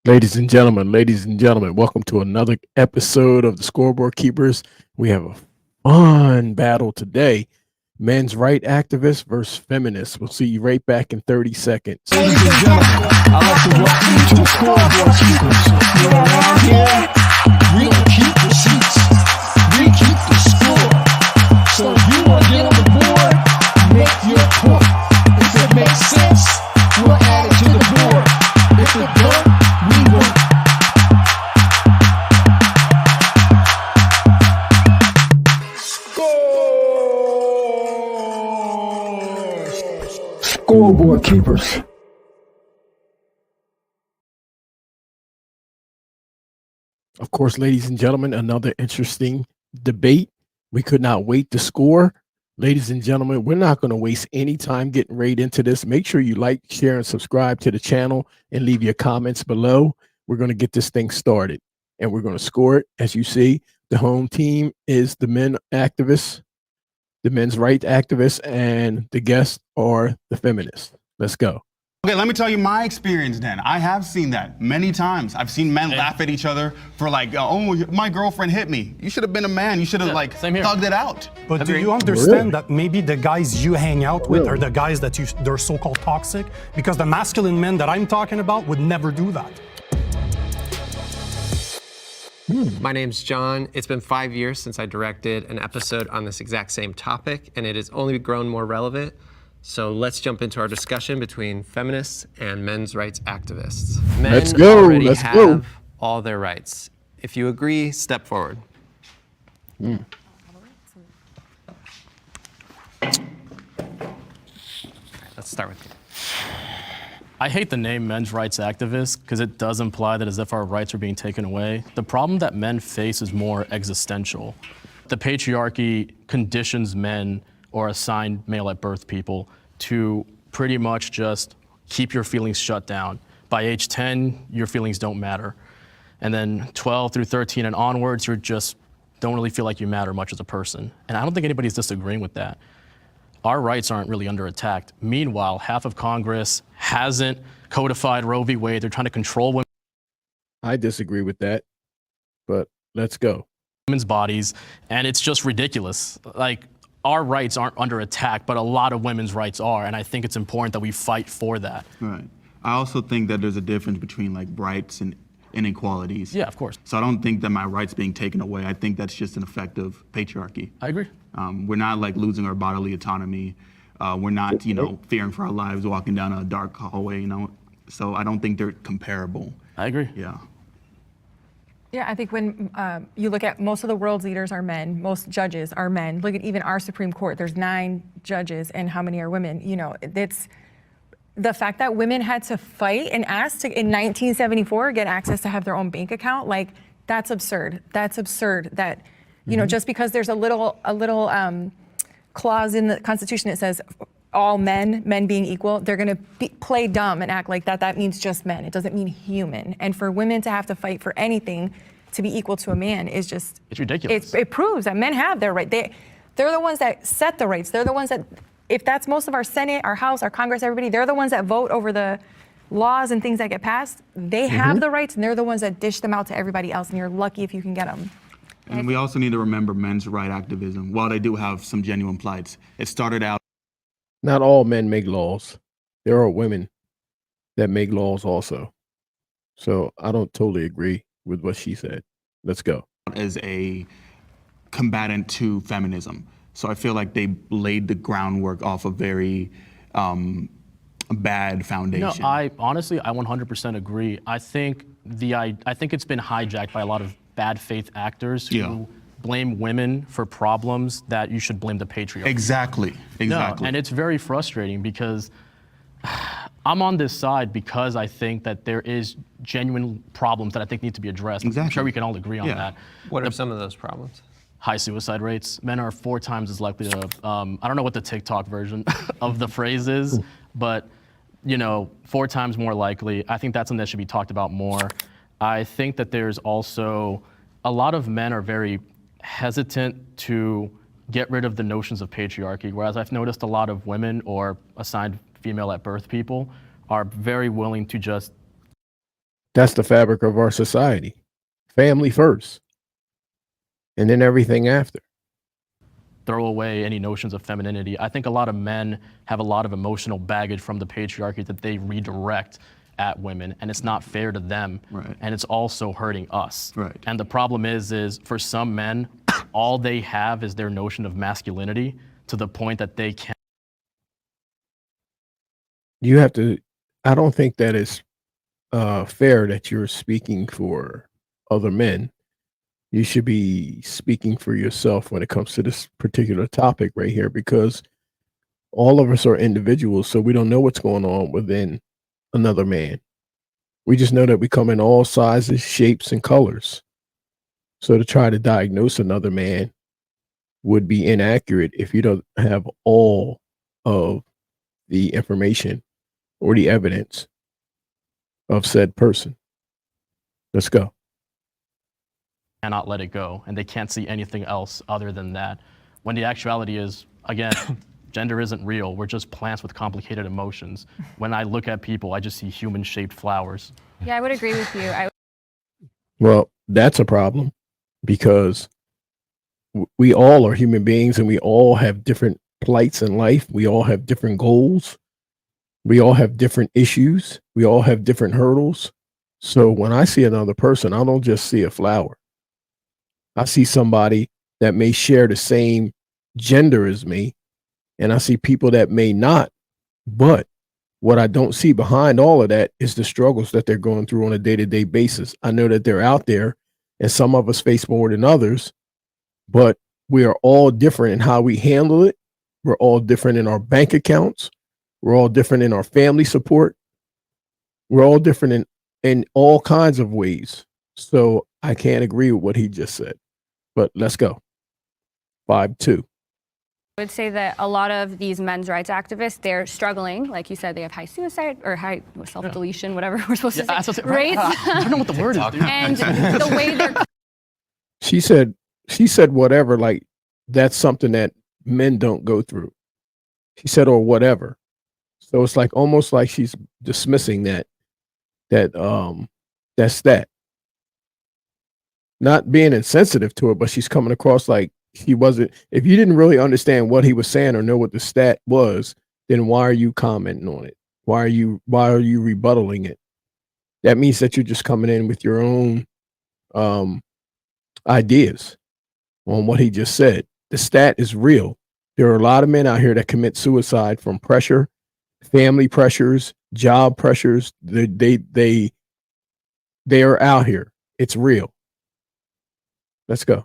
Ladies and gentlemen, welcome to another episode of the Scoreboard Keepers. We have a fun battle today. Men's right activists versus feminists. We'll see you right back in 30 seconds. Ladies and gentlemen, I'd like to welcome you to the Scoreboard Keepers. You're around here, we'll keep the seats. We keep the score. So if you want to get on the board, make your point. If it makes sense, we'll add it to the board. If it don't, we won't. Scoreboard Keepers. Of course, ladies and gentlemen, another interesting debate. We could not wait to score. Ladies and gentlemen, we're not going to waste any time getting right into this. Make sure you like, share, and subscribe to the channel and leave your comments below. We're going to get this thing started and we're going to score it. As you see, the home team is the men activists, the men's right activists, and the guests are the feminists. Let's go. Okay, let me tell you my experience then. I have seen that many times. I've seen men laugh at each other for like, oh, my girlfriend hit me. You should have been a man. You should have thugged it out. But do you understand that maybe the guys you hang out with are the guys that they're so-called toxic? Because the masculine men that I'm talking about would never do that. My name's John. It's been 5 years since I directed an episode on this exact same topic, and it has only grown more relevant. So let's jump into our discussion between feminists and men's rights activists. Men Let's go. already Let's have go. all their rights. If you agree, step forward. Let's start with you. I hate the name men's rights activists because it does imply that as if our rights are being taken away. The problem that men face is more existential. The patriarchy conditions men or assigned male at birth people to pretty much just keep your feelings shut down. By age 10, your feelings don't matter. And then 12 through 13 and onwards, you just don't really feel like you matter much as a person. And I don't think anybody's disagreeing with that. Our rights aren't really under attack. Meanwhile, half of Congress hasn't codified Roe v. Wade. They're trying to control I disagree with that, but let's go. women's bodies, and it's just ridiculous. Like, our rights aren't under attack, but a lot of women's rights are, and I think it's important that we fight for that. Right. I also think that there's a difference between like rights and inequalities. Yeah, of course. So I don't think that my rights being taken away. I think that's just an effect of patriarchy. I agree. We're not like losing our bodily autonomy. We're not, fearing for our lives walking down a dark hallway, So I don't think they're comparable. I agree. Yeah. Yeah, I think when you look at most of the world's leaders are men, most judges are men. Look at even our Supreme Court, there's 9 judges and how many are women? It's the fact that women had to fight and ask to, in 1974, get access to have their own bank account, like that's absurd. That's absurd that, just because there's a little clause in the Constitution that says all men being equal, they're gonna play dumb and act like that means just men. It doesn't mean human. And for women to have to fight for anything to be equal to a man is just— It's ridiculous. It proves that men have their right. They're the ones that set the rights. They're the ones that, if that's most of our Senate, our House, our Congress, everybody, they're the ones that vote over the laws and things that get passed. They have the rights and they're the ones that dish them out to everybody else, and you're lucky if you can get them. And we also need to remember men's right activism. While they do have some genuine plights, it started out. Not all men make laws. There are women that make laws also. So I don't totally agree with what she said. Let's go. As a combatant to feminism. So I feel like they laid the groundwork off a very bad foundation. No, I 100% agree. I think it's been hijacked by a lot of bad faith actors who blame women for problems that you should blame the patriarchy. Exactly. No, and it's very frustrating because I'm on this side because I think that there is genuine problems that I think need to be addressed. Exactly. I'm sure we can all agree on that. What are some of those problems? High suicide rates. Men are 4 times as likely to, I don't know what the TikTok version of the phrase is, but 4 times more likely. I think that's something that should be talked about more. I think that there's also, a lot of men are very hesitant to get rid of the notions of patriarchy, whereas I've noticed a lot of women or assigned female at birth people are very willing to just That's the fabric of our society. Family first, and then everything after. Throw away any notions of femininity. I think a lot of men have a lot of emotional baggage from the patriarchy that they redirect at women, and it's not fair to them. Right. And it's also hurting us. Right. And the problem is for some men, all they have is their notion of masculinity to the point that they can't. You have to, I don't think that it's fair that you're speaking for other men. You should be speaking for yourself when it comes to this particular topic right here, because all of us are individuals, so we don't know what's going on within another man. We just know that we come in all sizes, shapes, and colors. So to try to diagnose another man would be inaccurate if you don't have all of the information or the evidence of said person. Let's go. Cannot let it go, and they can't see anything else other than that. When the actuality is, again, gender isn't real. We're just plants with complicated emotions. When I look at people, I just see human-shaped flowers. Yeah, I would agree with you. Well, that's a problem, because we all are human beings and we all have different plights in life. We all have different goals. We all have different issues. We all have different hurdles. So when I see another person, I don't just see a flower. I see somebody that may share the same gender as me, and I see people that may not. But what I don't see behind all of that is the struggles that they're going through on a day-to-day basis. I know that they're out there, and some of us face more than others, but we are all different in how we handle it. We're all different in our bank accounts. We're all different in our family support. We're all different in all kinds of ways. So I can't agree with what he just said, but let's go. 5-2. I would say that a lot of these men's rights activists, they're struggling. Like you said, they have high suicide or high self-deletion, whatever we're supposed to say, rates. I don't know what the word is, dude. And the way they're She said whatever, like that's something that men don't go through. She said, or whatever. So it's like almost like she's dismissing that's that. Not being insensitive to it, but she's coming across like he wasn't. If you didn't really understand what he was saying or know what the stat was, then why are you commenting on it? Why are you rebuttaling it? That means that you're just coming in with your own ideas on what he just said. The stat is real. There are a lot of men out here that commit suicide from pressure, family pressures, job pressures. They are out here. It's real. Let's go.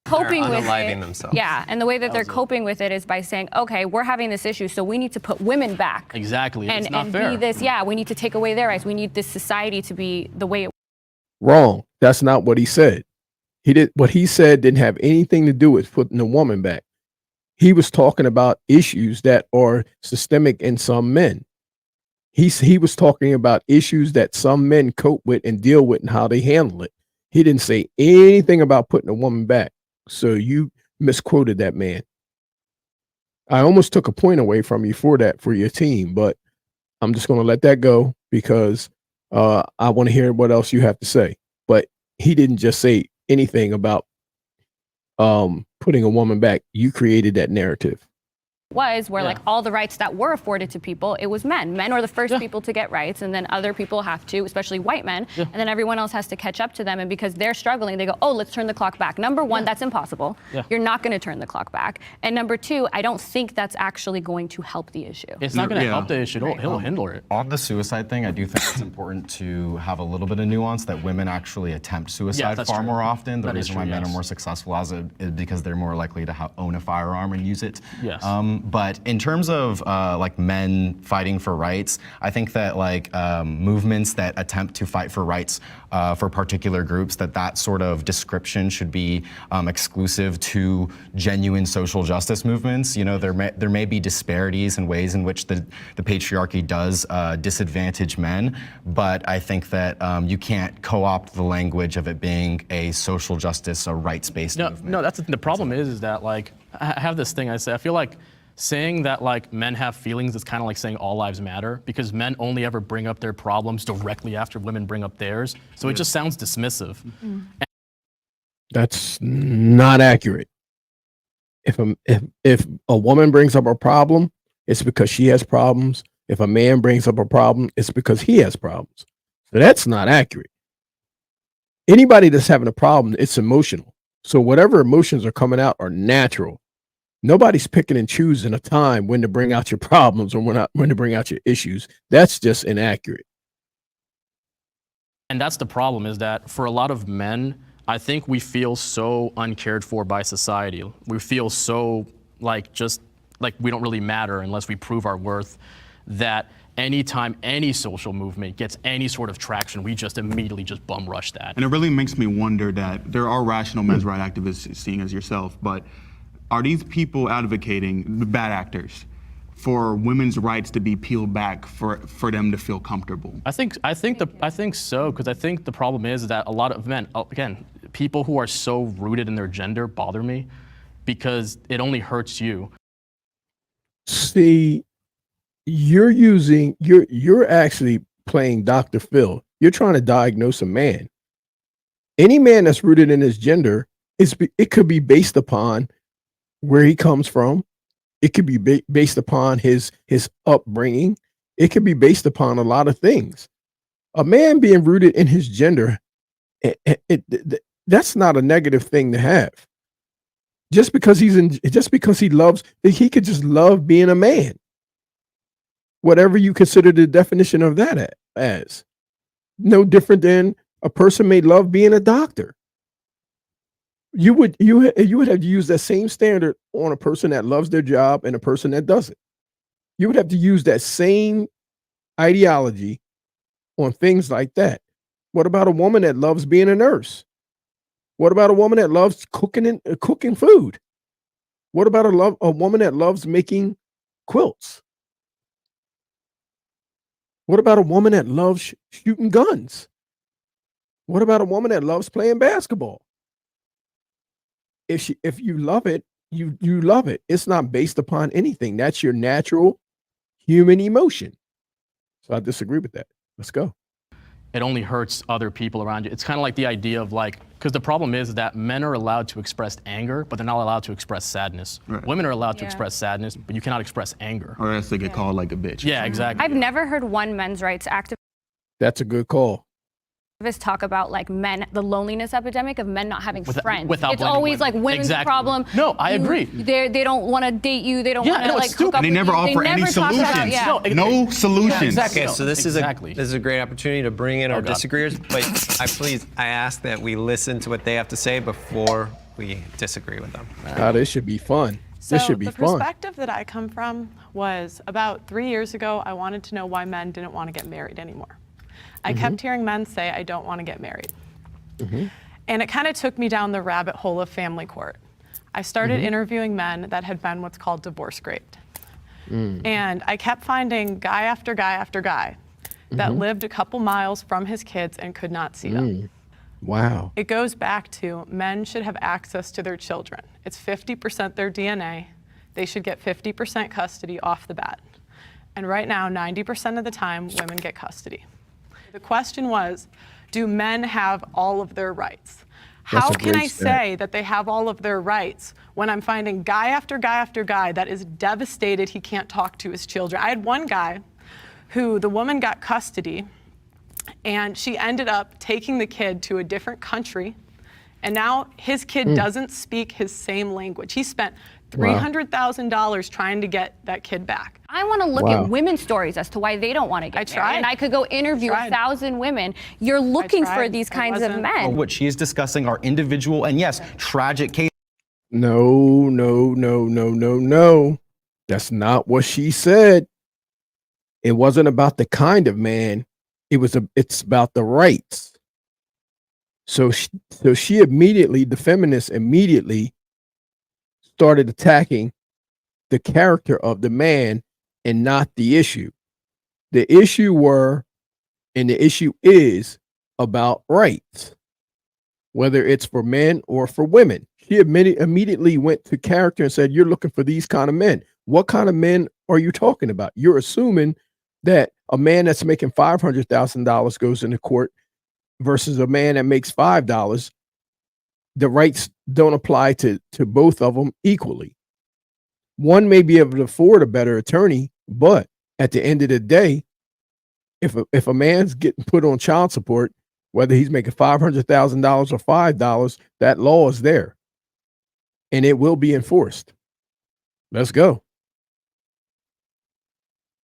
coping They're with unaliving it. themselves. Yeah, and the way that they're coping with it is by saying, okay, we're having this issue, so we need to put women back. Exactly. It's And, not and fair. be this, yeah, we need to take away their rights. We need this society to be the way it Wrong. That's not what he said. What he said didn't have anything to do with putting the woman back. He was talking about issues that are systemic in some men. He was talking about issues that some men cope with and deal with and how they handle it. He didn't say anything about putting a woman back. So you misquoted that man. I almost took a point away from you for that, for your team, but I'm just going to let that go because I want to hear what else you have to say. But he didn't just say anything about putting a woman back. You created that narrative. was, where like all the rights that were afforded to people, it was men. Men are the first people to get rights, and then other people have to, especially white men, and then everyone else has to catch up to them. And because they're struggling, they go, oh, let's turn the clock back. Number one, that's impossible. You're not going to turn the clock back. And number two, I don't think that's actually going to help the issue. It's not going to help the issue. He'll handle it. On the suicide thing, I do think it's important to have a little bit of nuance that women actually attempt suicide that's far true. more often. The That is reason true, why men are yes. more successful as it is because they're more likely to own a firearm and use it. Yes. But in terms of like men fighting for rights, I think that like movements that attempt to fight for rights for particular groups, that sort of description should be exclusive to genuine social justice movements. You know, there may be disparities in ways in which the patriarchy does disadvantage men, but I think that you can't co-opt the language of it being a social justice, a rights-based movement. No, that's the problem is that like I have this thing I say. I feel like saying that like men have feelings is kind of like saying all lives matter, because men only ever bring up their problems directly after women bring up theirs. So it just sounds dismissive. That's not accurate. If a woman brings up a problem, it's because she has problems. If a man brings up a problem, it's because he has problems. So that's not accurate. Anybody that's having a problem, it's emotional. So whatever emotions are coming out are natural. Nobody's picking and choosing a time when to bring out your problems or when to bring out your issues. That's just inaccurate. And that's the problem, is that for a lot of men, I think we feel so uncared for by society. We feel so like just like we don't really matter unless we prove our worth, that anytime any social movement gets any sort of traction, we just immediately just bum rush that. And it really makes me wonder that there are rational men's rights activists, seeing as yourself, but are these people advocating, the bad actors, for women's rights to be peeled back for them to feel comfortable? I think so, because I think the problem is that a lot of men, again, people who are so rooted in their gender bother me, because it only hurts you. See, you're actually playing Dr. Phil. You're trying to diagnose a man. Any man that's rooted in his gender, it could be based upon where he comes from. It could be based upon his upbringing. It could be based upon a lot of things. A man being rooted in his gender, that's not a negative thing to have. Just because he loves, he could just love being a man. Whatever you consider the definition of that as. No different than a person may love being a doctor. You would have to use that same standard on a person that loves their job and a person that doesn't. You would have to use that same ideology on things like that. What about a woman that loves being a nurse? What about a woman that loves cooking food? What about a woman that loves making quilts? What about a woman that loves shooting guns? What about a woman that loves playing basketball? If you love it, you love it. It's not based upon anything. That's your natural human emotion. So I disagree with that. Let's go. It only hurts other people around you. It's kind of like the idea of like, because the problem is that men are allowed to express anger, but they're not allowed to express sadness. Right. Women are allowed to express sadness, but you cannot express anger. Or else they get called like a bitch. Yeah, exactly. I've never heard one men's rights activist That's a good call. talk about like men, the loneliness epidemic of men not having friends. without It's blaming always women. like women's Exactly. problem. No, I agree. They don't want to date you. They don't Yeah, want to no, it's like hook stupid. up And they with never you. offer any never talk about- solutions. yeah. No solutions. exactly. Okay, so this Exactly. is a great opportunity to bring in our God. disagreeers, but I ask that we listen to what they have to say before we disagree with them. This should be fun. So This should be the fun. perspective that I come from was about 3 years ago, I wanted to know why men didn't want to get married anymore. I kept hearing men say, I don't want to get married. And it kind of took me down the rabbit hole of family court. I started interviewing men that had been what's called divorce raped. And I kept finding guy after guy after guy that lived a couple miles from his kids and could not see them. Wow. It goes back to men should have access to their children. It's 50% their DNA. They should get 50% custody off the bat. And right now, 90% of the time, women get custody. The question was, do men have all of their rights? How can I say that they have all of their rights when I'm finding guy after guy after guy that is devastated he can't talk to his children? I had one guy who the woman got custody and she ended up taking the kid to a different country, and now his kid doesn't speak his same language. He spent $300,000 trying to get that kid back. I want to look at women's stories as to why they don't want to get married. And I could go interview 1,000 women. You're looking for these kinds of men. What she is discussing are individual and yes, tragic cases. No. That's not what she said. It wasn't about the kind of man. It's about the rights. So she immediately, the feminists immediately started attacking the character of the man and not the issue. The issue is about rights, whether it's for men or for women. She immediately went to character and said, you're looking for these kind of men. What kind of men are you talking about? You're assuming that a man that's making $500,000 goes into court versus a man that makes $5. The rights don't apply to both of them equally. One may be able to afford a better attorney, but at the end of the day, if a man's getting put on child support, whether he's making $500,000 or $5, that law is there, and it will be enforced. Let's go.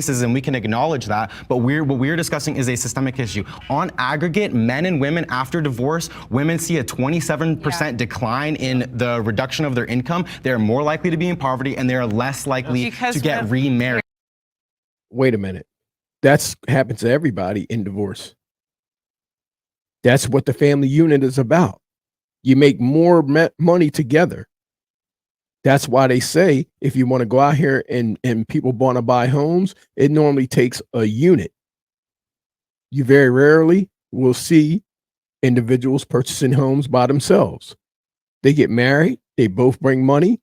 And we can acknowledge that, but what we're discussing is a systemic issue. On aggregate, men and women after divorce, women see a 27% decline in the reduction of their income. They're more likely to be in poverty, and they're less likely to get remarried. Wait a minute. That's happens to everybody in divorce. That's what the family unit is about. You make more money together. That's why they say if you want to go out here and people want to buy homes, it normally takes a unit. You very rarely will see individuals purchasing homes by themselves. They get married, they both bring money,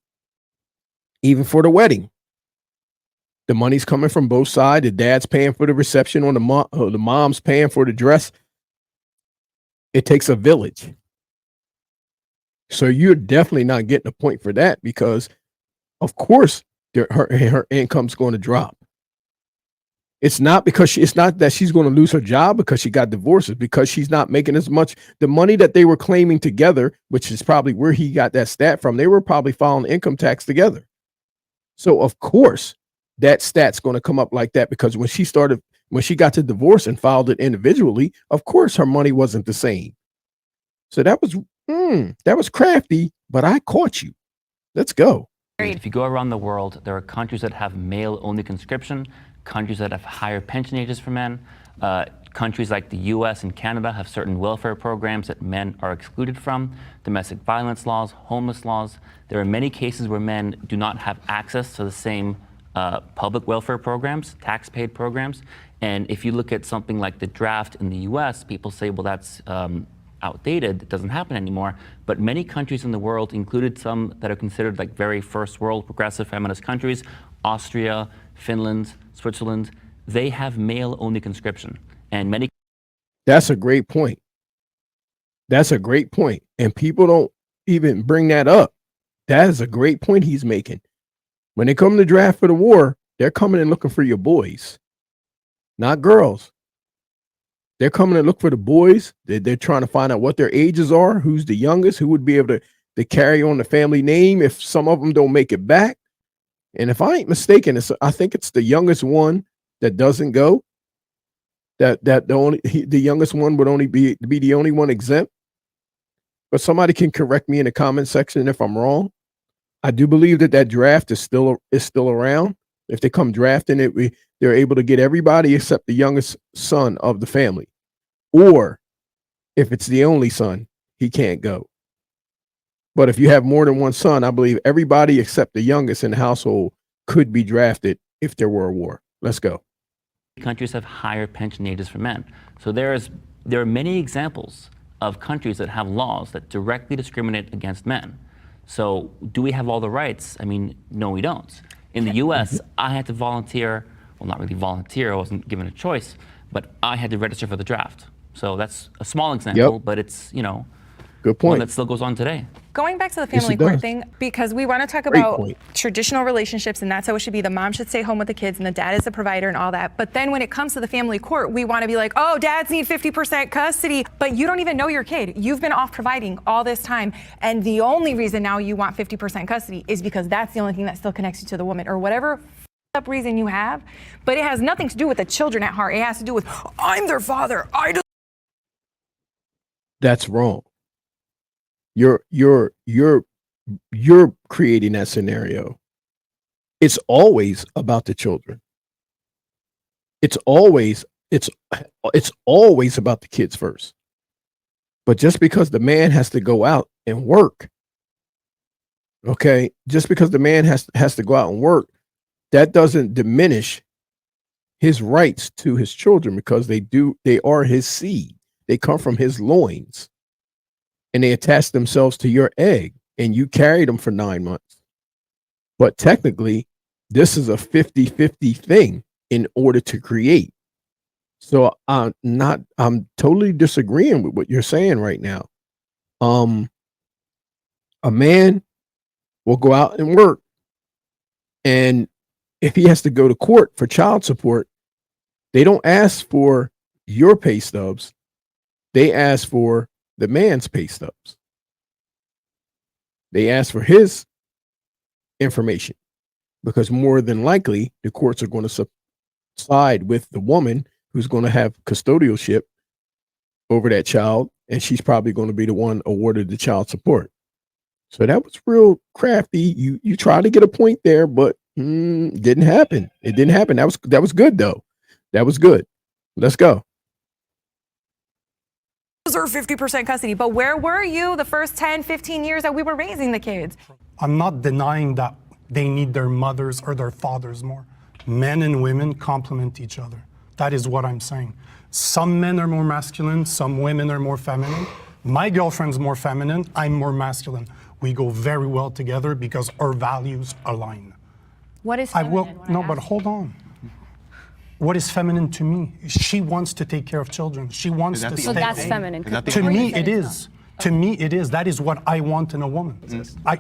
even for the wedding. The money's coming from both sides. The dad's paying for the reception, or the mom's paying for the dress. It takes a village. So you're definitely not getting a point for that, because of course her income's going to drop. It's not that she's going to lose her job because she got divorced. It's because she's not making as much. The money that they were claiming together, which is probably where he got that stat from, they were probably filing income tax together. So of course that stat's going to come up like that, because when she got to divorce and filed it individually, of course her money wasn't the same. So that was crafty, but I caught you. Let's go. If you go around the world, there are countries that have male-only conscription, countries that have higher pension ages for men. Countries like the US and Canada have certain welfare programs that men are excluded from, domestic violence laws, homeless laws. There are many cases where men do not have access to the same public welfare programs, tax-paid programs. And if you look at something like the draft in the US, people say, well, that's outdated, it doesn't happen anymore. But many countries in the world, included some that are considered like very first world progressive feminist countries, Austria, Finland, Switzerland, they have male-only conscription. And many. That's a great point. That's a great point. And people don't even bring that up. That is a great point he's making. When they come to draft for the war, they're coming and looking for your boys, not girls. They're coming to look for the boys. They're trying to find out what their ages are, who's the youngest, who would be able to carry on the family name if some of them don't make it back. And if I ain't mistaken, I think it's the youngest one that doesn't go. The youngest one would only be the only one exempt. But somebody can correct me in the comment section if I'm wrong. I do believe that draft is still around. If they come drafting it, they're able to get everybody except the youngest son of the family. Or if it's the only son, he can't go. But if you have more than one son, I believe everybody except the youngest in the household could be drafted if there were a war. Let's go. Countries have higher pension ages for men. So there are many examples of countries that have laws that directly discriminate against men. So do we have all the rights? I mean, no, we don't. In the US, I had to volunteer, well, not really volunteer, I wasn't given a choice, but I had to register for the draft. So that's a small example, but it's, good point. One that still goes on today. Going back to the family court thing, because we want to talk about traditional relationships, and that's how it should be. The mom should stay home with the kids, and the dad is the provider and all that. But then when it comes to the family court, we want to be like, oh, dads need 50% custody, but you don't even know your kid. You've been off providing all this time, and the only reason now you want 50% custody is because that's the only thing that still connects you to the woman, or whatever up reason you have. But it has nothing to do with the children at heart. It has to do with, I'm their father. That's wrong. You're creating that scenario. It's always about the children. It's always about the kids first. But just because the man has to go out and work, okay, just because the man has to go out and work, that doesn't diminish his rights to his children, because they are his seed. They come from his loins. And they attach themselves to your egg, and you carry them for 9 months. But technically, This is a 50-50 thing in order to create. So I'm totally disagreeing with what you're saying right now. A man will go out and work, and if he has to go to court for child support, they don't ask for your pay stubs. They ask for the man's pay stubs. They ask for his information because more than likely the courts are going to side with the woman who's going to have custodialship over that child, and she's probably going to be the one awarded the child support. So that was real crafty. You tried to get a point there, but didn't happen. It didn't happen. That was good though. That was good. Let's go. Or 50% custody, but where were you the first 10, 15 years that we were raising the kids? I'm not denying that they need their mothers or their fathers more. Men and women complement each other. That is what I'm saying. Some men are more masculine, some women are more feminine. My girlfriend's more feminine, I'm more masculine. We go very well together because our values align. What is feminine? But hold on. What is feminine to me? She wants to take care of children. She wants to stay. So that's feminine. To me, it is. To me, it is. That is what I want in a woman.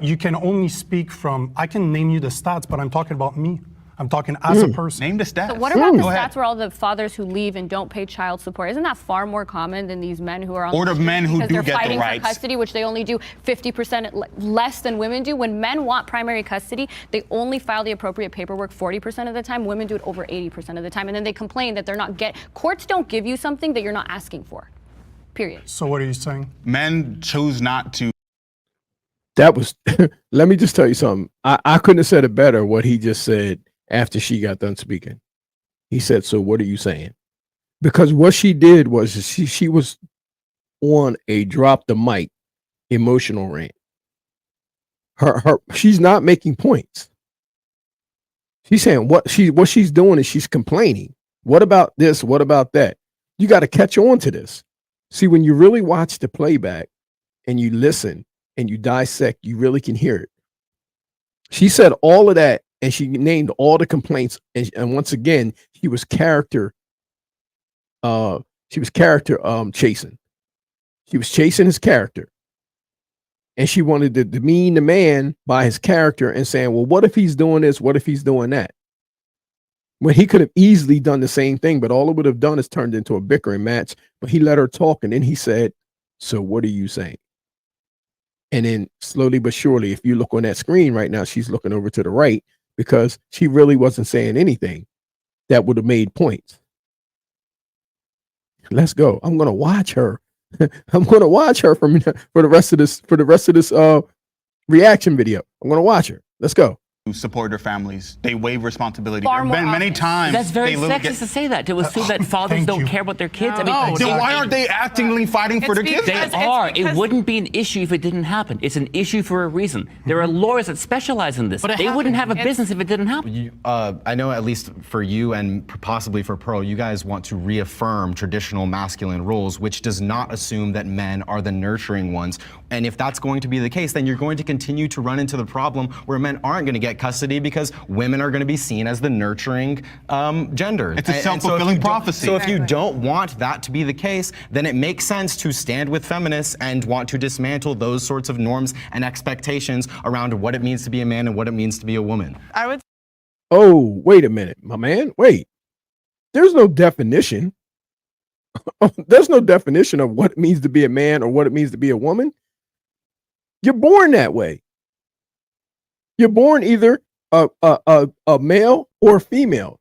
You can only speak from, I can name you the stats, but I'm talking about me. I'm talking as a person. Name the stats. So what about the stats where all the fathers who leave and don't pay child support? Isn't that far more common than these men who are on or the men who do they're get fighting the rights for custody, which they only do 50% less than women do? When men want primary custody, they only file the appropriate paperwork 40% of the time. Women do it over 80% of the time, and then they complain that they're not courts don't give you something that you're not asking for. Period. So what are you saying? Men choose not to. That was. Let me just tell you something. I couldn't have said it better. What he just said after she got done speaking. He said, so what are you saying? Because what she did was she was on a drop the mic emotional rant. She's not making points. She's saying what she's doing is she's complaining. What about this? What about that? You got to catch on to this. See, when you really watch the playback and you listen and you dissect, you really can hear it. She said all of that, and she named all the complaints. And once again, she was character chasing. She was chasing his character. And she wanted to demean the man by his character and saying, well, what if he's doing this? What if he's doing that? When he could have easily done the same thing, but all it would have done is turned into a bickering match. But he let her talk, and then he said, so what are you saying? And then slowly but surely, if you look on that screen right now, she's looking over to the right because she really wasn't saying anything that would have made points. Let's go. I'm going to watch her. I'm going to watch her for the rest of this reaction video. I'm going to watch her. Let's go. Support their families. They waive responsibility. Far more many times. That's very sexist to say that, to assume that fathers don't care about their kids. No, then why aren't they actively fighting for their kids? They are. It wouldn't be an issue if it didn't happen. It's an issue for a reason. There are lawyers that specialize in this. They wouldn't have a business if it didn't happen. I know at least for you and possibly for Pearl, you guys want to reaffirm traditional masculine roles, which does not assume that men are the nurturing ones. And if that's going to be the case, then you're going to continue to run into the problem where men aren't going to get custody because women are going to be seen as the nurturing gender. It's a self-fulfilling prophecy. So if you don't want that to be the case, then it makes sense to stand with feminists and want to dismantle those sorts of norms and expectations around what it means to be a man and what it means to be a woman. I would. Oh, wait a minute, my man. Wait. There's no definition. There's no definition of what it means to be a man or what it means to be a woman. You're born that way. You're born either a male or a female.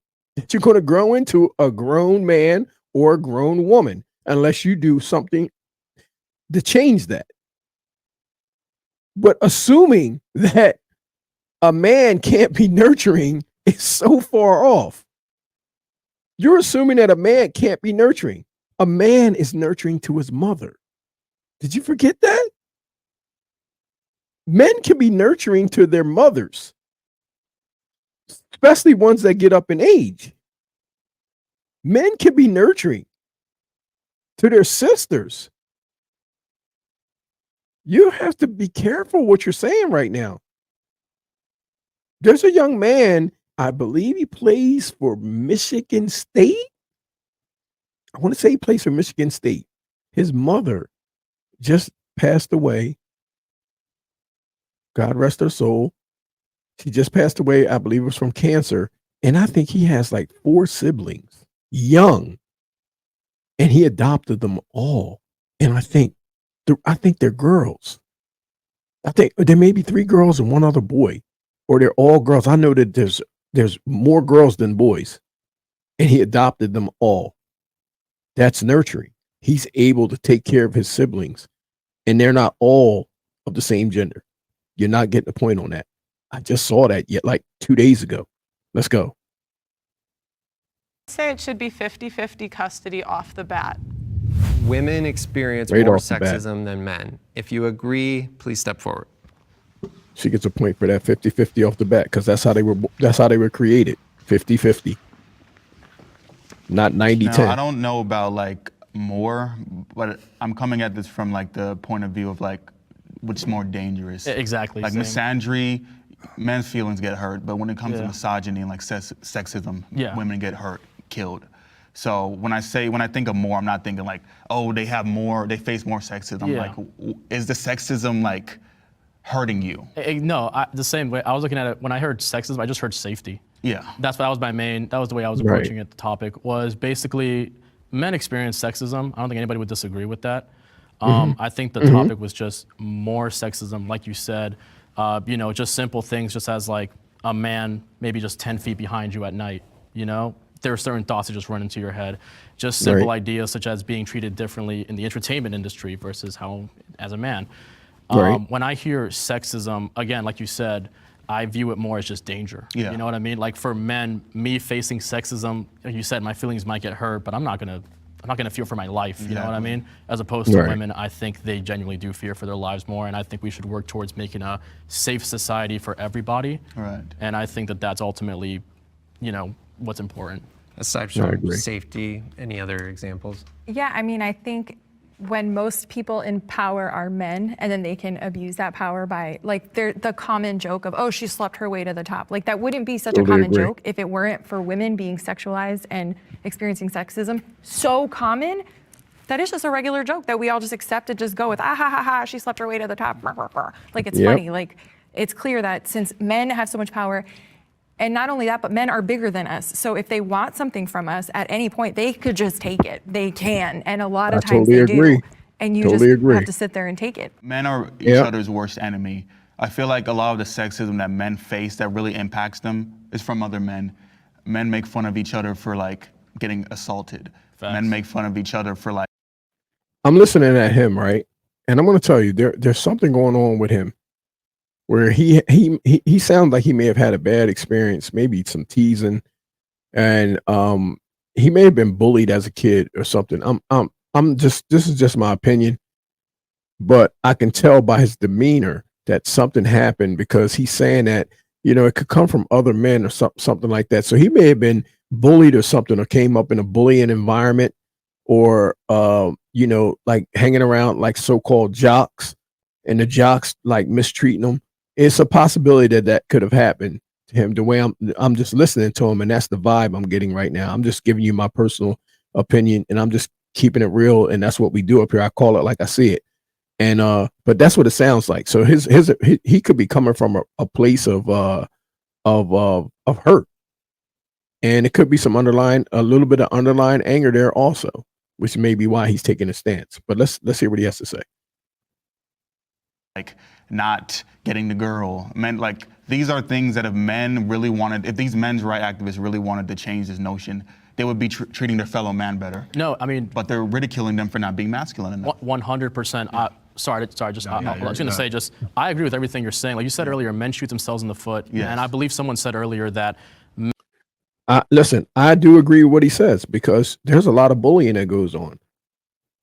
You're going to grow into a grown man or a grown woman unless you do something to change that. But assuming that a man can't be nurturing is so far off. You're assuming that a man can't be nurturing. A man is nurturing to his mother. Did you forget that? Men can be nurturing to their mothers, especially ones that get up in age. Men can be nurturing to their sisters. You have to be careful what you're saying right now. There's a young man I believe he plays for Michigan State. I want to say he plays for Michigan State. His mother just passed away. God rest her soul. She just passed away. I believe it was from cancer. And I think he has like 4 siblings, young. And he adopted them all. And I think they're girls. I think there may be 3 girls and 1 other boy, or they're all girls. I know that there's more girls than boys, and he adopted them all. That's nurturing. He's able to take care of his siblings, and they're not all of the same gender. You're not getting the point on that. I just saw that like 2 days ago. Let's go. Say it should be 50-50 custody off the bat. Women experience Right more off the bat. sexism than men. If you agree, please step forward. She gets a point for that 50-50 off the bat, because that's how they were created. 50-50. Not 90-10. Now, I don't know about like more, but I'm coming at this from like the point of view of like what's more dangerous. Exactly. Like same. misandry, men's feelings get hurt, but when it comes to Yeah. misogyny and like sexism, Yeah. women get hurt, killed. So when I think of more, I'm not thinking like, oh, they face more sexism. I'm Yeah. like, is the sexism like hurting you? No, the same way. I was looking at it when I heard sexism. I just heard safety. Yeah. That was the way I was Right. approaching it. The topic was basically men experience sexism. I don't think anybody would disagree with that. I think the topic was just more sexism, like you said. Just simple things, just as like a man maybe just 10 feet behind you at night. There are certain thoughts that just run into your head. Just simple Right. ideas such as being treated differently in the entertainment industry versus how as a man. Right. When I hear sexism, again, like you said, I view it more as just danger. Yeah. You know what I mean? Like for men, me facing sexism, like you said, my feelings might get hurt, but I'm not gonna fear for my life. You know what I Exactly. mean? As opposed to Right. women, I think they genuinely do fear for their lives more, and I think we should work towards making a safe society for everybody. Right. And I think that that's ultimately, what's important. Aside I from agree. safety, any other examples? Yeah, I mean, I think when most people in power are men, and then they can abuse that power by, like, the common joke of, oh, she slept her way to the top. Like, that wouldn't be such a Totally common agree. joke if it weren't for women being sexualized and experiencing sexism. So common that it's just a regular joke that we all just accept and just go with, ah, ha, ha, ha, she slept her way to the top. Like, it's Yep. funny. Like, it's clear that since men have so much power, and not only that, but men are bigger than us. So if they want something from us at any point, they could just take it. They can. And a lot of I times totally they agree. do. And you Totally just agree. have to sit there and take it. Men are each Yeah. other's worst enemy. I feel like a lot of the sexism that men face that really impacts them is from other men. Men make fun of each other for like getting assaulted. Facts. Men make fun of each other for like I'm listening at him, right? And I'm going to tell you, there's something going on with him where he sounds like he may have had a bad experience, maybe some teasing, and he may have been bullied as a kid or something. This is just my opinion, but I can tell by his demeanor that something happened, because he's saying that, it could come from other men or something like that. So he may have been bullied or something, or came up in a bullying environment, or like hanging around like so-called jocks, and the jocks like mistreating him. It's a possibility that could have happened to him. The way I'm just listening to him, and that's the vibe I'm getting right now. I'm just giving you my personal opinion, and I'm just keeping it real, and that's what we do up here. I call it like I see it. And but that's what it sounds like. So he could be coming from a place of hurt, and it could be a little bit of underlying anger there also, which may be why he's taking a stance. But let's hear what he has to say. not getting the girl. Men, like, these are things that if men really wanted, if these men's right activists really wanted to change this notion, they would be treating their fellow man better. No, I mean, But they're ridiculing them for not being masculine enough. 100%. Sorry. I was going to say, I agree with everything you're saying. Like you said earlier, men shoot themselves in the foot. Yes. And I believe someone said earlier that. Listen, I do agree with what he says, because there's a lot of bullying that goes on.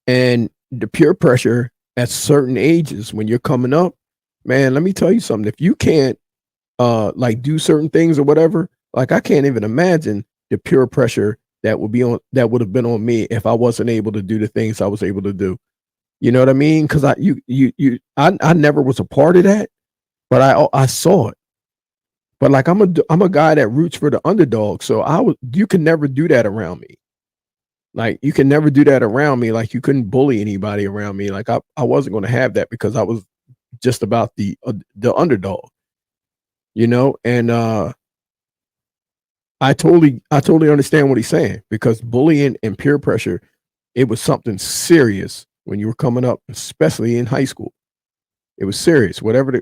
And the peer pressure at certain ages when you're coming up, man, let me tell you something. If you can't like do certain things or whatever, like I can't even imagine the peer pressure that would have been on me if I wasn't able to do the things I was able to do. You know what I mean? Because I never was a part of that, but I saw it. But like I'm a guy that roots for the underdog. So you can never do that around me. Like you can never do that around me. Like you couldn't bully anybody around me. Like I wasn't going to have that because I was just about the underdog, you know. And I totally understand what he's saying, because bullying and peer pressure, it was something serious when you were coming up, especially in high school. It was serious. Whatever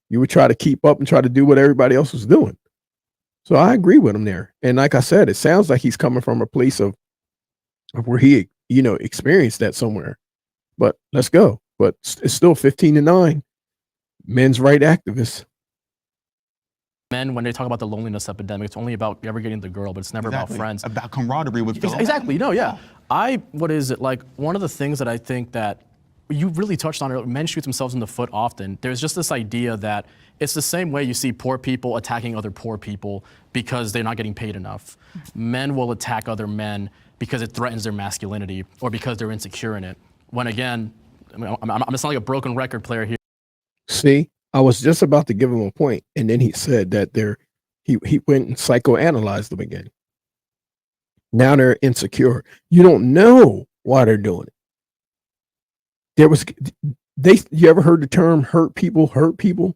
you would try to keep up and try to do what everybody else was doing. So I agree with him there. And like I said, it sounds like he's coming from a place of where he, experienced that somewhere. But let's go. But it's still 15-9. Men's right activists. Men, when they talk about the loneliness epidemic, it's only about ever getting the girl, but it's never about friends. About camaraderie with fellow. Exactly. No, yeah. What is it? Like, one of the things that I think that you really touched on earlier, men shoot themselves in the foot often. There's just this idea that it's the same way you see poor people attacking other poor people because they're not getting paid enough. Men will attack other men because it threatens their masculinity or because they're insecure in it. When again, I'm gonna sound like a broken record player here. See, I was just about to give him a point, and then he said that he went and psychoanalyzed them again. Now they're insecure. You don't know why they're doing it. You ever heard the term hurt people?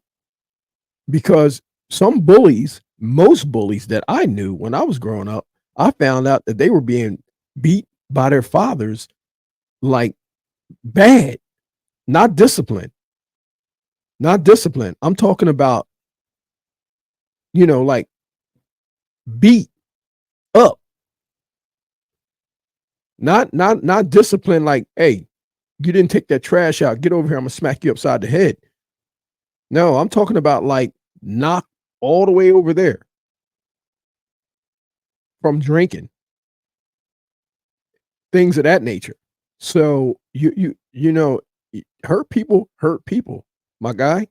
Because most bullies that I knew when I was growing up, I found out that they were being beat by their fathers like bad, not disciplined. I'm talking about, like beat up. Not discipline like, hey, you didn't take that trash out. Get over here. I'm gonna smack you upside the head. No, I'm talking about like knock all the way over there from drinking, things of that nature. So hurt people, my guy.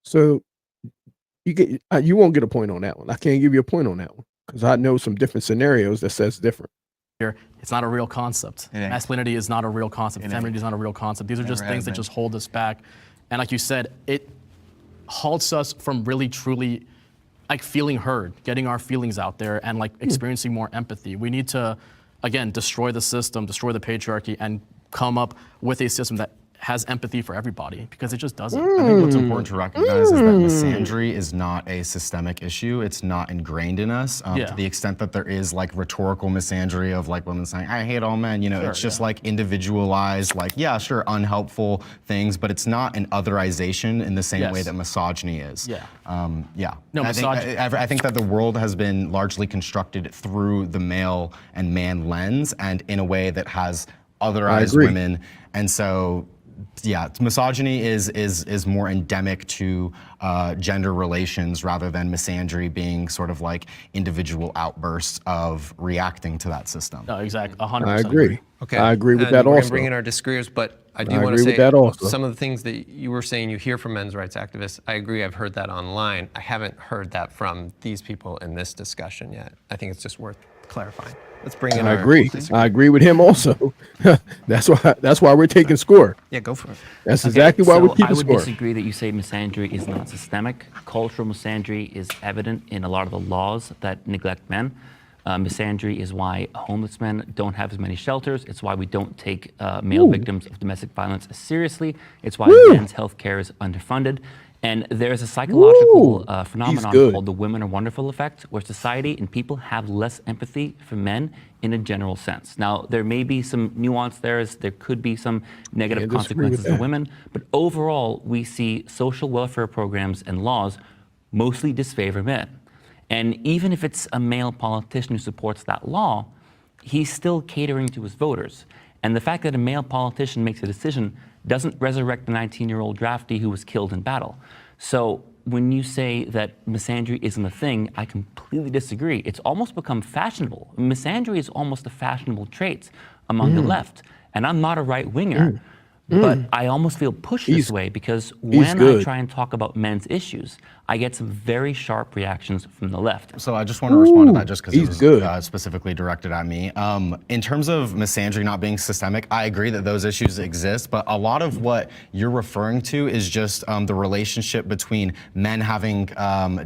So you won't get a point on that one. I can't give you a point on that one because I know some different scenarios that says different. It's not a real concept. Masculinity is not a real concept. Femininity is not a real concept. These are just things that just hold us back. And like you said, it halts us from really truly like feeling heard, getting our feelings out there and like experiencing more empathy. We need to, again, destroy the system, destroy the patriarchy, and come up with a system that has empathy for everybody, because it just doesn't. I think what's important to recognize is that misandry is not a systemic issue. It's not ingrained in us to the extent that there is like rhetorical misandry of like women saying, I hate all men. It's just like individualized, like, yeah, sure, unhelpful things, but it's not an otherization in the same way that misogyny is. No, I think that the world has been largely constructed through the male and man lens and in a way that has otherized women. And so, misogyny is more endemic to gender relations rather than misandry being sort of like individual outbursts of reacting to that system. No, exactly, 100%. I agree. Okay, I agree with that we're also. Gonna bring in our disagreeers, but I do I want to agree say with that also. some of the things that you were saying you hear from men's rights activists. I agree. I've heard that online. I haven't heard that from these people in this discussion yet. I think it's just worth clarifying. Let's bring in. I agree. I agree with him also. That's why we're taking score. Yeah, go for it. That's exactly why we're keeping I would score. disagree that you say misandry is not systemic. Cultural misandry is evident in a lot of the laws that neglect men. Misandry is why homeless men don't have as many shelters. It's why we don't take male victims of domestic violence as seriously. It's why men's health care is underfunded. And there's a psychological phenomenon called the women are wonderful effect, where society and people have less empathy for men in a general sense. Now, there may be some nuance there, as there could be some negative consequences to women, but overall, we see social welfare programs and laws mostly disfavor men. And even if it's a male politician who supports that law, he's still catering to his voters. And the fact that a male politician makes a decision doesn't resurrect the 19-year-old draftee who was killed in battle. So when you say that misandry isn't a thing, I completely disagree. It's almost become fashionable. Misandry is almost a fashionable trait among the left. And I'm not a right-winger, but I almost feel pushed this way because when I try and talk about men's issues, I get some very sharp reactions from the left. So I just want to respond to that just because it he's was good. specifically directed at me. In terms of misandry not being systemic, I agree that those issues exist, but a lot of what you're referring to is just the relationship between men having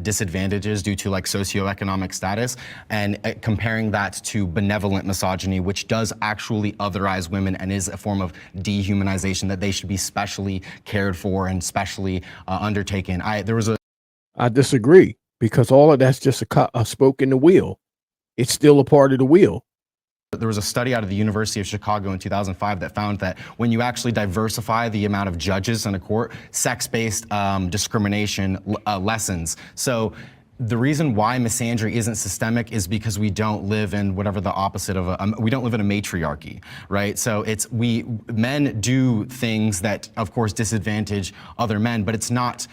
disadvantages due to like socioeconomic status and comparing that to benevolent misogyny, which does actually otherize women and is a form of dehumanization that they should be specially cared for and specially undertaken. I disagree, because all of that's just a spoke in the wheel. It's still a part of the wheel. There was a study out of the University of Chicago in 2005 that found that when you actually diversify the amount of judges in a court, sex-based discrimination lessens. So the reason why misandry isn't systemic is because we don't live in whatever the opposite of we don't live in a matriarchy, right? So men do things that of course disadvantage other men, but it's not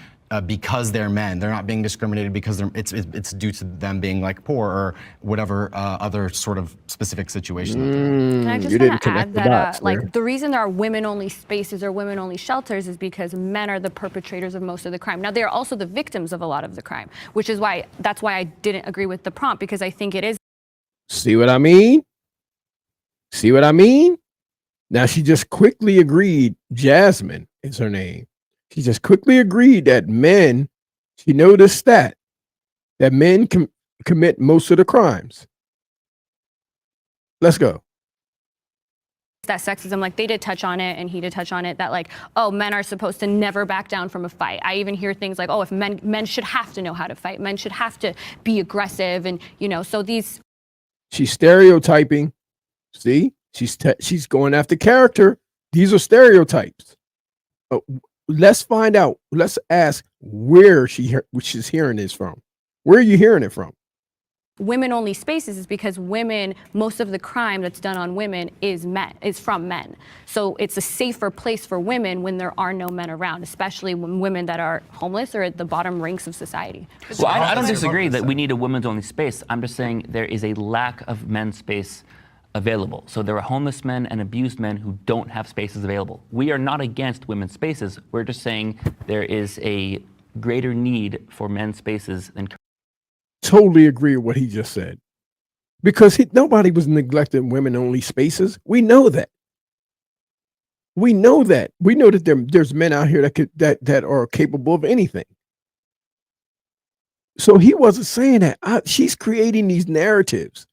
because they're men. They're not being discriminated because it's due to them being like poor or whatever other sort of specific situation. And I just want to add that like the reason there are women-only spaces or women-only shelters is because men are the perpetrators of most of the crime. Now they are also the victims of a lot of the crime, which is why I didn't agree with the prompt, because I think it is. See what I mean? See what I mean? Now she just quickly agreed, Jasmine is her name. She just quickly agreed that men, she noticed that men commit most of the crimes. Let's go. That sexism, like they did touch on it and he did touch on it, that like, oh, men are supposed to never back down from a fight. I even hear things like, oh, if men should have to know how to fight. Men should have to be aggressive. And, so these. She's stereotyping. See, she's going after character. These are stereotypes. Let's find out. Let's ask where she's hearing this from. Where are you hearing it from? Women-only spaces is because most of the crime that's done on women is from men. So it's a safer place for women when there are no men around, especially when women that are homeless or at the bottom ranks of society. Well, I don't disagree that we need a women's-only space. I'm just saying there is a lack of men's space available. So there are homeless men and abused men who don't have spaces available. We are not against women's spaces. We're just saying there is a greater need for men's spaces than. Totally agree with what he just said, because nobody was neglecting women-only spaces. We know that. We know that. We know that there's men out here that are capable of anything. So he wasn't saying that. She's creating these narratives.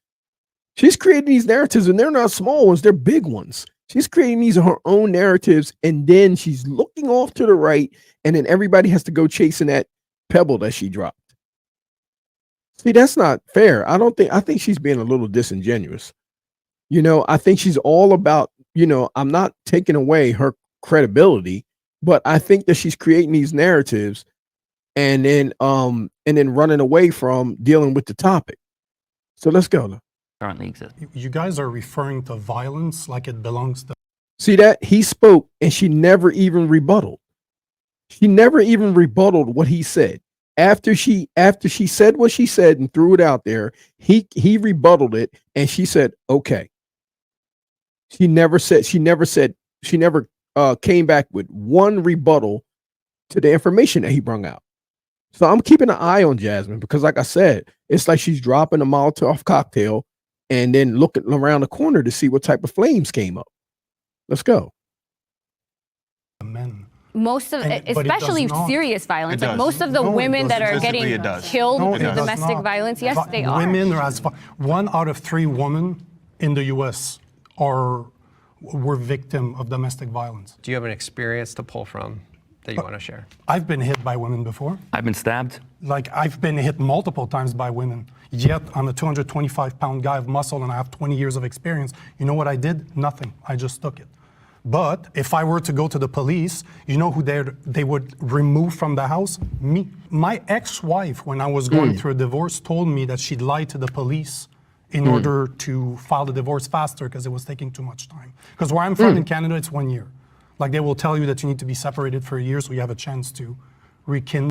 She's creating these narratives, and they're not small ones, they're big ones. She's creating these her own narratives, and then she's looking off to the right, and then everybody has to go chasing that pebble that she dropped. See, that's not fair. I think she's being a little disingenuous. I think she's all about, I'm not taking away her credibility, but I think that she's creating these narratives and then running away from dealing with the topic. So let's go. Currently exist. You guys are referring to violence like it belongs to. See that? He spoke and she never even rebutted. She never even rebutted what he said. After she said what she said and threw it out there, he rebutted it and she said, okay. She never came back with one rebuttal to the information that he brought out. So I'm keeping an eye on Jasmine, because like I said, it's like she's dropping a Molotov cocktail and then looking around the corner to see what type of flames came up. Let's go. Men. Most of, especially serious violence, like most of the women that are getting killed through domestic violence, yes, they are. Women are 1 out of 3 women in the U.S. were victim of domestic violence. Do you have an experience to pull from that you want to share? I've been hit by women before. I've been stabbed. Like, I've been hit multiple times by women. Yet I'm a 225-pound guy of muscle and I have 20 years of experience. You know what I did? Nothing. I just took it. But if I were to go to the police, you know who they would remove from the house? Me. My ex-wife, when I was going through a divorce, told me that she'd lied to the police in order to file the divorce faster because it was taking too much time. Because where I'm from in Canada, it's 1 year. Like, they will tell you that you need to be separated for a year so you have a chance to rekindle.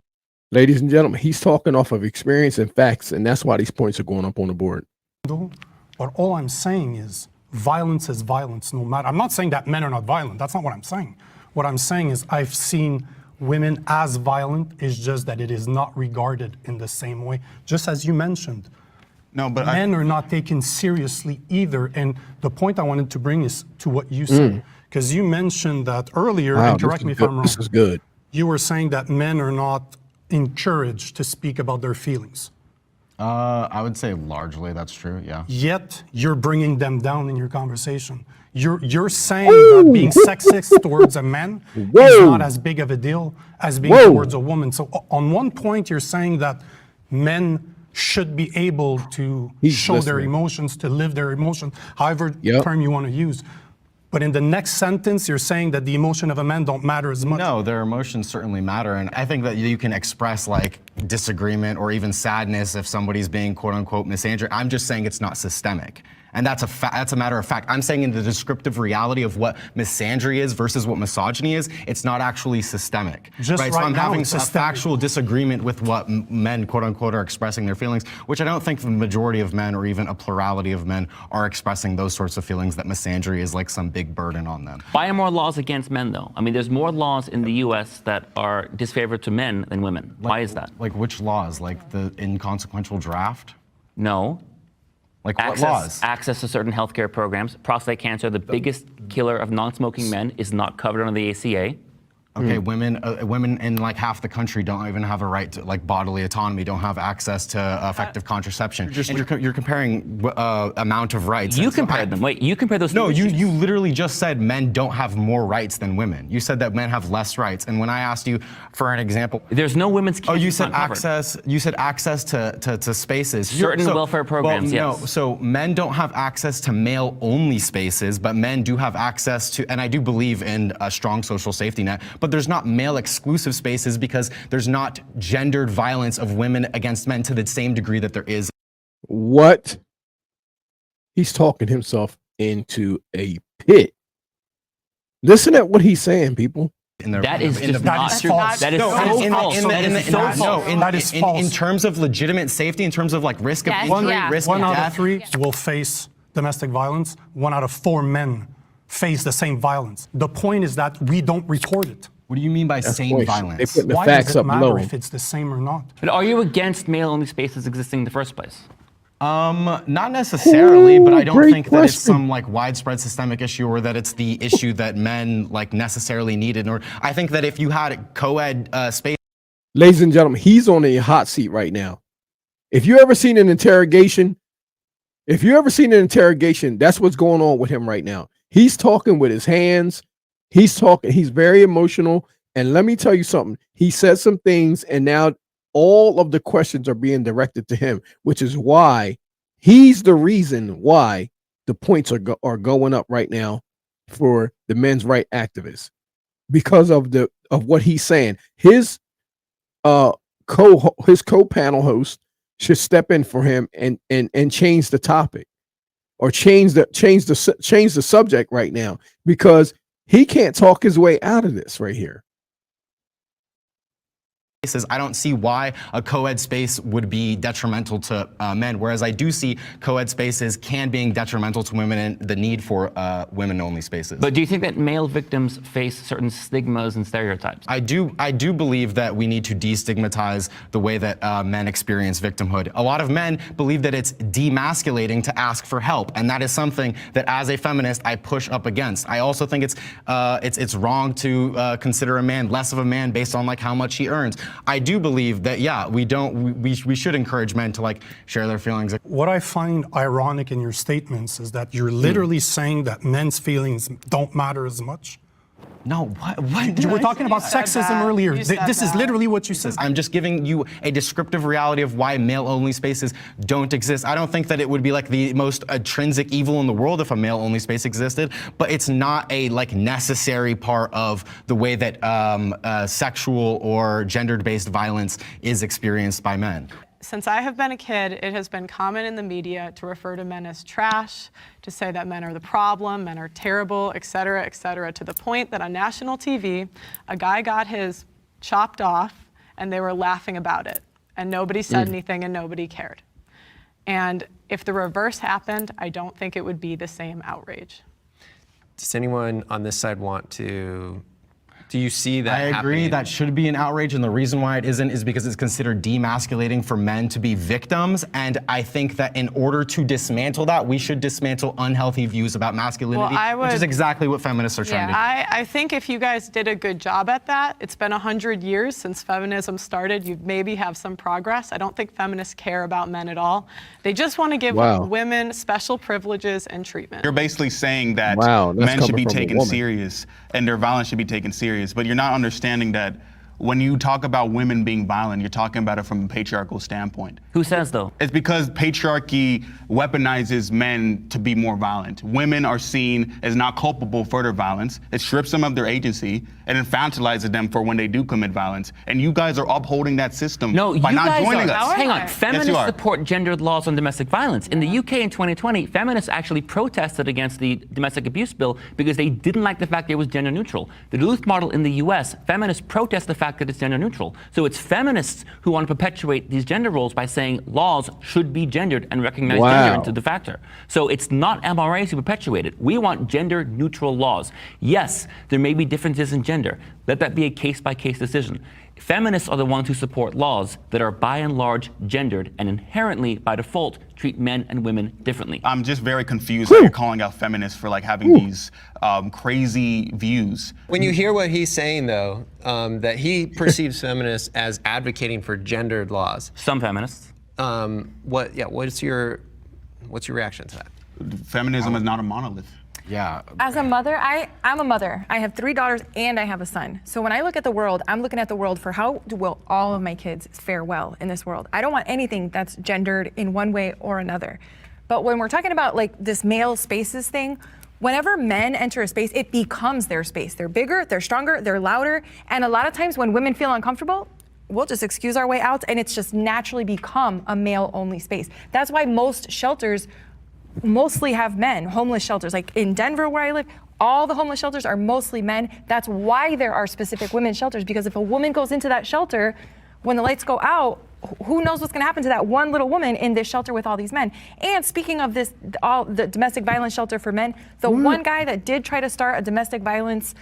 Ladies and gentlemen, he's talking off of experience and facts, and that's why these points are going up on the board. But all I'm saying is violence is violence, no matter. I'm not saying that men are not violent. That's not what I'm saying. What I'm saying is I've seen women as violent. It's just that it is not regarded in the same way, just as you mentioned. No, but Men are not taken seriously either. And the point I wanted to bring is to what you said, because you mentioned that earlier, Wow, and correct me if I'm wrong. This is good. You were saying that men are not encouraged to speak about their feelings. I would say largely that's true, yeah. Yet you're bringing them down in your conversation. You're saying that being sexist towards a man is not as big of a deal as being towards a woman. So on one point, you're saying that men should be able to show their emotions, to live their emotions, however term you want to use. But in the next sentence, you're saying that the emotion of a man don't matter as much. No, their emotions certainly matter. And I think that you can express like disagreement or even sadness if somebody's being quote unquote misandric. I'm just saying it's not systemic. And that's a matter of fact. I'm saying in the descriptive reality of what misandry is versus what misogyny is, it's not actually systemic. Just right? So I'm now, having a it's systemic. factual disagreement with what men, quote unquote, are expressing their feelings, which I don't think the majority of men or even a plurality of men are expressing those sorts of feelings, that misandry is like some big burden on them. Why are more laws against men, though? I mean, there's more laws in the U.S. that are disfavored to men than women. Why is that? Like which laws? Like the inconsequential draft? No. Like what laws? Access to certain healthcare programs. Prostate cancer, the biggest killer of non-smoking men, is not covered under the ACA. Okay, women in like half the country don't even have a right to like bodily autonomy, don't have access to effective contraception. You're comparing amount of rights. You compared them. Wait, you compared those two No, issues. you literally just said men don't have more rights than women. You said that men have less rights. And when I asked you for an example, there's no women's cancer. Oh, you said not covered. access. You said access to spaces. Certain welfare programs. Well, yes. No, so men don't have access to male-only spaces, but men do have access to, and I do believe in a strong social safety net. But there's not male-exclusive spaces because there's not gendered violence of women against men to the same degree that there is. What? He's talking himself into a pit. Listen at what he's saying, people. That is just not true. false. That is so false. That is so false. That is false. In terms of legitimate safety, in terms of like risk of Yes, injury, yeah. risk One of out death. of 3 will face domestic violence. 1 out of 4 men face the same violence. The point is that we don't report it. What do you mean by same They violence? put the Why facts does it up matter below. if it's the same or not? But are you against male-only spaces existing in the first place? Not necessarily, but I don't great think that it's question. some like widespread systemic issue or that it's the issue that men like necessarily needed. Or I think that if you had co-ed space. Ladies and gentlemen, he's on a hot seat right now. If you ever seen an interrogation, that's what's going on with him right now. He's talking with his hands. He's talking. He's very emotional. And let me tell you something. He said some things, and now all of the questions are being directed to him, which is why he's the reason why the points are going up right now for the men's rights activists, because of what he's saying. His co-panel host should step in for him and change the topic, or change the subject right now, because he can't talk his way out of this right here. I don't see why a co-ed space would be detrimental to men, whereas I do see co-ed spaces can being detrimental to women and the need for women-only spaces. But do you think that male victims face certain stigmas and stereotypes? I do believe that we need to destigmatize the way that men experience victimhood. A lot of men believe that it's demasculating to ask for help, and that is something that, as a feminist, I push up against. I also think it's wrong to consider a man less of a man based on like how much he earns. I do believe that, yeah, we should encourage men to like share their feelings. What I find ironic in your statements is that you're literally saying that men's feelings don't matter as much. No, what? You were talking about said sexism that. earlier. You said This is that. literally what you said. I'm just giving you a descriptive reality of why male-only spaces don't exist. I don't think that it would be like the most intrinsic evil in the world if a male-only space existed, but it's not a like necessary part of the way that sexual or gender-based violence is experienced by men. Since I have been a kid, it has been common in the media to refer to men as trash, to say that men are the problem, men are terrible, et cetera, to the point that on national TV, a guy got his chopped off and they were laughing about it. And nobody said anything and nobody cared. And if the reverse happened, I don't think it would be the same outrage. Does anyone on this side want to Do you see that I agree happening? that should be an outrage, and the reason why it isn't is because it's considered demasculating for men to be victims. And I think that in order to dismantle that, we should dismantle unhealthy views about masculinity, which is exactly what feminists are trying to do. I think if you guys did a good job at that, it's been 100 years since feminism started. You'd maybe have some progress. I don't think feminists care about men at all. They just want to give women special privileges and treatment. You're basically saying that men should be taken serious and their violence should be taken serious, but you're not understanding that when you talk about women being violent, you're talking about it from a patriarchal standpoint. Who says though? It's because patriarchy weaponizes men to be more violent. Women are seen as not culpable for their violence. It strips them of their agency and infantilizes them for when they do commit violence. And you guys are upholding that system by not joining us. Hang on, feminists support gendered laws on domestic violence. In the UK in 2020, feminists actually protested against the domestic abuse bill because they didn't like the fact that it was gender neutral. The Duluth model in the US, feminists protest the fact that it's gender neutral. So it's feminists who want to perpetuate these gender roles by saying laws should be gendered and recognize gender into the factor. So it's not MRAs who perpetuate it. We want gender neutral laws. Yes, there may be differences in gender. Let that be a case-by-case decision. Feminists are the ones who support laws that are by and large gendered and inherently, by default, treat men and women differently. I'm just very confused that you're calling out feminists for like having these crazy views. When you hear what he's saying, though, that he perceives feminists as advocating for gendered laws. Some feminists. What's your reaction to that? Feminism is not a monolith. Yeah. As a mother, I'm a mother. I have 3 daughters and I have a son. So when I look at the world, I'm looking at the world for how will all of my kids fare well in this world. I don't want anything that's gendered in one way or another. But when we're talking about like this male spaces thing, whenever men enter a space, it becomes their space. They're bigger, they're stronger, they're louder. And a lot of times when women feel uncomfortable, we'll just excuse our way out and it's just naturally become a male-only space. That's why most shelters mostly have men, homeless shelters. Like in Denver where I live, all the homeless shelters are mostly men. That's why there are specific women's shelters, because if a woman goes into that shelter, when the lights go out, who knows what's gonna happen to that one little woman in this shelter with all these men. And speaking of this, all the domestic violence shelter for men, the one guy that did try to start a domestic violence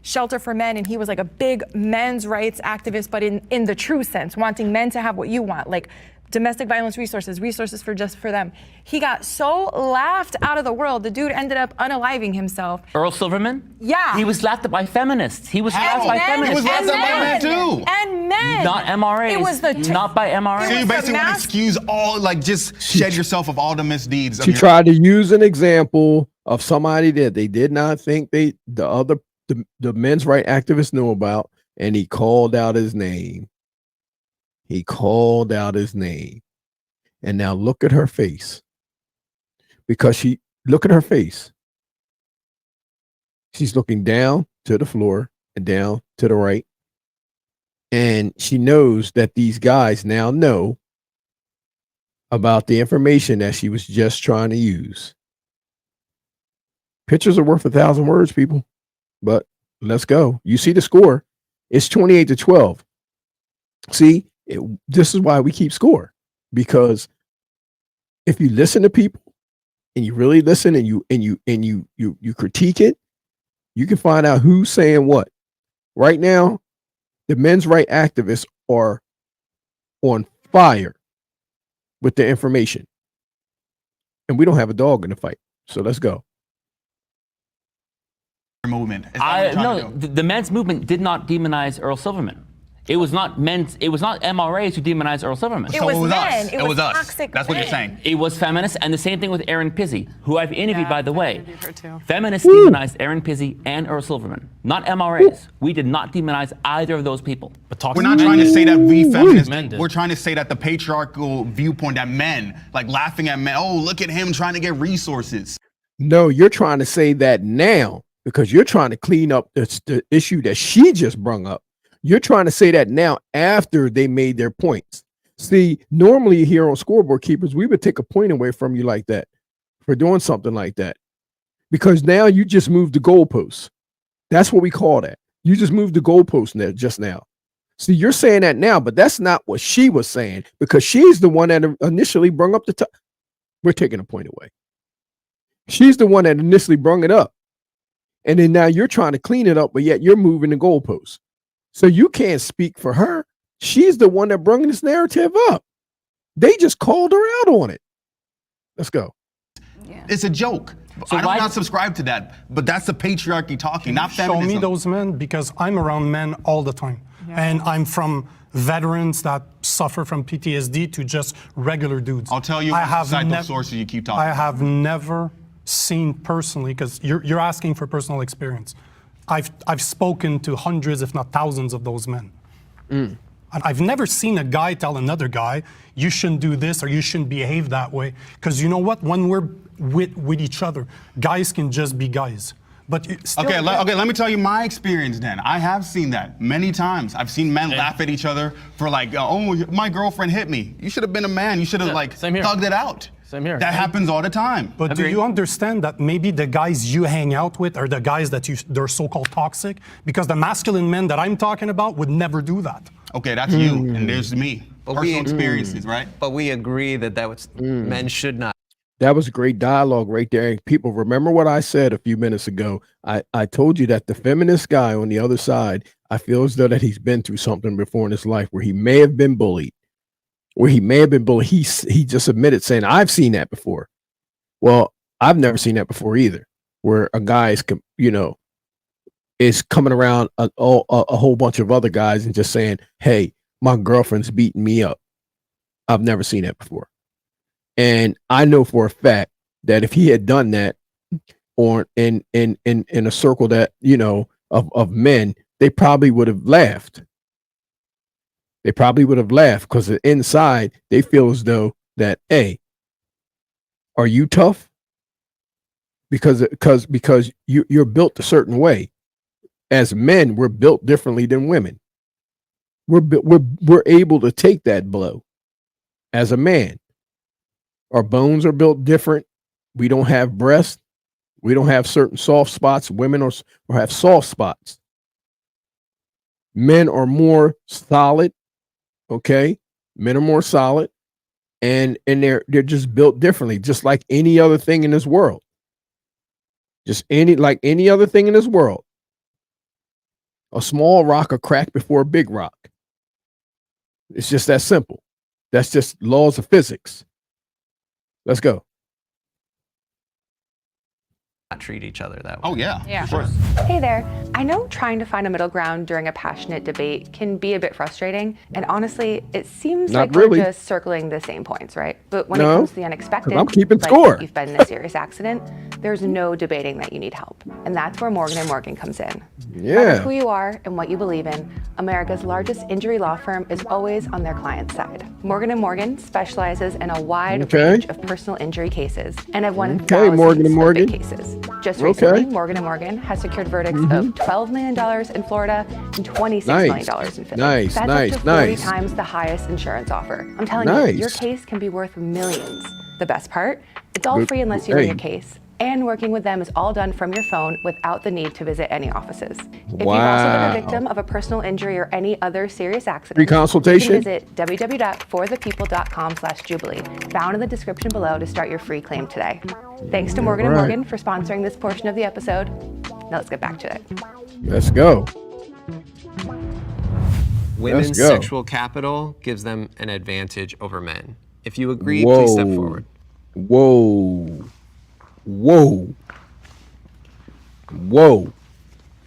shelter for men, and he was like a big men's rights activist, but in the true sense, wanting men to have what you want, like domestic violence resources for just for them. He got so laughed out of the world, the dude ended up unaliving himself. Earl Silverman? Yeah. He was laughed at by feminists. He was laughed by feminists. He was laughed at by men too. And men. Not MRAs. It was not by MRAs. So you basically want to excuse all, like just shed yourself of all the misdeeds. She tried to use an example of somebody that they did not think the men's right activists knew about, and he called out his name. He called out his name. And now look at her face. Because look at her face. She's looking down to the floor and down to the right. And she knows that these guys now know about the information that she was just trying to use. Pictures are worth 1,000 words, people. But let's go. You see the score. It's 28-12. See? This is why we keep score, because if you listen to people and you really listen and you critique it, you can find out who's saying what. Right now, the men's right activists are on fire with the information, and we don't have a dog in the fight. So let's go. Movement. The men's movement did not demonize Earl Silverman. It was not men's. It was not MRAs who demonized Earl Silverman. It was men. It was us. Toxic That's what you're saying. It was feminists, and the same thing with Erin Pizzi, who I've interviewed, by the way. Feminists demonized Erin Pizzi and Earl Silverman, not MRAs. We did not demonize either of those people. But we're not trying to say that we feminists. We're trying to say that the patriarchal viewpoint that men, like laughing at men, oh, look at him trying to get resources. No, you're trying to say that now because you're trying to clean up the issue that she just brung up. You're trying to say that now after they made their points. See, normally here on Scoreboard Keepers, we would take a point away from you like that for doing something like that, because now you just moved the goalposts. That's what we call that. You just moved the goalpost just now. See, you're saying that now, but that's not what she was saying, because she's the one that initially brung up the top. We're taking a point away. She's the one that initially brung it up. And then now you're trying to clean it up, but yet you're moving the goalposts. So you can't speak for her. She's the one that brought this narrative up. They just called her out on it. Let's go. It's a joke. So I do why- not subscribe to that, but that's the patriarchy talking, not Show feminism. me those men, because I'm around men all the time. And I'm from veterans that suffer from PTSD to just regular dudes. I'll tell you, cite those sources you keep talking I about. have never seen personally, because you're asking for personal experience. I've spoken to hundreds, if not thousands, of those men. And I've never seen a guy tell another guy, you shouldn't do this or you shouldn't behave that way. Because you know what? When we're with each other, guys can just be guys. But still, Okay, let me tell you my experience then. I have seen that many times. I've seen men laugh at each other for like, oh, my girlfriend hit me. You should have been a man. You should have same here. thugged it out. Same here. That happens all the time. But do you understand that maybe the guys you hang out with are the guys that they're so-called toxic? Because the masculine men that I'm talking about would never do that. Okay, that's you, and there's me. Personal experiences, right? But we agree that men should not. That was a great dialogue right there. And people, remember what I said a few minutes ago. I told you that the feminist guy on the other side, I feel as though that he's been through something before in his life where he may have been bullied. He just admitted saying, I've seen that before. Well, I've never seen that before either, where a guy is coming around a whole bunch of other guys and just saying, hey, my girlfriend's beating me up. I've never seen that before. And I know for a fact that if he had done that or in a circle that, of men, they probably would have laughed. They probably would have laughed because inside they feel as though that, hey, are you tough? Because you're built a certain way. As men, we're built differently than women. We're able to take that blow. As a man, our bones are built different. We don't have breasts. We don't have certain soft spots. Women or have soft spots. Men are more solid. Okay, men are more solid, and they're just built differently, just like any other thing in this world. Like any other thing in this world. A small rock will crack before a big rock. It's just that simple. That's just laws of physics. Let's go. Not treat each other that way. Oh, yeah. Yeah. Of course. Hey there. I know trying to find a middle ground during a passionate debate can be a bit frustrating, and honestly, it seems Not like really. we're just circling the same points, right? But when No, it comes to the unexpected, 'cause I'm keeping like score. if you've been in a serious accident, there's no debating that you need help. And that's where Morgan & Morgan comes in. No matter who Yeah. you are and what you believe in, America's largest injury law firm is always on their client's side. Morgan & Morgan specializes in a wide Okay. range of personal injury cases and have won Okay, thousands Morgan & of Morgan. big cases. Just Okay. recently, Morgan & Morgan has secured verdicts of $12 million in Florida and $26 million in Philly. Nice, That's nice, up to 40 nice. times the highest insurance offer. I'm telling you, your Nice. case can be worth millions. The best part? It's all Good- free unless you win hey. your case. And working with them is all done from your phone without the need to visit any offices. If you've also been Wow. a victim of a personal injury or any other serious accident, Free consultation? you can visit www.forthepeople.com/jubilee, found in the description below to start your free claim today. Thanks to Morgan & right. Morgan for sponsoring this portion of the episode. Now let's get back to it. Let's go. Women's go. sexual capital gives them an advantage over men. If you agree, please step forward. Whoa.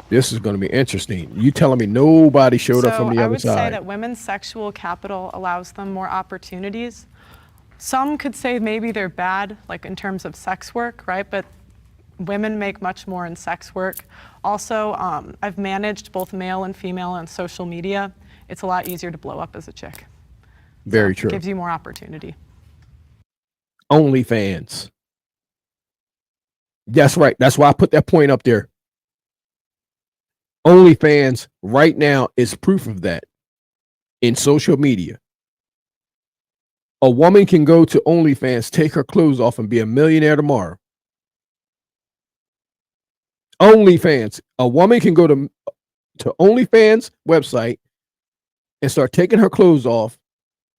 This is going to be interesting. You telling me nobody showed up from the I other would say side? that women's sexual capital allows them more opportunities. Some could say maybe they're bad, like in terms of sex work, right? But women make much more in sex work. Also, I've managed both male and female on social media. It's a lot easier to blow up as a chick. Very So true. It gives you more opportunity. OnlyFans. That's right. That's why I put that point up there. OnlyFans right now is proof of that in social media. A woman can go to OnlyFans, take her clothes off, and be a millionaire tomorrow. OnlyFans. A woman can go to OnlyFans website and start taking her clothes off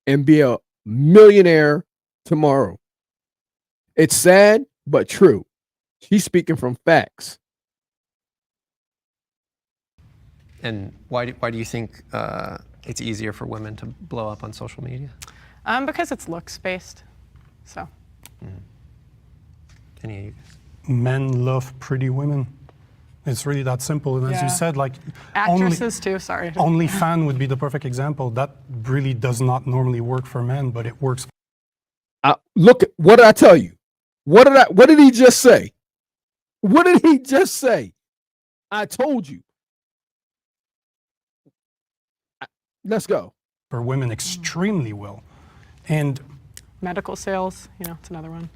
and be a millionaire tomorrow. It's sad, but true. She's speaking from facts. And why do you think it's easier for women to blow up on social media? Because it's looks based. So. Any of you guys? Men love pretty women. It's really that simple. And as you Yeah. said, like Actresses too, sorry. OnlyFans would be the perfect example. That really does not normally work for men, but it works. Look, what did I tell you? What did he just say? What did he just say? I told you. Let's go. For women extremely well. And Medical sales, it's another one.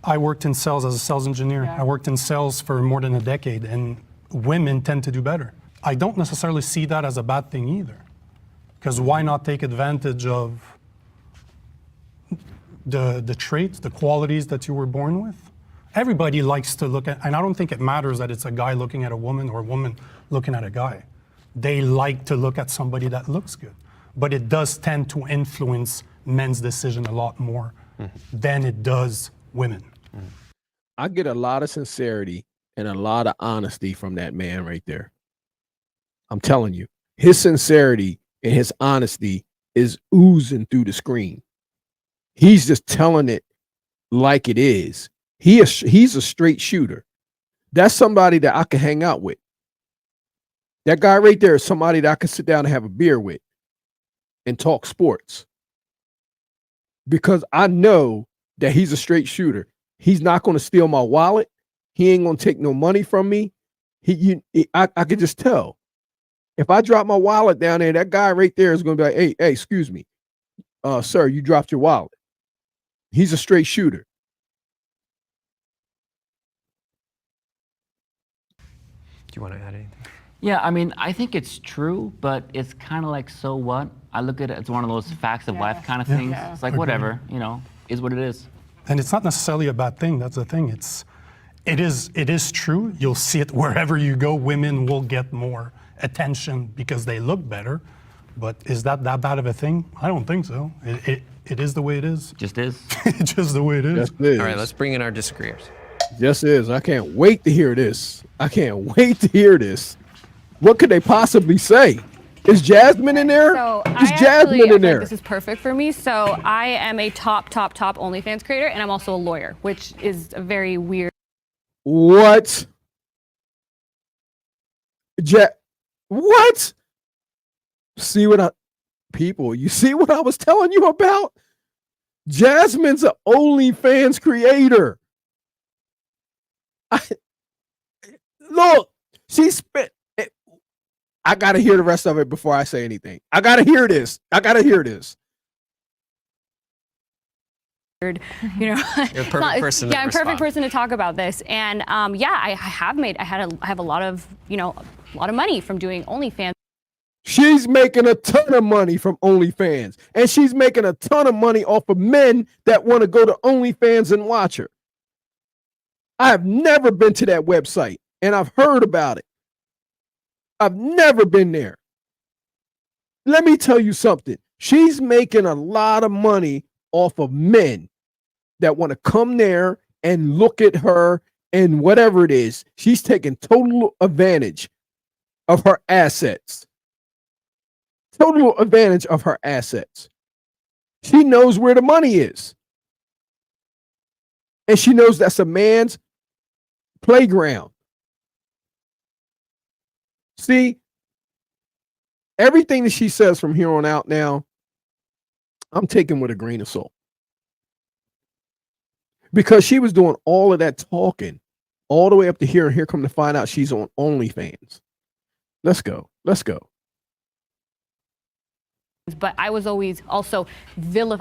I worked in sales as a sales engineer. Yeah. I worked in sales for more than a decade, and women tend to do better. I don't necessarily see that as a bad thing either, because why not take advantage of the traits, the qualities that you were born with? Everybody likes to look at, and I don't think it matters that it's a guy looking at a woman or a woman looking at a guy. They like to look at somebody that looks good, but it does tend to influence men's decision a lot more than it does women. I get a lot of sincerity and a lot of honesty from that man right there. I'm telling you, his sincerity and his honesty is oozing through the screen. He's just telling it like it is. He's a straight shooter. That's somebody that I can hang out with. That guy right there is somebody that I can sit down and have a beer with and talk sports, because I know that he's a straight shooter. He's not going to steal my wallet. He ain't going to take no money from me. I could just tell. If I drop my wallet down there, that guy right there is going to be like, hey, excuse me. Sir, you dropped your wallet. He's a straight shooter. Do you want to add anything? Yeah, I mean, I think it's true, but it's kind of like, so what? I look at it as one of those facts of life kind of things. Yeah. It's like, whatever, is what it is. And it's not necessarily a bad thing. That's the thing. It is true. You'll see it wherever you go. Women will get more attention because they look better. But is that bad of a thing? I don't think so. It is the way it is. Just is. It's just the way it is. Just is. All right, let's bring in our disagreeers. Just is. I can't wait to hear this. I can't wait to hear this. What could they possibly say? Is Jasmine in there? So Is Jasmine in there? This is perfect for me. So I am a top OnlyFans creator, and I'm also a lawyer, which is a very weird. What? What? See what you see what I was telling you about? Jasmine's an OnlyFans creator. Look, she spent. I gotta hear the rest of it before I say anything. I gotta hear this. You're You're a perfect person. Yeah, I'm a perfect person to talk about this. And I have a lot of money from doing OnlyFans. She's making a ton of money from OnlyFans, and she's making a ton of money off of men that want to go to OnlyFans and watch her. I have never been to that website, and I've heard about it. I've never been there. Let me tell you something. She's making a lot of money off of men that want to come there and look at her and whatever it is. She's taking total advantage of her assets. Total advantage of her assets. She knows where the money is. And she knows that's a man's playground. See, everything that she says from here on out now, I'm taking with a grain of salt. Because she was doing all of that talking all the way up to here, and here come to find out she's on OnlyFans. Let's go. But I was always also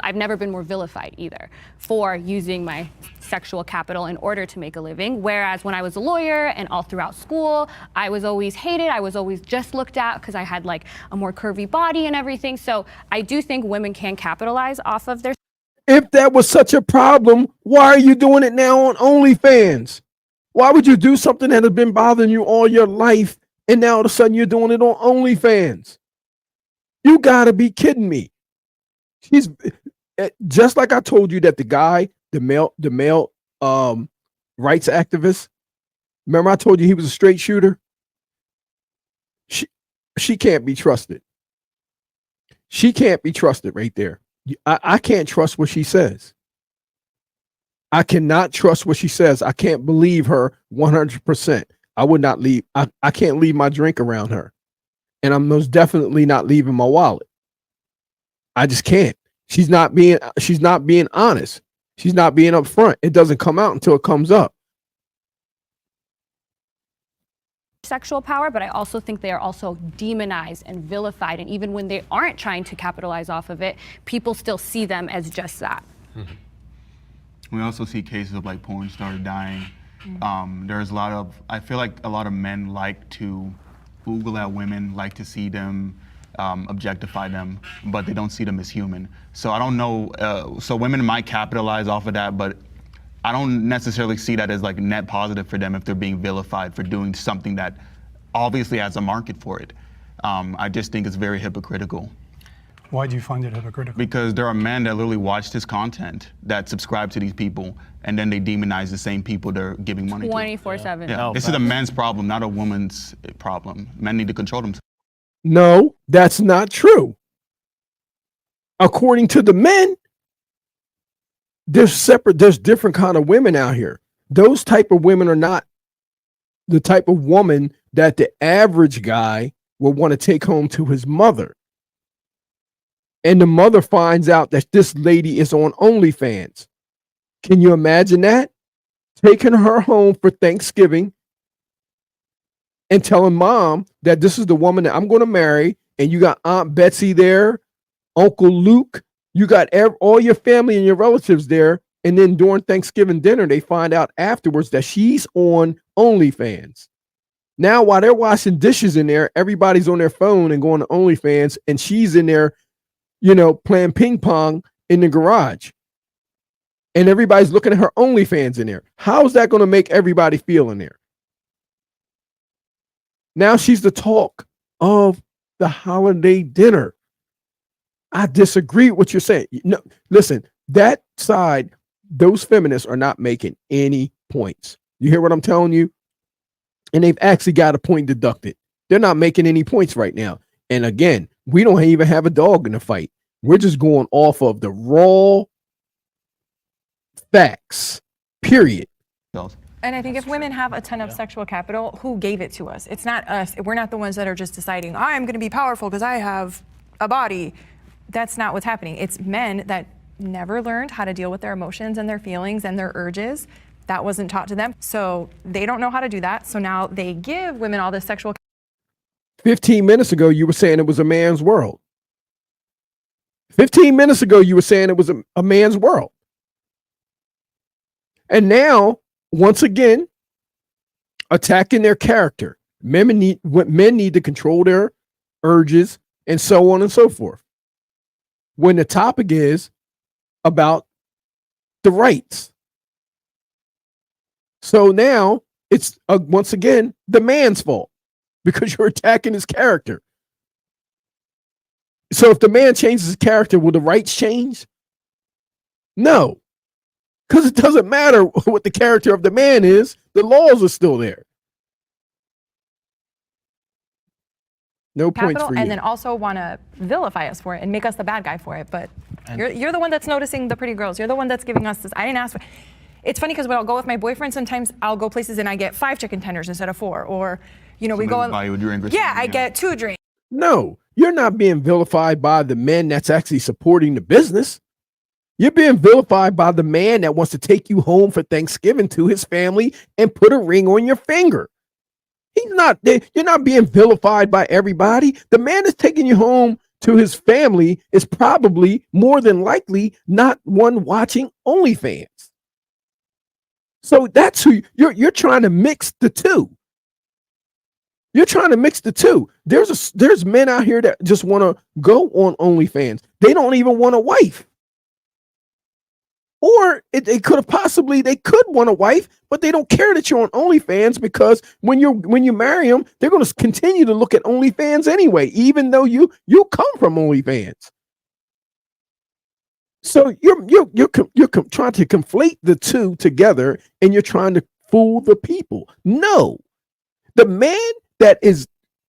I've never been more vilified either for using my sexual capital in order to make a living. Whereas when I was a lawyer and all throughout school, I was always hated. I was always just looked at because I had like a more curvy body and everything. So I do think women can capitalize off of their. If that was such a problem, why are you doing it now on OnlyFans? Why would you do something that has been bothering you all your life and now all of a sudden you're doing it on OnlyFans? You gotta be kidding me. She's just like I told you that the guy, the male rights activist, remember I told you he was a straight shooter? She can't be trusted. She can't be trusted right there. I can't trust what she says. I cannot trust what she says. I can't believe her 100%. I would not leave. I can't leave my drink around her. And I'm most definitely not leaving my wallet. I just can't. She's not being honest. She's not being upfront. It doesn't come out until it comes up. Sexual power, but I also think they are also demonized and vilified. And even when they aren't trying to capitalize off of it, people still see them as just that. We also see cases of like porn stars dying. There's a lot of, I feel like a lot of men like to Google at women, like to see them, objectify them, but they don't see them as human. So I don't know, so women might capitalize off of that, but I don't necessarily see that as like net positive for them if they're being vilified for doing something that obviously has a market for it. I just think it's very hypocritical. Why do you find it hypocritical? Because there are men that literally watch this content, that subscribe to these people, and then they demonize the same people they're giving money to. 24/7. Yeah. This is a men's problem, not a woman's problem. Men need to control themselves. No, that's not true. According to the men, there's different kind of women out here. Those type of women are not the type of woman that the average guy will want to take home to his mother. And the mother finds out that this lady is on OnlyFans. Can you imagine that? Taking her home for Thanksgiving and telling mom that this is the woman that I'm going to marry, and you got Aunt Betsy there, Uncle Luke, you got all your family and your relatives there, and then during Thanksgiving dinner, they find out afterwards that she's on OnlyFans. Now, while they're washing dishes in there, everybody's on their phone and going to OnlyFans, and she's in there, playing ping pong in the garage. And everybody's looking at her OnlyFans in there. How is that going to make everybody feel in there? Now she's the talk of the holiday dinner. I disagree with what you're saying. No, listen, that side, those feminists are not making any points. You hear what I'm telling you? And they've actually got a point deducted. They're not making any points right now. And again, we don't even have a dog in the fight. We're just going off of the raw facts, period. And I think if women have a ton of sexual capital, who gave it to us? It's not us. We're not the ones that are just deciding, I'm going to be powerful because I have a body. That's not what's happening. It's men that never learned how to deal with their emotions and their feelings and their urges. That wasn't taught to them. So they don't know how to do that. So now they give women all this sexual. 15 minutes ago, you were saying it was a man's world. 15 minutes ago, you were saying it was a man's world. And now, once again, attacking their character. Men need to control their urges and so on and so forth. When the topic is about the rights. So now it's once again the man's fault because you're attacking his character. So if the man changes his character, will the rights change? No, because it doesn't matter what the character of the man is. The laws are still there. No points for you. And then also want to vilify us for it and make us the bad guy for it. But you're the one that's noticing the pretty girls. You're the one that's giving us this. I didn't ask for. It's funny because when I'll go with my boyfriend, sometimes I'll go places and I get 5 chicken tenders instead of 4, or we go. Buy you a drink or yeah, something, I get 2 drinks. No, you're not being vilified by the men that's actually supporting the business. You're being vilified by the man that wants to take you home for Thanksgiving to his family and put a ring on your finger. He's not. You're not being vilified by everybody. The man that's taking you home to his family is probably more than likely not one watching OnlyFans. So that's who you're trying to mix the two. You're trying to mix the two. There's men out here that just want to go on OnlyFans. They don't even want a wife. Or they could want a wife, but they don't care that you're on OnlyFans because when you marry them, they're going to continue to look at OnlyFans anyway, even though you come from OnlyFans. So you're trying to conflate the two together, and you're trying to fool the people. No, the man that is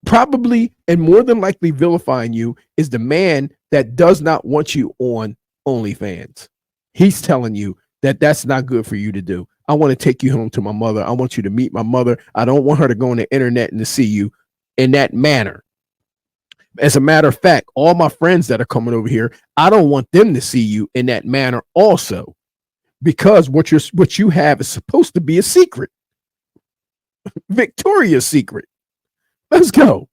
probably and more than likely vilifying you is the man that does not want you on OnlyFans. He's telling you that that's not good for you to do. I want to take you home to my mother. I want you to meet my mother. I don't want her to go on the internet and to see you in that manner. As a matter of fact, all my friends that are coming over here, I don't want them to see you in that manner also, because what you have is supposed to be a secret. Victoria's Secret. Let's go.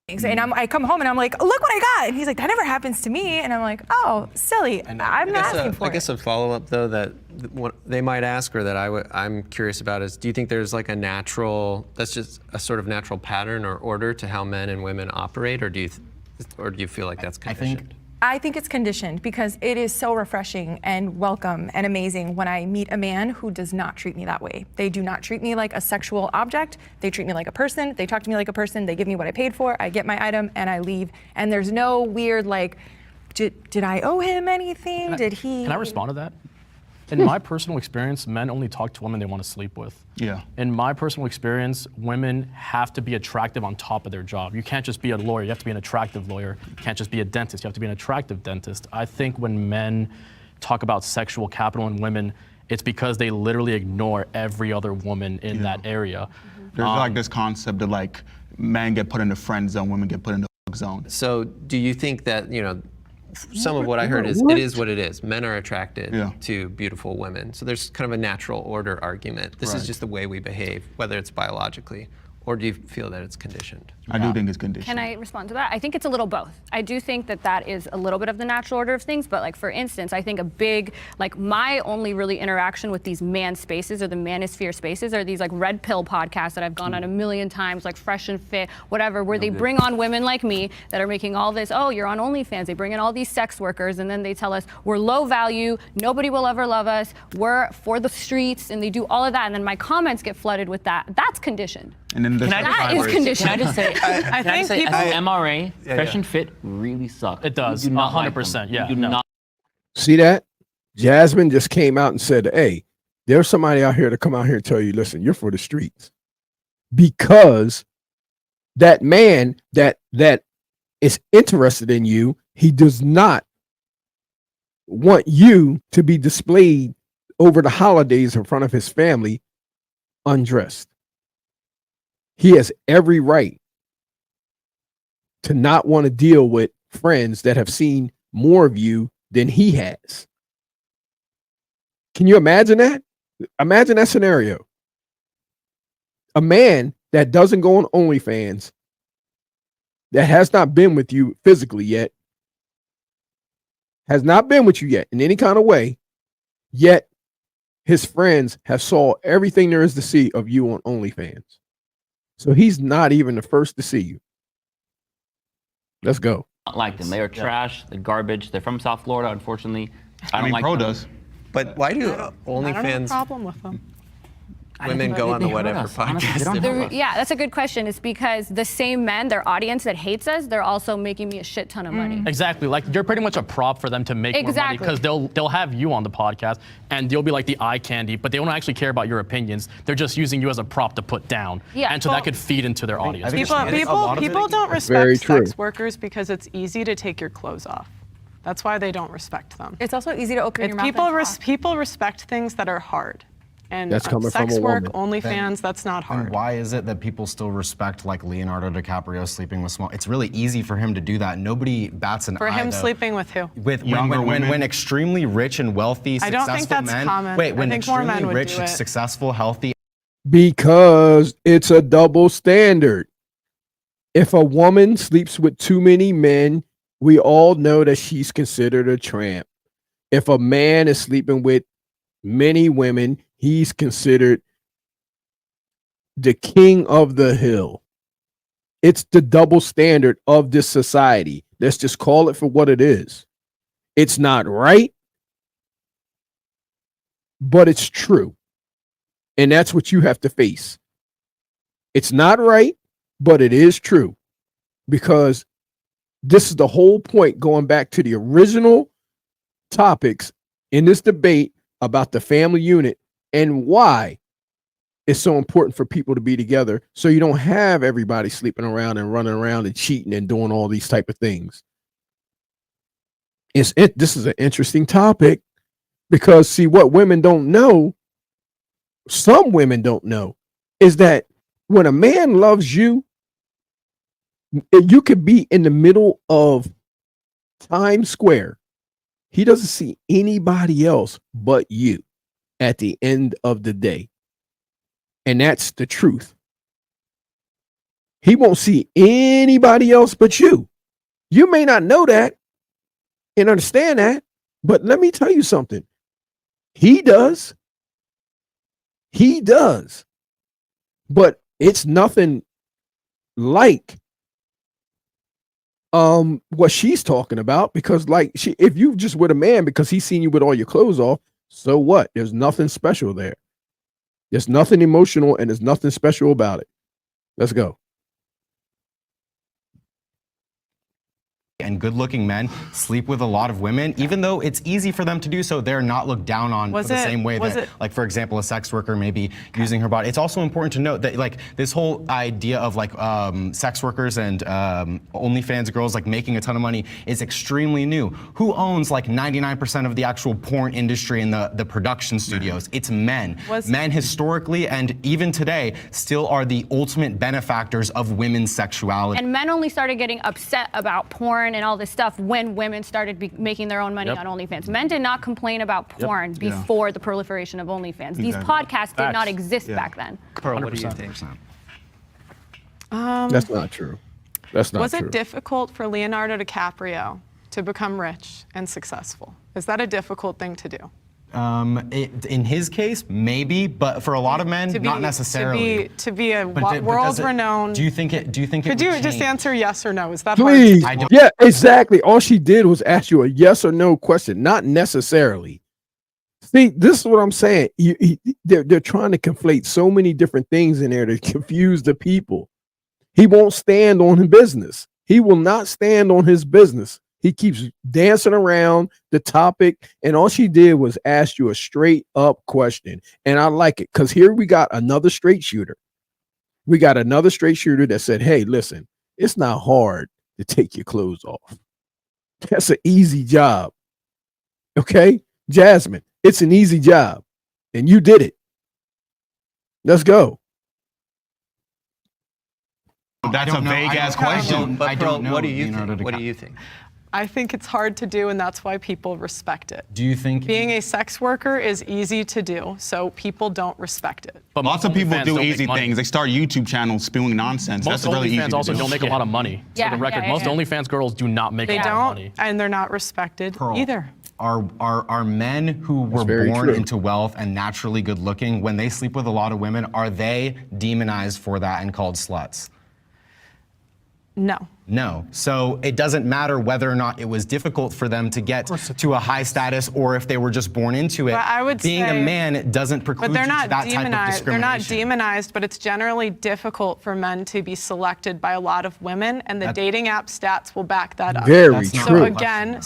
And I come home and I'm like, look what I got. And he's like, that never happens to me. And I'm like, oh, silly. I'm not asking for it. I guess a follow-up, though, that what they might ask, or that I'm curious about is, do you think there's like a natural, that's just a sort of natural pattern or order to how men and women operate, or do you feel like that's conditioned? I think it's conditioned because it is so refreshing and welcome and amazing when I meet a man who does not treat me that way. They do not treat me like a sexual object. They treat me like a person. They talk to me like a person. They give me what I paid for. I get my item and I leave. And there's no weird like, did I owe him anything? Can I respond to that? In my personal experience, men only talk to women they want to sleep with. Yeah. In my personal experience, women have to be attractive on top of their job. You can't just be a lawyer, you have to be an attractive lawyer. You can't just be a dentist, you have to be an attractive dentist. I think when men talk about sexual capital in women, it's because they literally ignore every other woman in that area. There's like this concept of like men get put in the friend zone, women get put in the fuck zone. So do you think that, some of what I heard is it is what it is. Men are attracted to beautiful women. So there's kind of a natural order argument. This is just the way we behave, whether it's biologically, or do you feel that it's conditioned? I do think it's conditioned. Can I respond to that? I think it's a little both. I do think that is a little bit of the natural order of things, but like for instance, I think a big, like my only really interaction with these man spaces or the manosphere spaces are these like red pill podcasts that I've gone on a million times, like Fresh and Fit, whatever, where they bring on women like me that are making all this, oh, you're on OnlyFans. They bring in all these sex workers and then they tell us we're low value, nobody will ever love us, we're for the streets, and they do all of that. And then my comments get flooded with that. That's conditioned. And then that is conditioned. Can I just say, I think people, as an MRA, Fresh and Fit really sucks. It does, We do not like 100%, them. yeah, We do no. not See that? Jasmine just came out and said, hey, there's somebody out here to come out here and tell you, listen, you're for the streets. Because that man that is interested in you, he does not want you to be displayed over the holidays in front of his family undressed. He has every right to not want to deal with friends that have seen more of you than he has. Can you imagine that? Imagine that scenario. A man that doesn't go on OnlyFans, that has not been with you physically yet, has not been with you yet in any kind of way, yet his friends have saw everything there is to see of you on OnlyFans. So he's not even the first to see you. Let's go. like them. They are trash. They're garbage. They're from South Florida, unfortunately. I don't like Pro them. does. But why do I don't have a OnlyFans problem with them. women go on the whatever podcast? Yeah, that's a good question. It's because the same men, their audience that hates us, they're also making me a shit ton of money. Exactly. Like you're pretty much a prop for them to make more money Exactly. because they'll have you on the podcast and you'll be like the eye candy, but they don't actually care about your opinions. They're just using you as a prop to put down. Yeah. And so that could feed into their audience. People don't very respect true. sex workers because it's easy to take your clothes off. That's why they don't respect them. It's also easy to open your mouth People and talk. people respect things that are hard. And That's coming from sex a work, woman. OnlyFans, that's not hard. And why is it that people still respect like Leonardo DiCaprio sleeping with small? It's really easy for him to do that. Nobody bats an For eye. him though. sleeping with who? With Younger women. when extremely rich and wealthy, I successful don't think that's men. common. Wait, I when think more extremely men would rich, do it. successful, healthy. Because it's a double standard. If a woman sleeps with too many men, we all know that she's considered a tramp. If a man is sleeping with many women, he's considered the king of the hill. It's the double standard of this society. Let's just call it for what it is. It's not right, but it's true. And that's what you have to face. It's not right, but it is true. Because this is the whole point, going back to the original topics in this debate about the family unit and why it's so important for people to be together so you don't have everybody sleeping around and running around and cheating and doing all these type of things. This is an interesting topic because, see, what women don't know, some women don't know, is that when a man loves you, you could be in the middle of Times Square. He doesn't see anybody else but you at the end of the day. And that's the truth. He won't see anybody else but you. You may not know that and understand that, but let me tell you something. He does. He does. But it's nothing like what she's talking about, because like if you just with a man because he's seen you with all your clothes off, so what? There's nothing special there. There's nothing emotional and there's nothing special about it. Let's go. And good-looking men sleep with a lot of women, even though it's easy for them to do so. They're not looked down on the same way that, like, for example, a sex worker may be using her body. It's also important to note that, like, this whole idea of like sex workers and OnlyFans girls like making a ton of money is extremely new. Who owns like 99% of the actual porn industry in the production studios? It's men. Men historically and even today still are the ultimate benefactors of women's sexuality. And men only started getting upset about porn and all this stuff when women started making their own money on OnlyFans. Men did not complain about porn before the proliferation of OnlyFans. These podcasts did not exist back then. Pearl, what do you think? That's not true. That's not Was true. it difficult for Leonardo DiCaprio to become rich and successful? Is that a difficult thing to do? In his case, maybe, but for a lot of men, not necessarily. To be a world-renowned. Do you think it? Could you just answer yes or no? Is that Please. hard? Yeah, exactly. All she did was ask you a yes or no question, not necessarily. See, this is what I'm saying. They're trying to conflate so many different things in there to confuse the people. He won't stand on his business. He will not stand on his business. He keeps dancing around the topic, and all she did was ask you a straight up question. And I like it because here we got another straight shooter. We got another straight shooter that said, hey, listen, it's not hard to take your clothes off. That's an easy job. Okay, Jasmine, it's an easy job, and you did it. Let's go. That's a vague ass question. But Pearl, what do you think? What do you think? I think it's hard to do, and that's why people respect it. Do you think being a sex worker is easy to do, so people don't respect it? But lots of people do easy things. They start YouTube channels spewing nonsense. Most That's really easy to do. also don't make a lot of money. Yeah, for the record, most OnlyFans girls do not make a lot of money. And they're not respected either. Are men who were born into wealth and naturally good looking, when they sleep with a lot of women, are they demonized for that and called sluts? No. No. So it doesn't matter whether or not it was difficult for them to get to a high status or if they were just born into it. But I would Being a man doesn't preclude you to that type of discrimination. They're not demonized, but it's generally difficult for men to be selected by a lot of women, and the dating app stats will back that up. Very true. So again,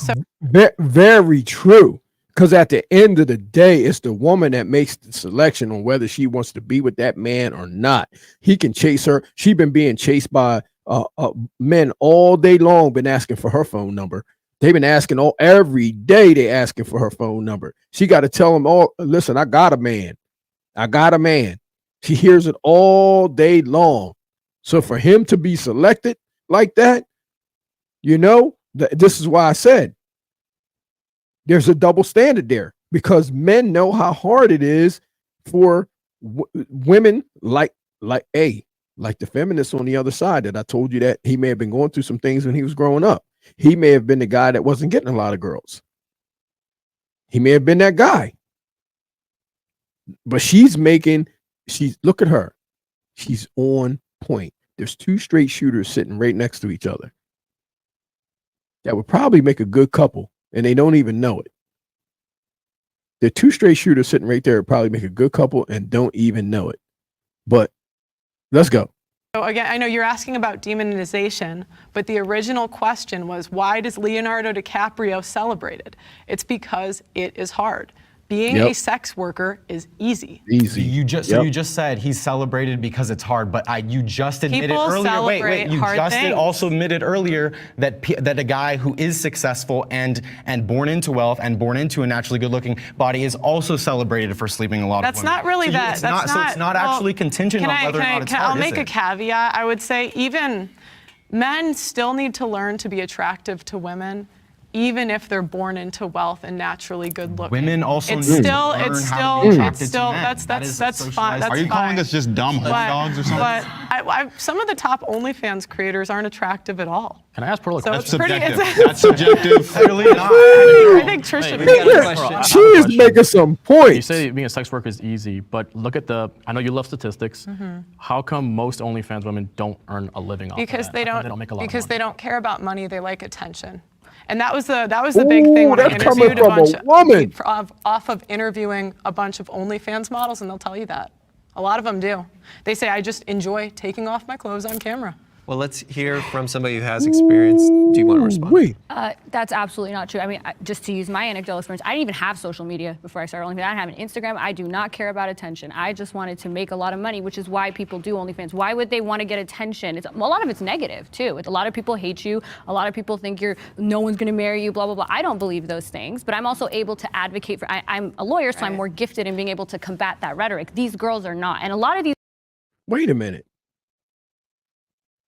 very true. Because at the end of the day, it's the woman that makes the selection on whether she wants to be with that man or not. He can chase her. She's been being chased by men all day long, been asking for her phone number. They've been asking every day. They asking for her phone number. She got to tell them all, listen, I got a man. I got a man. She hears it all day long. So for him to be selected like that, you know, this is why I said there's a double standard there, because men know how hard it is for women like the feminists on the other side that I told you that he may have been going through some things when he was growing up. He may have been the guy that wasn't getting a lot of girls. He may have been that guy. But look at her. She's on point. There's two straight shooters sitting right next to each other that would probably make a good couple, and they don't even know it. The two straight shooters sitting right there would probably make a good couple and don't even know it. But let's go. So again, I know you're asking about demonization, but the original question was, why does Leonardo DiCaprio celebrate it? It's because it is hard. Being Yep. a sex worker is easy. Easy. You just Yep. so you just said he's celebrated because it's hard, but you just admitted People earlier. Wait, celebrate you hard just things. also admitted earlier that that a guy who is successful and born into wealth and born into a naturally good-looking body is also celebrated for sleeping a lot That's of women. not really so that. It's that's not, so it's not well, actually contingent on whether or not it's hard. I'll is make a it? caveat. I would say even men still need to learn to be attractive to women, even if they're born into wealth and naturally good looking. Women also it's need to still, learn it's how still, to be it's attracted to still, men. that's That is fine. socialized- That's Are you calling fine. us just dumb horn dogs or something? But some of the top OnlyFans creators aren't attractive at all. Can I ask Pearl a So question? it's pretty. That's subjective. Clearly not. I think Trisha. we got a question. She is making some You points. say being a sex worker is easy, but look at I know you love statistics. How come most OnlyFans women don't earn a living off Because of that? they How come don't. make a lot of Because money? they don't care about money. They like attention. And that was the big thing when I that's coming interviewed a from a bunch woman. off of interviewing a bunch of OnlyFans models, and they'll tell you that. A lot of them do. They say, I just enjoy taking off my clothes on camera. Well, let's hear from somebody who has experience. Do you want to respond? Wait. That's absolutely not true. I mean, just to use my anecdotal experience, I didn't even have social media before I started OnlyFans. I didn't have an Instagram. I do not care about attention. I just wanted to make a lot of money, which is why people do OnlyFans. Why would they want to get attention? A lot of it's negative, too. A lot of people hate you. A lot of people think no one's going to marry you, blah, blah, blah. I don't believe those things, but I'm also able to advocate for, I'm a lawyer, so I'm more gifted in being able to combat that rhetoric. These girls are not. And a lot of these Wait a minute.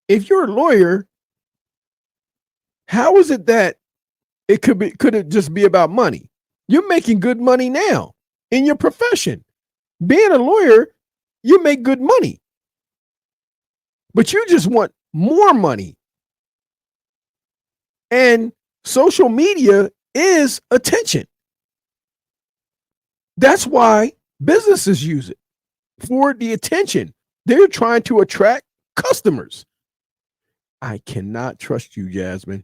If you're a lawyer, how is it that could it just be about money? You're making good money now in your profession. Being a lawyer, you make good money. But you just want more money. And social media is attention. That's why businesses use it, for the attention. They're trying to attract customers. I cannot trust you, Jasmine.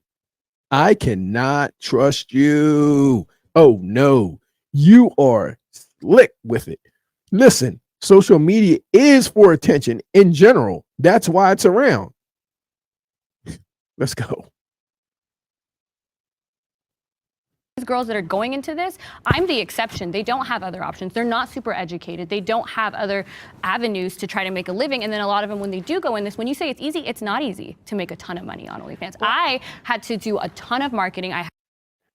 I cannot trust you. Oh, no. You are slick with it. Listen, social media is for attention in general. That's why it's around. Let's go. girls that are going into this, I'm the exception. They don't have other options. They're not super educated. They don't have other avenues to try to make a living. And then a lot of them, when they do go in this, when you say it's easy, it's not easy to make a ton of money on OnlyFans. I had to do a ton of marketing.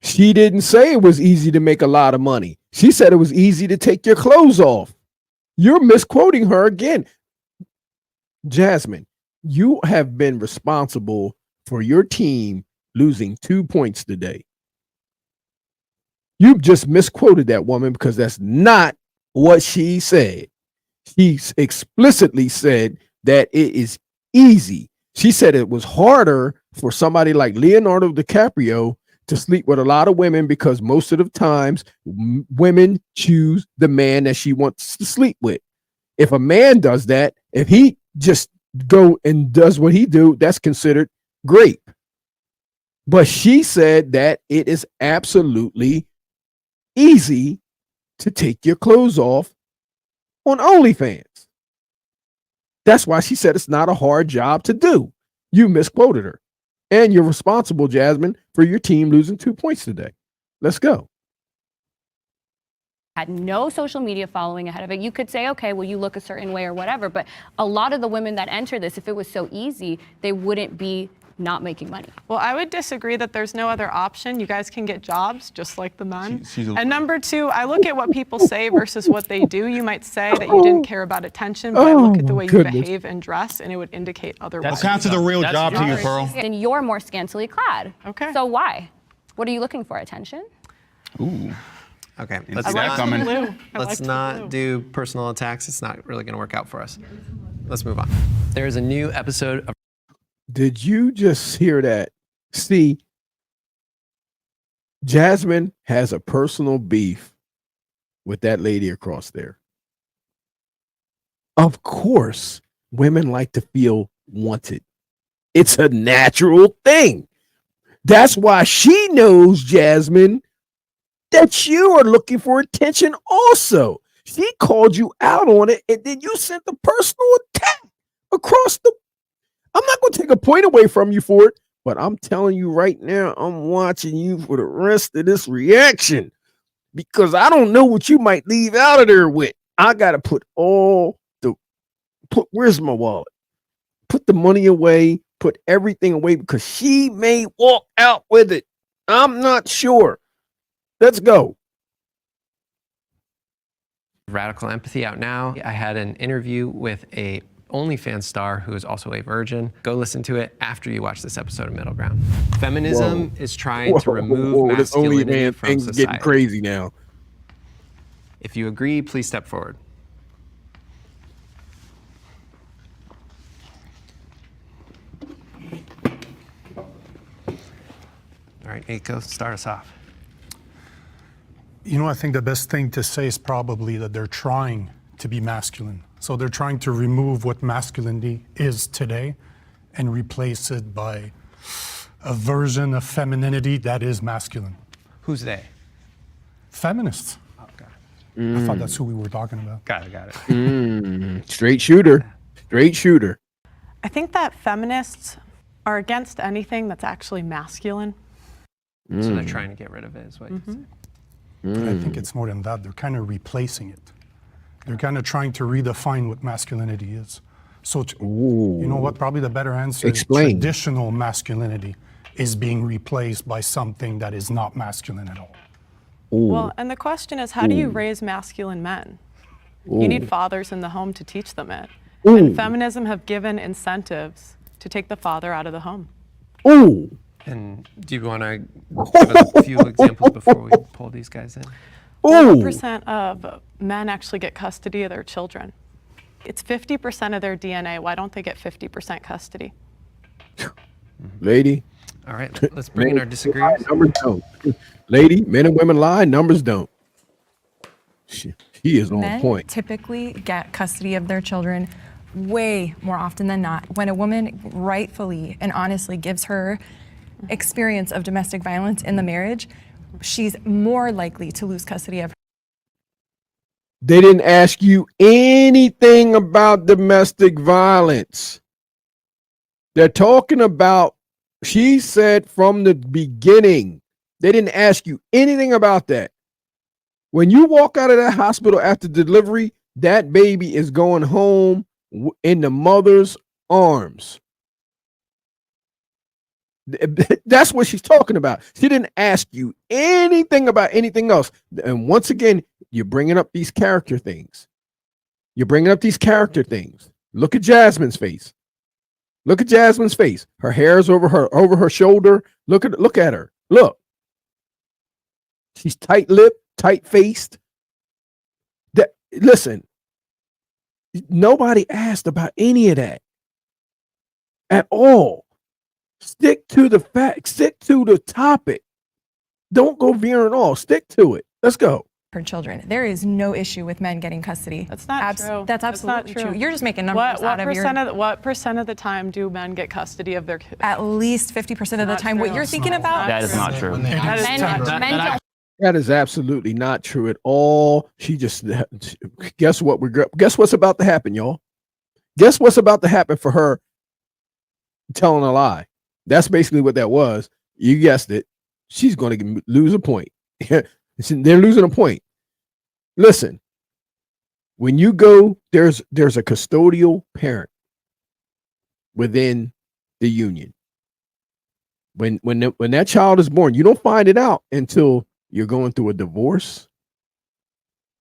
She didn't say it was easy to make a lot of money. She said it was easy to take your clothes off. You're misquoting her again. Jasmine, you have been responsible for your team losing 2 points today. You just misquoted that woman because that's not what she said. She explicitly said that it is easy. She said it was harder for somebody like Leonardo DiCaprio to sleep with a lot of women because most of the times women choose the man that she wants to sleep with. If a man does that, if he just go and does what he do, that's considered great. But she said that it is absolutely easy to take your clothes off on OnlyFans. That's why she said it's not a hard job to do. You misquoted her. And you're responsible, Jasmine, for your team losing 2 points today. Let's go. Had no social media following ahead of it. You could say, okay, well, you look a certain way or whatever, but a lot of the women that enter this, if it was so easy, they wouldn't be not making money. Well, I would disagree that there's no other option. You guys can get jobs just like the men. And number two, I look at what people say versus what they do. You might say that you didn't care about attention, but I look at the way you behave and dress, and it would indicate otherwise. What counts as a real job to you, Pearl? Then you're more scantily clad. Okay. So why? What are you looking for? Attention? Ooh. Okay, Let's see that coming. let's not do personal attacks. It's not really going to work out for us. Let's move on. There is a new episode of. Did you just hear that? See, Jasmine has a personal beef with that lady across there. Of course, women like to feel wanted. It's a natural thing. That's why she knows, Jasmine, that you are looking for attention also. She called you out on it, and then you sent the personal attack across the. I'm not going to take a point away from you for it, but I'm telling you right now, I'm watching you for the rest of this reaction. because I don't know what you might leave out of there with. I got to put where's my wallet? Put the money away, put everything away because she may walk out with it. I'm not sure. Let's go. Radical Empathy out now. I had an interview with a OnlyFans star who is also a virgin. Go listen to it after you watch this episode of Middle Ground. Feminism is trying to remove this masculinity OnlyFans from thing's society. getting crazy now. If you agree, please step forward. All right, Aiko, start us off. You know, I think the best thing to say is probably that they're trying to be masculine. So they're trying to remove what masculinity is today and replace it by a version of femininity that is masculine. Who's they? Feminists. Oh, got I thought that's who we were talking about. it. Got it. Straight shooter. Straight shooter. I think that feminists are against anything that's actually masculine. So they're trying to get rid of it, is what you say. But I think it's more than that. They're kind of replacing it. They're kind of trying to redefine what masculinity is. So, you know what? Probably the better answer Explain. is traditional masculinity is being replaced by something that is not masculine at all. Well, and the question is, how do you raise masculine men? You need fathers in the home to teach them it. And feminism have given incentives to take the father out of the home. Ooh. And do you want to give us a few examples before we pull these guys in? What percent of men actually get custody of their children? It's 50% of their DNA. Why don't they get 50% custody? Lady. All right, let's bring in our disagreements. Numbers don't. Lady, men and women lie, numbers don't. He is on Men point. typically get custody of their children way more often than not. When a woman rightfully and honestly gives her experience of domestic violence in the marriage, she's more likely to lose custody of her. They didn't ask you anything about domestic violence. They're talking about, she said from the beginning, they didn't ask you anything about that. When you walk out of that hospital after delivery, that baby is going home in the mother's arms. That's what she's talking about. She didn't ask you anything about anything else. And once again, you're bringing up these character things. You're bringing up these character things. Look at Jasmine's face. Look at Jasmine's face. Her hair's over her shoulder. Look at her. Look. She's tight-lipped, tight-faced. Listen, nobody asked about any of that at all. Stick to the fact, stick to the topic. Don't go veering off. Stick to it. Let's go. Her children. There is no issue with men getting custody. That's not true. That's absolutely not true. You're just making numbers out of your... What percent of the time do men get custody of their kids? At least 50% of the time. true. What you're thinking about? That is not true. That is absolutely not true at all. She just guess what's about to happen, y'all. Guess what's about to happen for her telling a lie. That's basically what that was. You guessed it. She's going to lose a point. They're losing a point. Listen, when you go, there's a custodial parent within the union. When that child is born, you don't find it out until you're going through a divorce,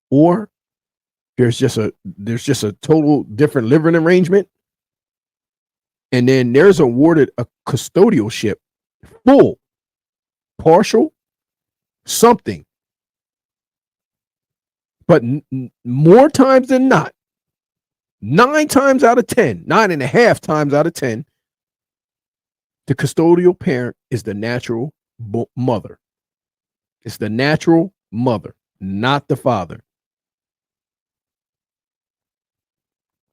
or there's just a total different living arrangement, and then there's awarded a custodialship, full, partial, something. But more times than not, 9 times out of 10, 9.5 times out of 10, the custodial parent is the natural mother. It's the natural mother, not the father.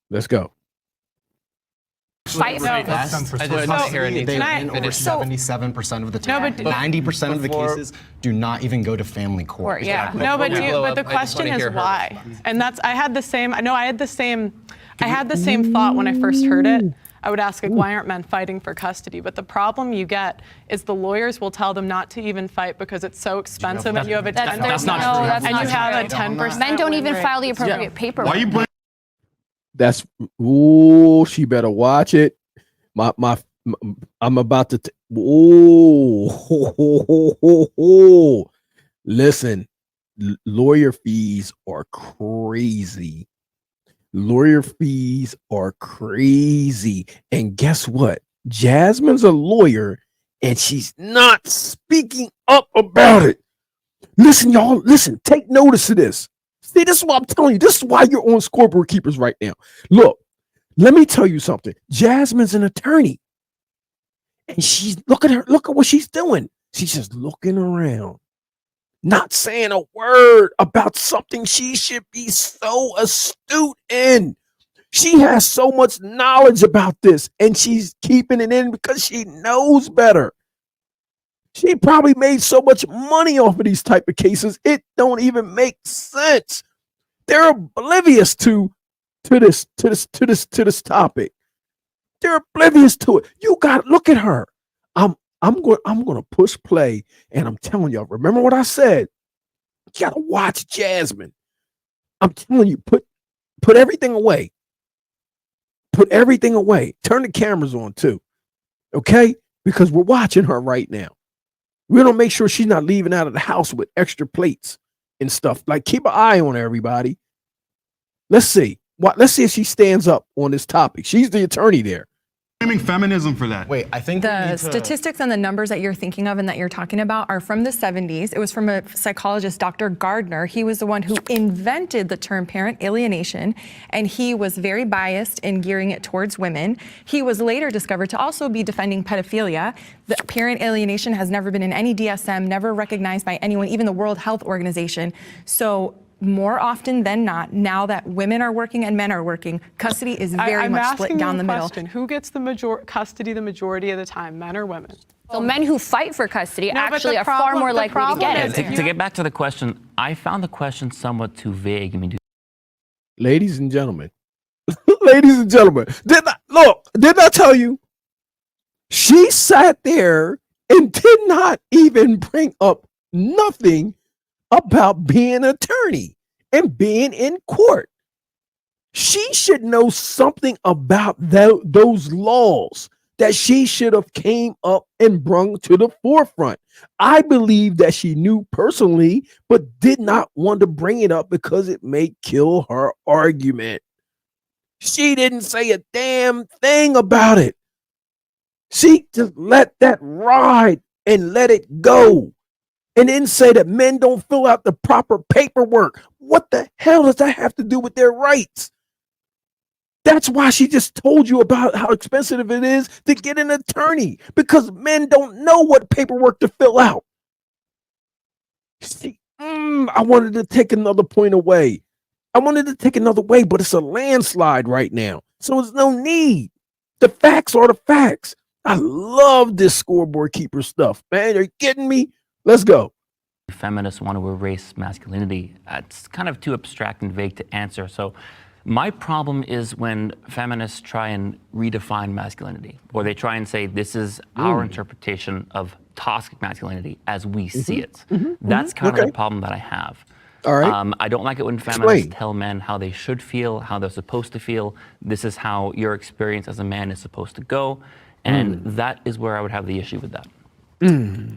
Let's go. Fight for I just want to hear it. They win over 77% of the time. No, but 90% of the cases do not even go to family court. Yeah. No, but the question is why. And I had the same thought when I first heard it. I would ask, like, why aren't men fighting for custody? But the problem you get is the lawyers will tell them not to even fight because it's so expensive and you have a 10%. That's not true. That's And not you have a true. 10%. Men don't even win file the rate. appropriate paperwork. Why you bring That's she better watch it. I'm about to listen, lawyer fees are crazy. Lawyer fees are crazy. And guess what? Jasmine's a lawyer and she's not speaking up about it. Listen, y'all, listen, take notice of this. See, this is what I'm telling you. This is why you're on Scoreboard Keepers right now. Look, let me tell you something. Jasmine's an attorney. And she's look at her, look at what she's doing. She's just looking around, not saying a word about something she should be so astute in. She has so much knowledge about this, and she's keeping it in because she knows better. She probably made so much money off of these type of cases, it don't even make sense. They're oblivious to this topic. They're oblivious to it. You got to look at her. I'm going to push play, and I'm telling y'all. Remember what I said? You got to watch Jasmine. I'm telling you, put everything away. Put everything away. Turn the cameras on too, okay? Because we're watching her right now. We're gonna make sure she's not leaving out of the house with extra plates and stuff. Like, keep an eye on her, everybody. Let's see. Let's see if she stands up on this topic. She's the attorney there. blaming feminism for that? Wait, I think we The need to- statistics and the numbers that you're thinking of and that you're talking about are from the 70s. It was from a psychologist, Dr. Gardner. He was the one who invented the term parent alienation, and he was very biased in gearing it towards women. He was later discovered to also be defending pedophilia. The parent alienation has never been in any DSM, never recognized by anyone, even the World Health Organization. So more often than not, now that women are working and men are working, custody is very much split down the middle. Who gets the custody the majority of the time, men or women? So men who fight for custody No, but actually the are far problem- more the likely to problem get is it. if To get back to the question, I found the question somewhat too vague. I mean, Ladies and gentlemen, ladies and gentlemen, didn't I tell you? She sat there and did not even bring up nothing about being an attorney and being in court. She should know something about those laws that she should have came up and brung to the forefront. I believe that she knew personally, but did not want to bring it up because it may kill her argument. She didn't say a damn thing about it. She just let that ride and let it go. And then say that men don't fill out the proper paperwork. What the hell does that have to do with their rights? That's why she just told you about how expensive it is to get an attorney, because men don't know what paperwork to fill out. See, I wanted to take another point away. I wanted to take another way, but it's a landslide right now. So there's no need. The facts are the facts. I love this scoreboard keeper stuff, man. Are you kidding me? Let's go. feminists want to erase masculinity. It's kind of too abstract and vague to answer. So my problem is when feminists try and redefine masculinity, or they try and say this is our interpretation of toxic masculinity as we see it. That's kind of the problem that I have. All right. I don't like it when feminists tell men how they should feel, how they're supposed to feel. This is how your experience as a man is supposed to go. And that is where I would have the issue with that.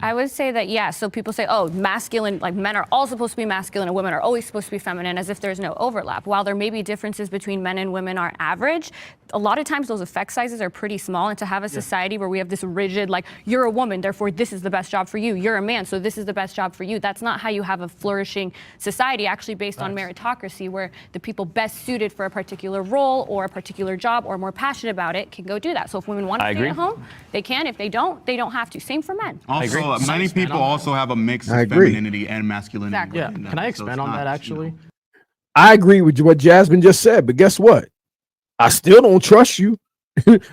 I would say that, yeah, so people say, oh, masculine, like men are all supposed to be masculine and women are always supposed to be feminine, as if there's no overlap. While there may be differences between men and women are average, a lot of times those effect sizes are pretty small, and to have a society where we have this rigid, like, you're a woman, therefore this is the best job for you, you're a man, so this is the best job for you, that's not how you have a flourishing society, actually based on meritocracy, where the people best suited for a particular role or a particular job or more passionate about it can go do that. So if women want to stay at home, they can. If they don't have to. Same for men. Also, many people also have a mix of agree. femininity and masculinity. Exactly. Yeah, within can them, I so expand it's on that not, actually? I agree with what Jasmine just said, but guess what? I still don't trust you.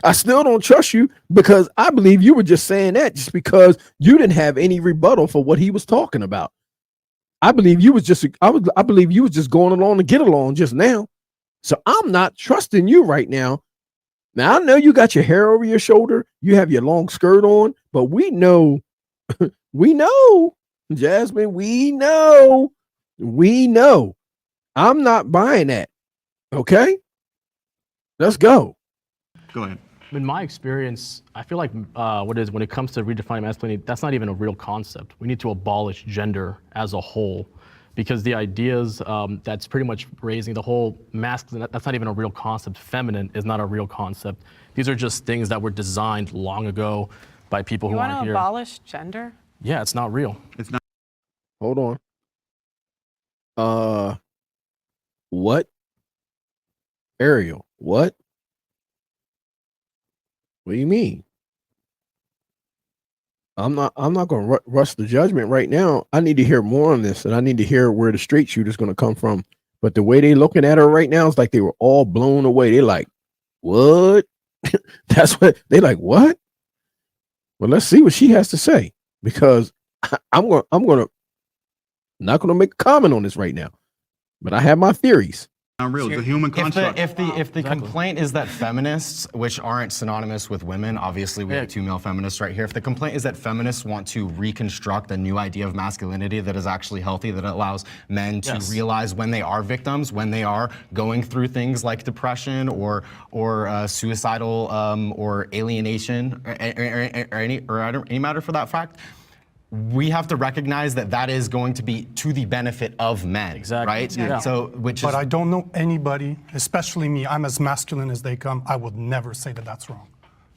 I still don't trust you because I believe you were just saying that just because you didn't have any rebuttal for what he was talking about. I believe you was just I believe you was just going along to get along just now. So I'm not trusting you right now. Now I know you got your hair over your shoulder, you have your long skirt on, but we know, Jasmine, we know. I'm not buying that. Okay, let's go. Go ahead. In my experience, I feel like when it comes to redefining masculinity, that's not even a real concept. We need to abolish gender as a whole, because the ideas that's pretty much raising the whole masculine, that's not even a real concept. Feminine is not a real concept. These are just things that were designed long ago by people You who want aren't to here. abolish gender? Yeah, it's not real. It's not. Hold on. What? Ariel, what? What do you mean? I'm not going to rush the judgment right now. I need to hear more on this, and I need to hear where the straight shooter's going to come from. But the way they looking at her right now is like they were all blown away. They like, what? That's what they like. What? Well, let's see what she has to say, because I'm not going to make a comment on this right now, but I have my theories. Not real. It's a human construct. If the complaint is that feminists, which aren't synonymous with women, obviously we have two male feminists right here. If the complaint is that feminists want to reconstruct a new idea of masculinity that is actually healthy, that allows men to realize when they are victims, when they are going through things like depression or suicidal or alienation or any matter for that fact, we have to recognize that that is going to be to the benefit of men, right? Yeah. So, But I don't know anybody, especially me, I'm as masculine as they come, I would never say that that's wrong.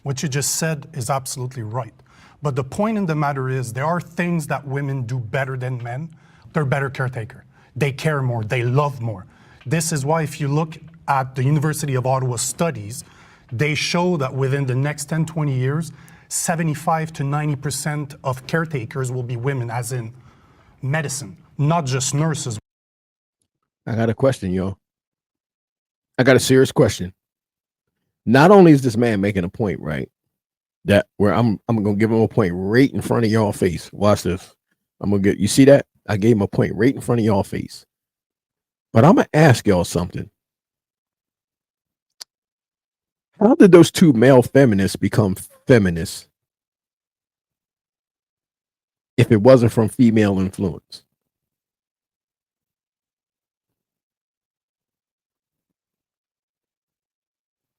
What you just said is absolutely right. But the point in the matter is there are things that women do better than men. They're better caretaker. They care more, they love more. This is why if you look at the University of Ottawa studies, they show that within the next 10, 20 years, 75 to 90% of caretakers will be women, as in medicine, not just nurses. I got a question, y'all. I got a serious question. Not only is this man making a point, right? That where I'm gonna give him a point right in front of y'all face. Watch this. I'm gonna get, you see that? I gave him a point right in front of y'all face. But I'm gonna ask y'all something. How did those two male feminists become feminists if it wasn't from female influence?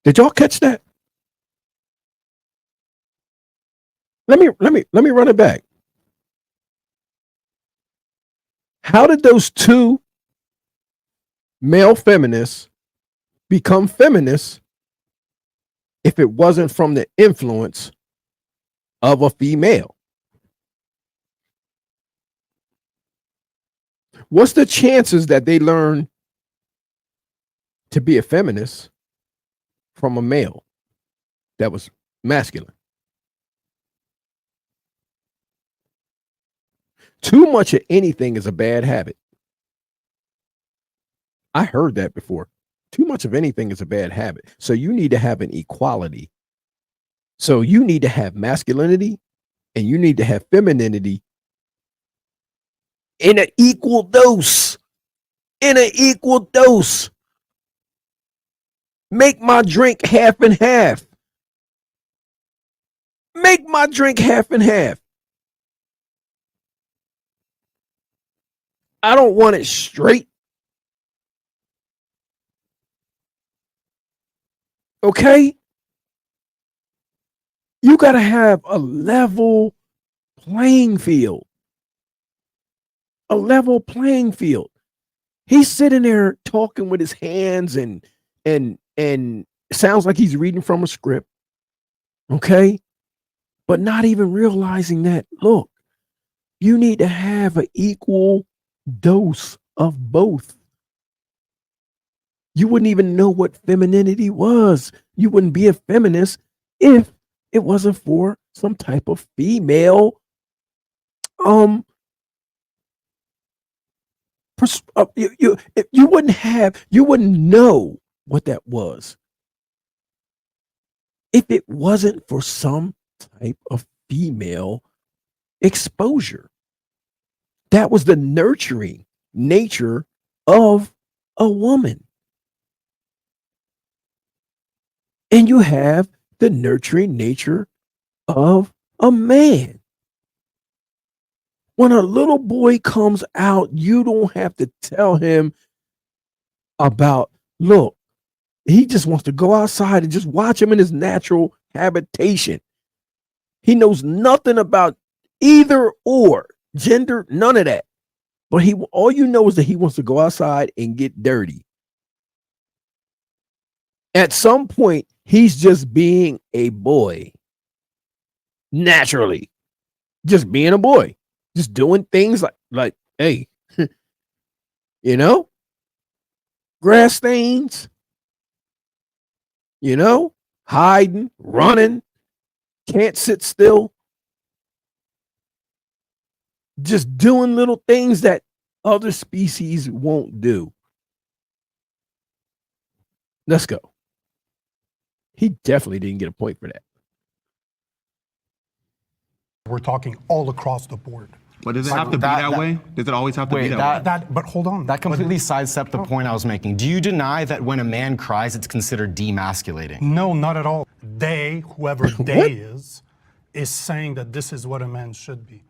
Did y'all catch that? Let me run it back. How did those two male feminists become feminists if it wasn't from the influence of a female? What's the chances that they learn to be a feminist from a male that was masculine? Too much of anything is a bad habit. I heard that before. Too much of anything is a bad habit. So you need to have an equality. So you need to have masculinity and you need to have femininity in an equal dose. In an equal dose. Make my drink half and half. Make my drink half and half. I don't want it straight. Okay? You got to have a level playing field. A level playing field. He's sitting there talking with his hands and sounds like he's reading from a script. Okay? But not even realizing that, look, you need to have an equal dose of both. You wouldn't even know what femininity was. You wouldn't be a feminist if it wasn't for some type of female you wouldn't know what that was if it wasn't for some type of female exposure. That was the nurturing nature of a woman. and you have the nurturing nature of a man. When a little boy comes out, you don't have to tell him about, look, he just wants to go outside and just watch him in his natural habitation. He knows nothing about either or gender, none of that. But all you know is that he wants to go outside and get dirty. At some point, he's just being a boy. Naturally. Just being a boy. Just doing things like hey, you know, grass stains, you know, hiding, running, can't sit still. Just doing little things that other species won't do. Let's go. He definitely didn't get a point for that. We're talking all across the board. But does it have to be that way? Does it always have to be that way? But hold on. That completely sidestepped the point I was making. Do you deny that when a man cries, it's considered demasculating? No, not at all. They, whoever they is saying that this is what a man should be.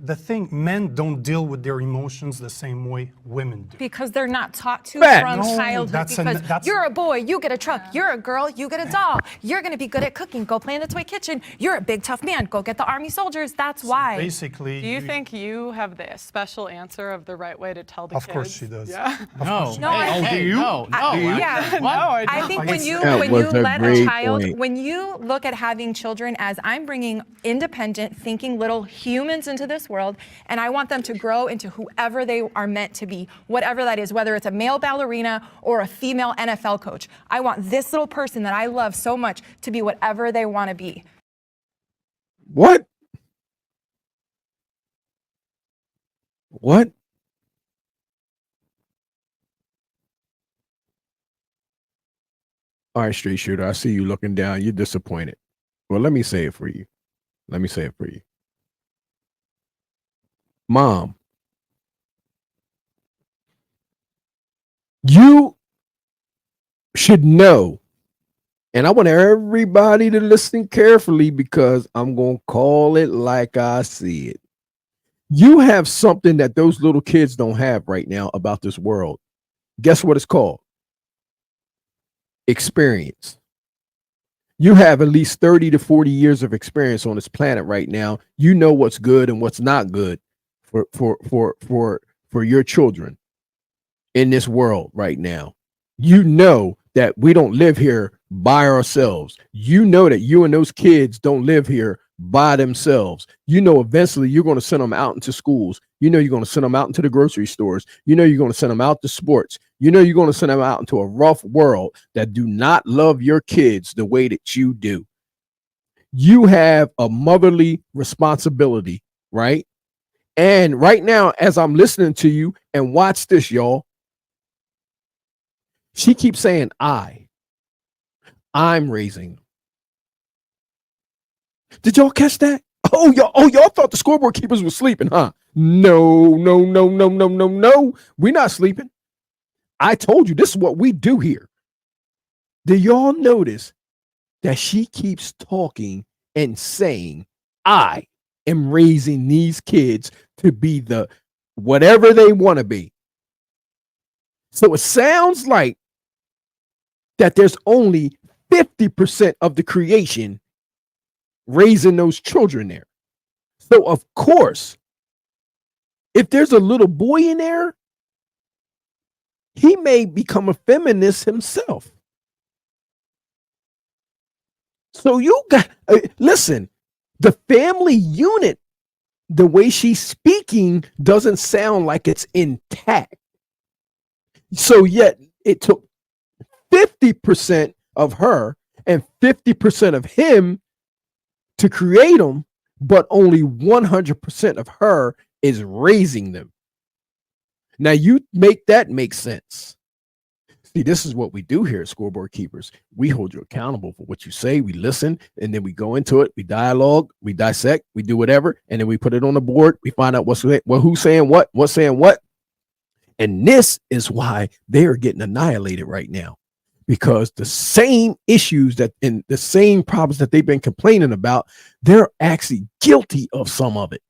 The thing, men don't deal with their emotions the same way women do. Because they're not taught to Fact. from No, childhood. that's You're a boy, you get a truck. You're a girl, you get a doll. You're going to be good at cooking. Go play in the toy kitchen. You're a big tough man. Go get the army soldiers. That's why. Basically, Do you think you have the special answer of the right way to tell the kids? Of course she does. Yeah. No. No, I- Hey, no. Yeah. No, I I don't. think when you That was a let a great child, point. when you look at having children as I'm bringing independent, thinking little humans into this world, and I want them to grow into whoever they are meant to be, whatever that is, whether it's a male ballerina or a female NFL coach. I want this little person that I love so much to be whatever they want to be. What? What? All right, straight shooter. I see you looking down. You're disappointed. Well, let me say it for you. Let me say it for you. Mom, you should know, and I want everybody to listen carefully because I'm going to call it like I see it. You have something that those little kids don't have right now about this world. Guess what it's called? Experience. You have at least 30 to 40 years of experience on this planet right now. You know what's good and what's not good for your children in this world right now. You know that we don't live here by ourselves. You know that you and those kids don't live here by themselves. You know eventually you're going to send them out into schools. You know you're going to send them out into the grocery stores. You know you're going to send them out to sports. You know you're going to send them out into a rough world that do not love your kids the way that you do. You have a motherly responsibility, right? And right now, as I'm listening to you, and watch this, y'all, she keeps saying, I'm raising. Did y'all catch that? Oh, y'all thought the scoreboard keepers were sleeping, huh? No. We're not sleeping. I told you this is what we do here. Do y'all notice that she keeps talking and saying, I am raising these kids to be the whatever they want to be. So it sounds like that there's only 50% of the creation raising those children there. So of course, if there's a little boy in there, he may become a feminist himself. So you got, listen, the family unit, the way she's speaking doesn't sound like it's intact. So yet it took 50% of her and 50% of him to create them, but only 100% of her is raising them. Now you make that make sense. See, this is what we do here at Scoreboard Keepers. We hold you accountable for what you say. We listen, and then we go into it. We dialogue, we dissect, we do whatever, and then we put it on the board. We find out who's saying what's saying what. And this is why they are getting annihilated right now, because the same issues that and the same problems that they've been complaining about, they're actually guilty of some of it.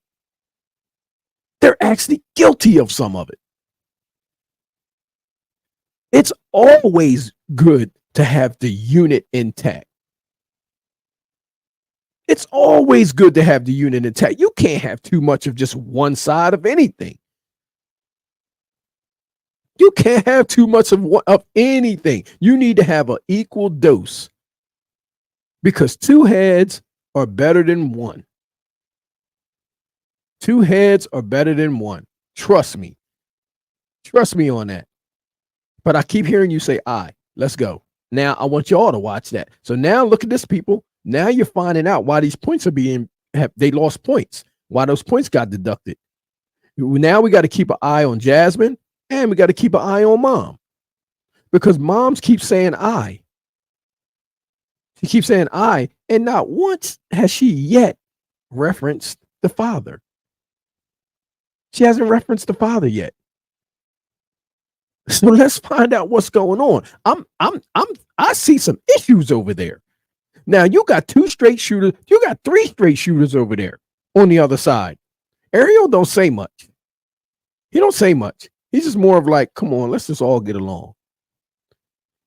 They're actually guilty of some of it. It's always good to have the unit intact. It's always good to have the unit intact. You can't have too much of just one side of anything. You can't have too much of anything. You need to have an equal dose, because two heads are better than one. Two heads are better than one. Trust me. Trust me on that. But I keep hearing you say, "I." Let's go. Now I want y'all to watch that. So now look at this, people. Now you're finding out why these points are they lost points. Why those points got deducted. Now we got to keep an eye on Jasmine. And we got to keep an eye on Mom, because moms keep saying "I." She keeps saying "I," and not once has she yet referenced the father. She hasn't referenced the father yet. So let's find out what's going on. I see some issues over there. Now you got two straight shooters. You got three straight shooters over there on the other side. Ariel don't say much. He don't say much. He's just more of like, come on, let's just all get along.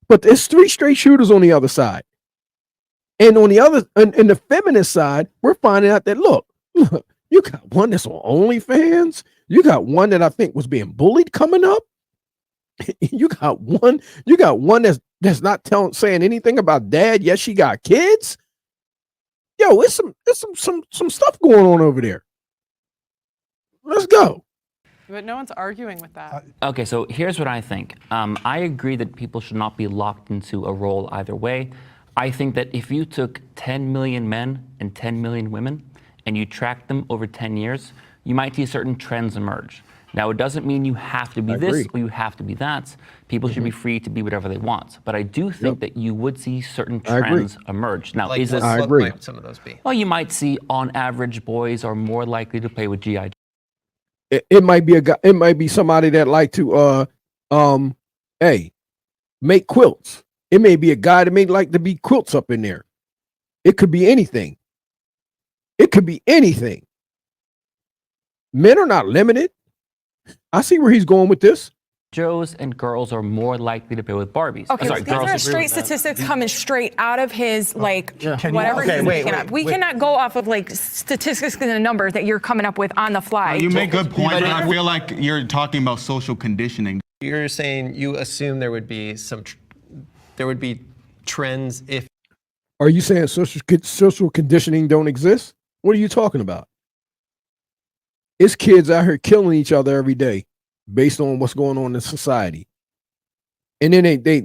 But there's three straight shooters on the other side. And on the other, in the feminist side, we're finding out that, look, you got one that's on OnlyFans. You got one that I think was being bullied coming up. You got one that's not saying anything about dad. Yes, she got kids. Yo, it's some stuff going on over there. Let's go. But no one's arguing with that. Okay, so here's what I think. I agree that people should not be locked into a role either way. I think that if you took 10 million men and 10 million women and you tracked them over 10 years, you might see certain trends emerge. Now, it doesn't mean you have to be this or you have to be that. People should be free to be whatever they want. But I do think that you would see certain trends emerge. Now, Like, what might some of those be? Well, you might see, on average, boys are more likely to play with GI. It might be a guy. It might be somebody that like to make quilts. It may be a guy that may like to be quilts up in there. It could be anything. It could be anything. Men are not limited. I see where he's going with this. Joes and girls are more likely to play with Barbies. Okay, so these are straight statistics coming straight out of his whatever he's making up. We cannot go off of like statistics and the numbers that you're coming up with on the fly. You make good points, but I feel like you're talking about social conditioning. You're saying you assume there would be trends if. Are you saying social conditioning don't exist? What are you talking about? It's kids out here killing each other every day based on what's going on in society. And then they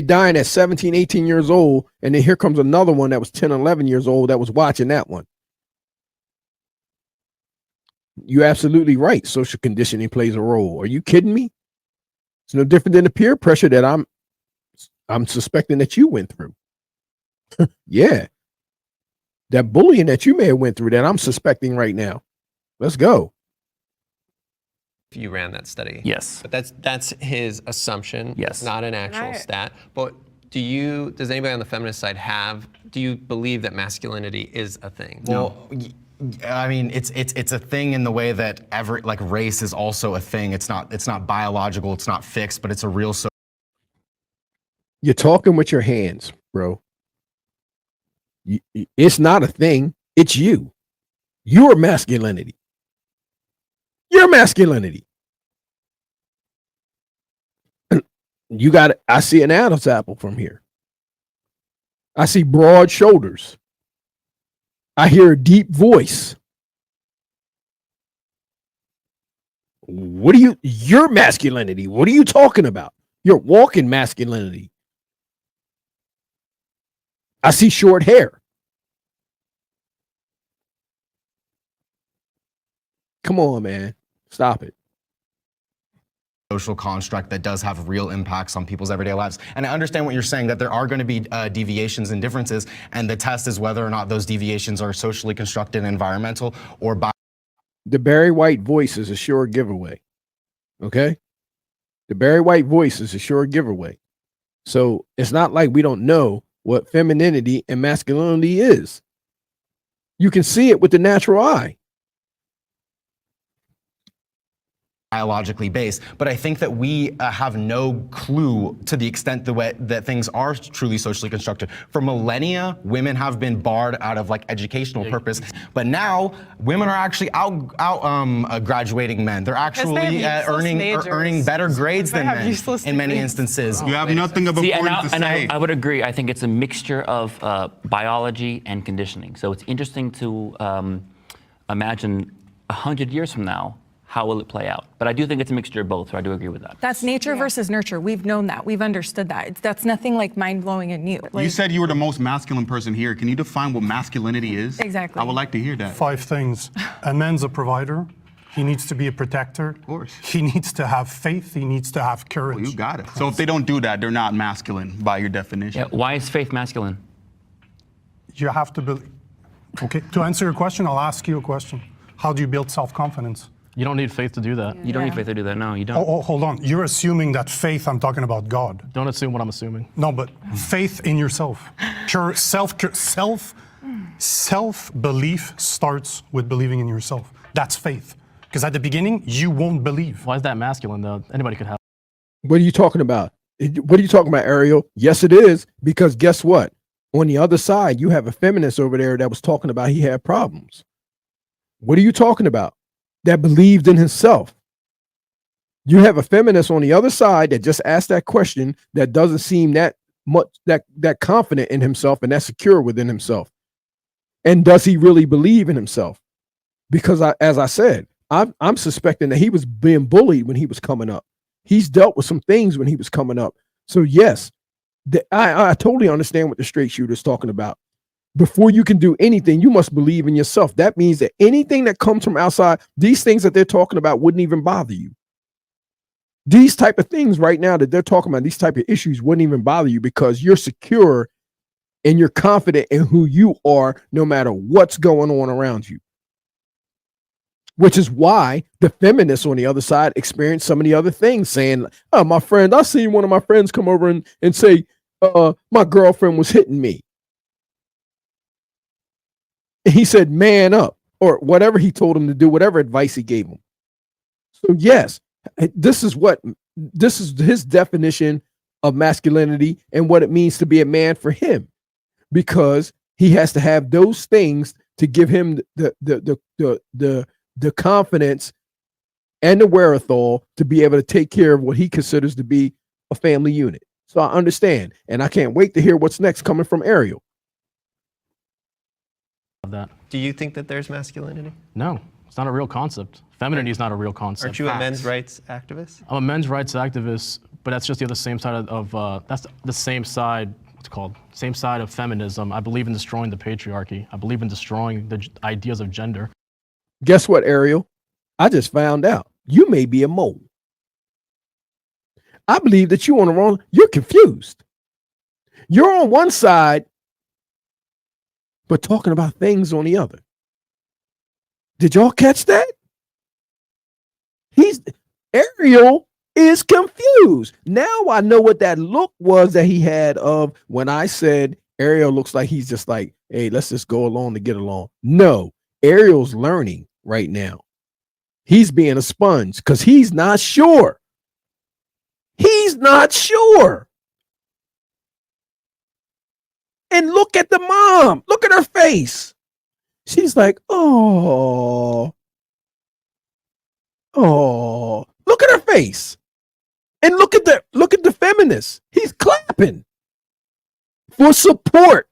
dying at 17, 18 years old, and then here comes another one that was 10, 11 years old that was watching that one. You're absolutely right. Social conditioning plays a role. Are you kidding me? It's no different than the peer pressure that I'm suspecting that you went through. Yeah. That bullying that you may have went through that I'm suspecting right now. Let's go. If you ran that study. Yes. But that's his assumption. Yes. It's not an actual stat. But does anybody on the feminist side do you believe that masculinity is a thing? Well, I mean, it's a thing in the way that race is also a thing. It's not biological, it's not fixed, but it's a real. You're talking with your hands, bro. It's not a thing. It's you. Your masculinity. Your masculinity. You got it. I see an Adam's apple from here. I see broad shoulders. I hear a deep voice. Your masculinity? What are you talking about? Your walking masculinity. I see short hair. Come on, man. Stop it. Social construct that does have real impacts on people's everyday lives. And I understand what you're saying, that there are going to be deviations and differences, and the test is whether or not those deviations are socially constructed, environmental, or by. The Barry White voice is a sure giveaway. Okay? The Barry White voice is a sure giveaway. So it's not like we don't know what femininity and masculinity is. You can see it with the natural eye. Biologically based, but I think that we have no clue to the extent the way that things are truly socially constructed. For millennia, women have been barred out of like educational purpose, but now women are actually out graduating men. They're actually earning better grades than men in many instances. You have nothing of a point to say. I would agree. I think it's a mixture of biology and conditioning. So it's interesting to imagine 100 years from now, how will it play out? But I do think it's a mixture of both, so I do agree with that. That's nature versus nurture. We've known that. We've understood that. That's nothing like mind-blowing and new. You said you were the most masculine person here. Can you define what masculinity is? Exactly. I would like to hear that. 5 things. A man's a provider. He needs to be a protector. Of course. He needs to have faith. He needs to have courage. Well, you got it. So if they don't do that, they're not masculine by your definition. Yeah, why is faith masculine? You have to believe. Okay, to answer your question, I'll ask you a question. How do you build self-confidence? You don't need faith to do that. You don't need faith to do that. No, you don't. Oh, hold on. You're assuming that faith, I'm talking about God. Don't assume what I'm assuming. No, but faith in yourself. Pure self-belief starts with believing in yourself. That's faith. Because at the beginning, you won't believe. Why is that masculine, though? Anybody could have. What are you talking about? What are you talking about, Ariel? Yes, it is. Because guess what? On the other side, you have a feminist over there that was talking about he had problems. What are you talking about? That believed in himself. You have a feminist on the other side that just asked that question that doesn't seem that much that confident in himself and that secure within himself. And does he really believe in himself? Because as I said, I'm suspecting that he was being bullied when he was coming up. He's dealt with some things when he was coming up. So yes, I totally understand what the straight shooter is talking about. Before you can do anything, you must believe in yourself. That means that anything that comes from outside, these things that they're talking about wouldn't even bother you. These type of things right now that they're talking about, these type of issues wouldn't even bother you because you're secure and you're confident in who you are no matter what's going on around you. Which is why the feminists on the other side experience some of the other things, saying, oh, my friend, I seen one of my friends come over and say, my girlfriend was hitting me. He said, man up, or whatever he told him to do, whatever advice he gave him. So yes, this is his definition of masculinity and what it means to be a man for him, because he has to have those things to give him the confidence and the wherewithal to be able to take care of what he considers to be a family unit. So I understand, and I can't wait to hear what's next coming from Ariel. That. Do you think that there's masculinity? No, it's not a real concept. Femininity is not a real concept. Aren't you a men's rights activist? I'm a men's rights activist, but that's just the other same side that's the same side, what's it called? Same side of feminism. I believe in destroying the patriarchy. I believe in destroying the ideas of gender. Guess what, Ariel? I just found out you may be a mole. I believe that you're on the wrong, you're confused. You're on one side, but talking about things on the other. Did y'all catch that? Ariel is confused. Now I know what that look was that he had of when I said Ariel looks like he's just like, hey, let's just go along to get along. No, Ariel's learning right now. He's being a sponge because he's not sure. He's not sure. And look at the mom. Look at her face. She's like, oh. Look at her face. And look at the feminist. He's clapping for support.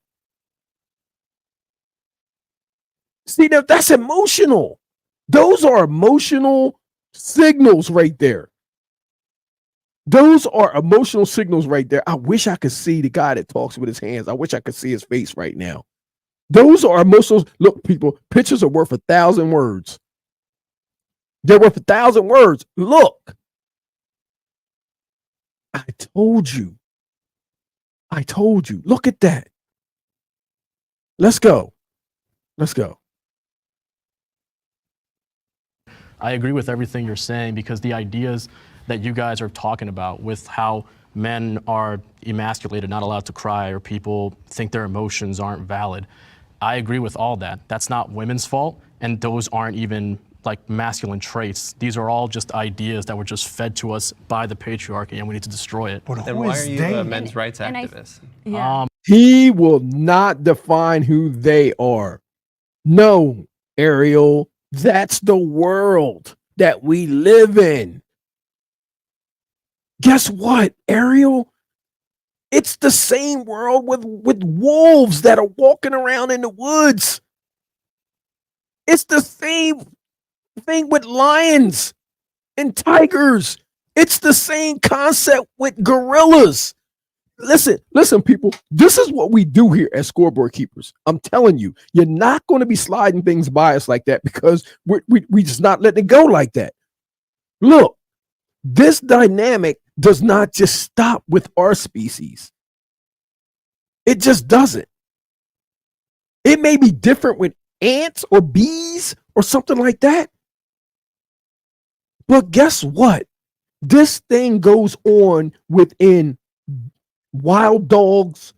See, that's emotional. Those are emotional signals right there. Those are emotional signals right there. I wish I could see the guy that talks with his hands. I wish I could see his face right now. Those are emotional. Look, people, pictures are worth 1,000 words. They're worth 1,000 words. Look. I told you. Look at that. Let's go. I agree with everything you're saying because the ideas that you guys are talking about with how men are emasculated, not allowed to cry, or people think their emotions aren't valid. I agree with all that. That's not women's fault, and those aren't even like masculine traits. These are all just ideas that were just fed to us by the patriarchy, and we need to destroy it. But Then who why is are you they? a men's rights And activist? Yeah. He will not define who they are. No, Ariel, that's the world that we live in. Guess what, Ariel? It's the same world with wolves that are walking around in the woods. It's the same thing with lions and tigers. It's the same concept with gorillas. Listen, people. This is what we do here at Scoreboard Keepers. I'm telling you, you're not going to be sliding things by us like that because we just not letting it go like that. Look, this dynamic does not just stop with our species. It just doesn't. It may be different with ants or bees or something like that. But guess what? This thing goes on within wild dogs,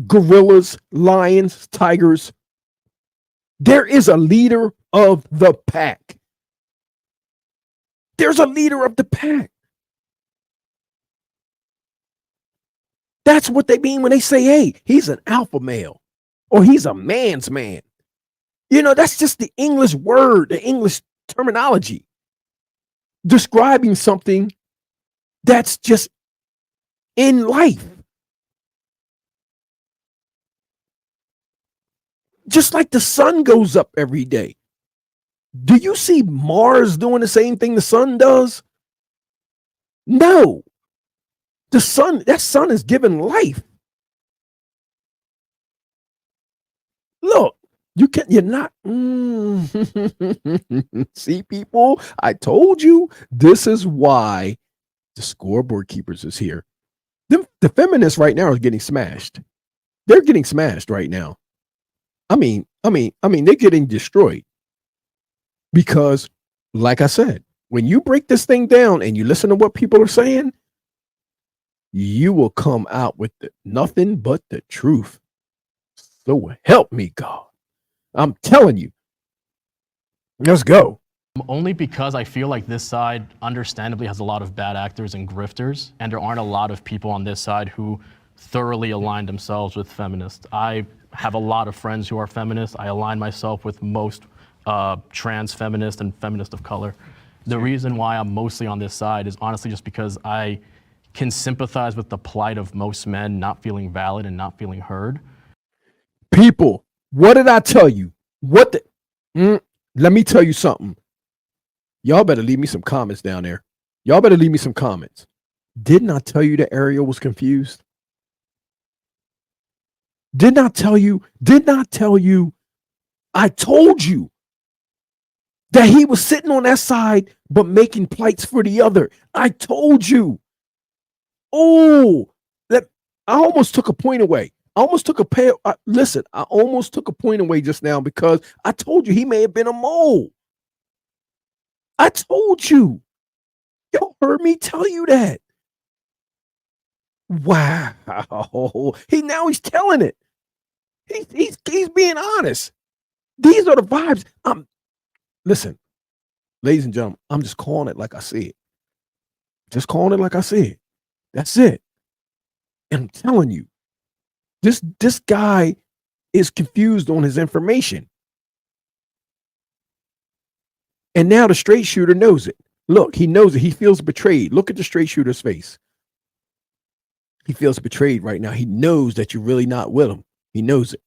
gorillas, lions, tigers. There is a leader of the pack. There's a leader of the pack. That's what they mean when they say, hey, he's an alpha male or he's a man's man. You know, that's just the English word, the English terminology describing something that's just in life. Just like the sun goes up every day. Do you see Mars doing the same thing the sun does? No. That sun is given life. Look, you're not. See, people, I told you this is why the Scoreboard Keepers is here. The feminists right now are getting smashed. They're getting smashed right now. I mean, they're getting destroyed because, like I said, when you break this thing down and you listen to what people are saying, you will come out with nothing but the truth. So help me, God. I'm telling you. Let's go. Only because I feel like this side understandably has a lot of bad actors and grifters, and there aren't a lot of people on this side who thoroughly align themselves with feminists. I have a lot of friends who are feminists. I align myself with most trans feminists and feminists of color. The reason why I'm mostly on this side is honestly just because I can sympathize with the plight of most men not feeling valid and not feeling heard. People, what did I tell you? Let me tell you something. Y'all better leave me some comments down there. Y'all better leave me some comments. Didn't I tell you that Ariel was confused? Did not tell you. I told you that he was sitting on that side, but making plights for the other. I told you. Oh, that I almost took a point away. I almost took a point away just now because I told you he may have been a mole. I told you. Y'all heard me tell you that. Wow. He's telling it. He's being honest. These are the vibes. Listen, ladies and gentlemen, I'm just calling it like I see it. Just calling it like I see it. That's it. And I'm telling you, this guy is confused on his information. And now the straight shooter knows it. Look, he knows it. He feels betrayed. Look at the straight shooter's face. He feels betrayed right now. He knows that you're really not with him. He knows it.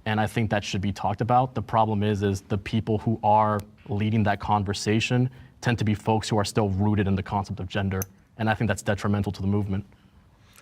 And I think that should be talked about. The problem is the people who are leading that conversation tend to be folks who are still rooted in the concept of gender. And I think that's detrimental to the movement.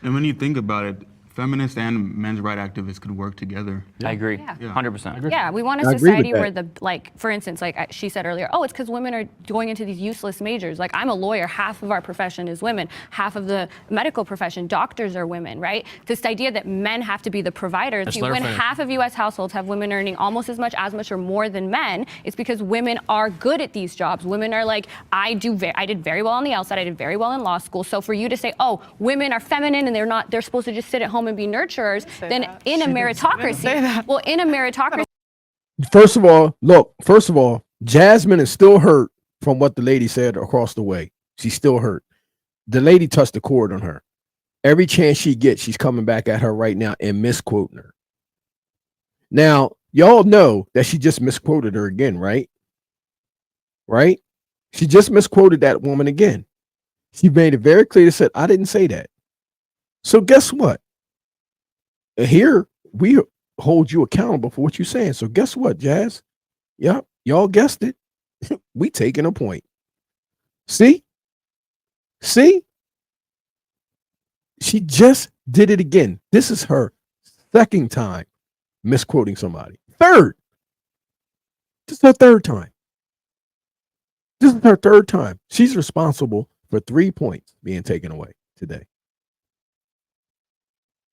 And when you think about it, Feminists and men's rights activists could work together. I agree, Yeah. 100%. Yeah, we want a I agree with society that. where for instance, like she said earlier, oh, it's because women are going into these useless majors. Like I'm a lawyer, half of our profession is women, half of the medical profession, doctors are women, right? This idea that men have to be the providers. Just See, let her when finish. half of U.S. households have women earning almost as much, or more than men, it's because women are good at these jobs. Women are like, I did very well on the outside, I did very well in law school. So for you to say, oh, women are feminine and they're supposed to just sit at home and be nurturers, then that. in a meritocracy, well, in a meritocracy, First of all, Jasmine is still hurt from what the lady said across the way. She's still hurt. The lady touched the chord on her. Every chance she gets, she's coming back at her right now and misquoting her. Now, y'all know that she just misquoted her again, right? Right? She just misquoted that woman again. She made it very clear and said, I didn't say that. So guess what? Here, we hold you accountable for what you're saying. So guess what, Jazz? Yep, y'all guessed it. We taking a point. See? She just did it again. This is her second time misquoting somebody. Third. This is her third time. This is her third time. She's responsible for 3 points being taken away today.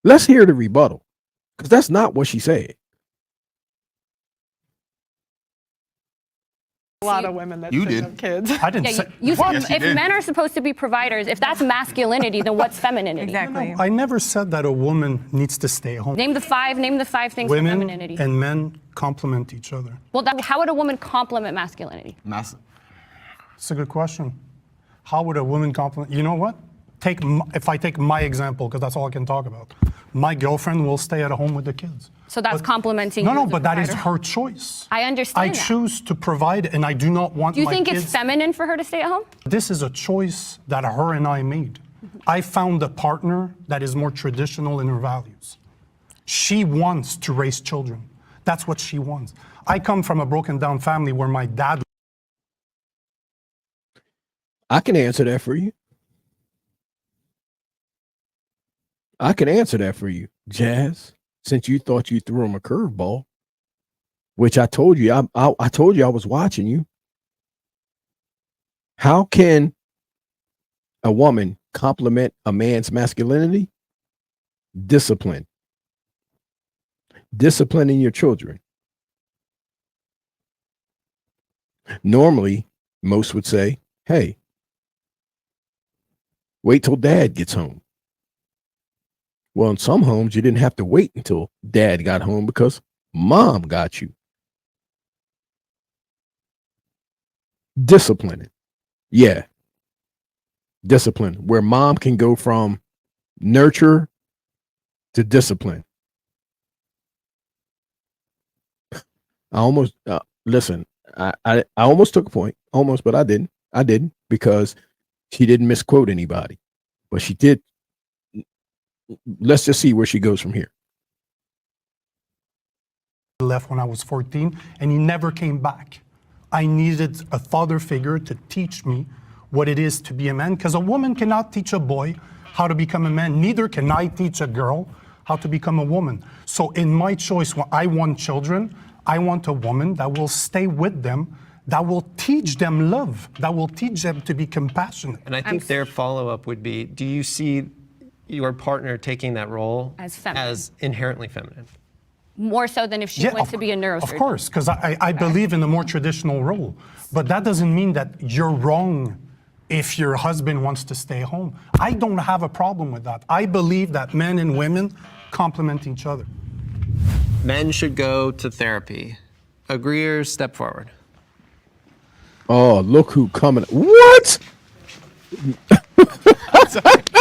Let's hear the rebuttal, because that's not what she said. A lot of women that You shouldn't did. have kids. I didn't yeah, say. if Yes, you did. men are supposed to be providers, if that's masculinity, then what's femininity? Exactly. I never said that a woman needs to stay home. Name the five things for Women femininity. and men complement each other. Well, how would a woman complement masculinity? It's a good question. How would a woman complement? You know what? If I take my example, because that's all I can talk about. My girlfriend will stay at home with the kids. So that's complimenting. No, you no, as a but that is provider. her choice. I understand I that. choose to provide, and I do not want Do you my think kids. it's feminine for her to stay at home? This is a choice that her and I made. I found a partner that is more traditional in her values. She wants to raise children. That's what she wants. I come from a broken down family where my dad. I can answer that for you. I can answer that for you, Jazz, since you thought you threw him a curveball, which I told you, I told you I was watching you. How can a woman complement a man's masculinity? Discipline. Disciplining your children. Normally, most would say, hey, wait till dad gets home. Well, in some homes, you didn't have to wait until dad got home because mom got you. Disciplining. Yeah. Discipline, where mom can go from nurture to discipline. I almost, listen, I almost took a point, almost, but I didn't. I didn't, because she didn't misquote anybody, but she did. Let's just see where she goes from here. Left when I was 14, and he never came back. I needed a father figure to teach me what it is to be a man, because a woman cannot teach a boy how to become a man. Neither can I teach a girl how to become a woman. So in my choice, when I want children, I want a woman that will stay with them, that will teach them love, that will teach them to be compassionate. And I think their follow-up would be, do you see your partner taking that role As feminine. as inherently feminine? More so than if she went to be a neurosurgeon. Of course, because I believe in a more traditional role. But that doesn't mean that you're wrong if your husband wants to stay home. I don't have a problem with that. I believe that men and women complement each other. Men should go to therapy. Agree or step forward? Oh, look who coming. What?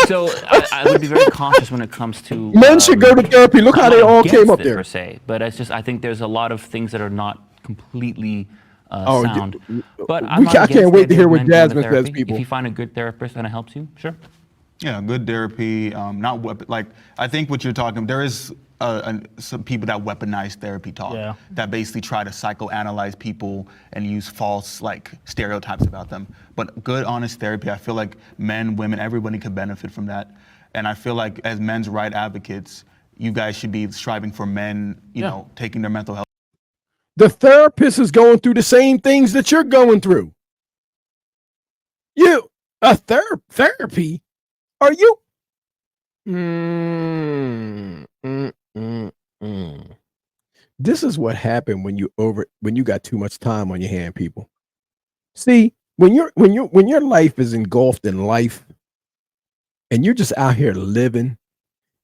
So I would be very cautious when it comes to Men should go to therapy. Look how I'm they not all came against up it there. per se, but it's just I think there's a lot of things that are not completely Oh, sound. But I I'm not can't against wait the to idea hear of what men going to Jasmine says, therapy. people. If you find a good therapist and it helps you, sure. Yeah, good therapy. Not like I think what you're talking. There is some people that weaponize therapy talk. Yeah. That basically try to psychoanalyze people and use false like stereotypes about them. But good, honest therapy, I feel like men, women, everybody could benefit from that. And I feel like as men's right advocates, you guys should be striving for men, you know, taking their mental health. The therapist is going through the same things that you're going through. Therapy? Are you? This is what happened when you got too much time on your hand, people. See, when your life is engulfed in life and you're just out here living,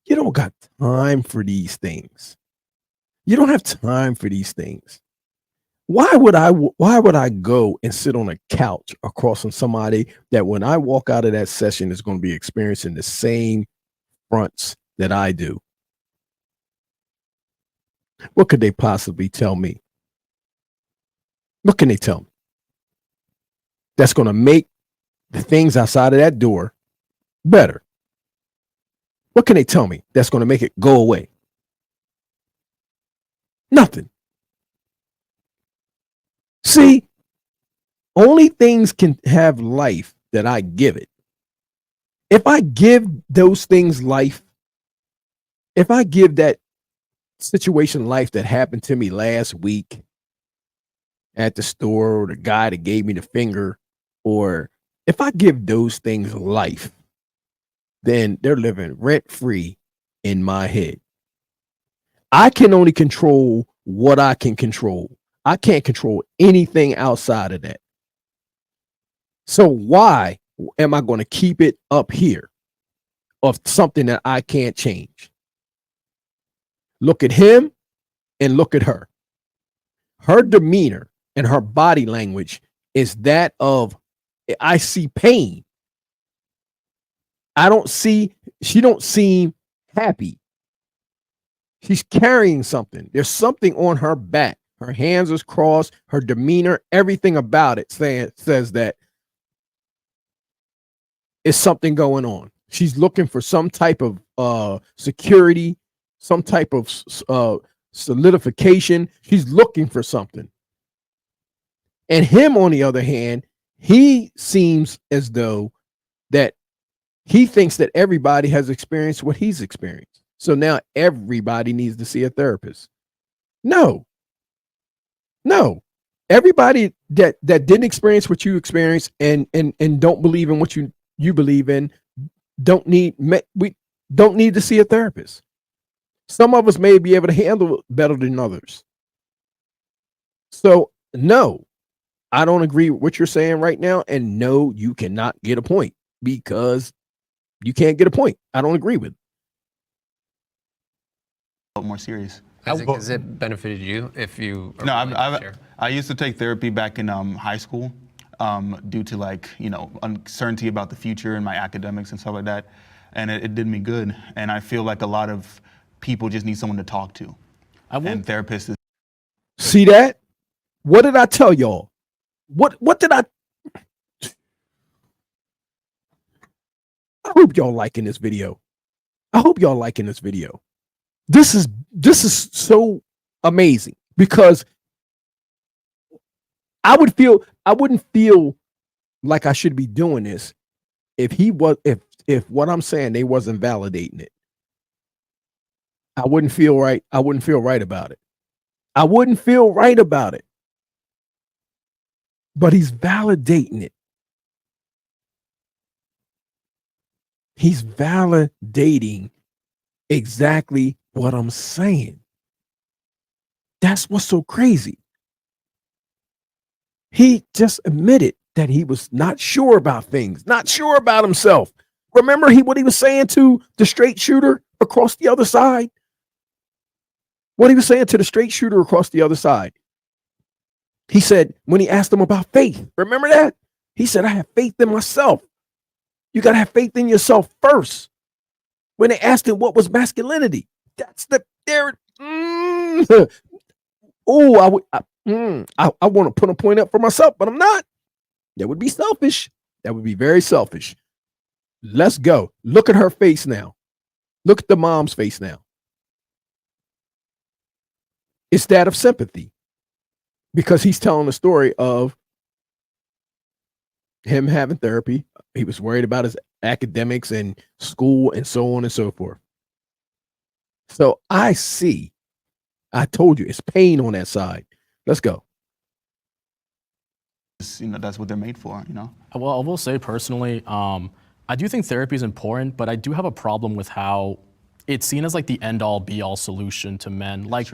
you don't got time for these things. You don't have time for these things. Why would I go and sit on a couch across from somebody that when I walk out of that session is going to be experiencing the same fronts that I do? What could they possibly tell me? What can they tell me that's going to make the things outside of that door better? What can they tell me that's going to make it go away? Nothing. See, only things can have life that I give it. If I give those things life, if I give that situation life that happened to me last week at the store, or the guy that gave me the finger, or if I give those things life, then they're living rent free in my head. I can only control what I can control. I can't control anything outside of that. So why am I going to keep it up here of something that I can't change? Look at him and look at her. Her demeanor and her body language is that of, I see pain. She don't seem happy. She's carrying something. There's something on her back. Her hands is crossed, her demeanor, everything about it says that it's something going on. She's looking for some type of security, some type of solidification. She's looking for something. And him, on the other hand, he seems as though that he thinks that everybody has experienced what he's experienced. So now everybody needs to see a therapist. No. Everybody that didn't experience what you experienced and don't believe in what you believe in we don't need to see a therapist. Some of us may be able to handle it better than others. So no, I don't agree with what you're saying right now, and no, you cannot get a point because you can't get a point. I don't agree with it. More serious. Isaac, has it benefited you if you? No, I used to take therapy back in high school due to uncertainty about the future and my academics and stuff like that, and it did me good. And I feel like a lot of people just need someone to talk to. And therapists is. See that? What did I tell y'all? What did I hope y'all liking this video. I hope y'all liking this video. This is so amazing because I wouldn't feel like I should be doing this if what I'm saying they wasn't validating it. I wouldn't feel right. I wouldn't feel right about it. I wouldn't feel right about it. But he's validating it. He's validating exactly what I'm saying. That's what's so crazy. He just admitted that he was not sure about things, not sure about himself. Remember what he was saying to the straight shooter across the other side? What he was saying to the straight shooter across the other side. He said, when he asked him about faith, remember that? He said, I have faith in myself. You got to have faith in yourself first. When they asked him what was masculinity, that's the there. I want to put a point up for myself, but I'm not. That would be selfish. That would be very selfish. Let's go. Look at her face now. Look at the mom's face now. It's that of sympathy because he's telling the story of him having therapy. He was worried about his academics and school and so on and so forth. So I see. I told you it's pain on that side. Let's go. That's what they're made for. Well, I will say personally, I do think therapy is important, but I do have a problem with how it's seen as like the end-all, be-all solution to men. Like,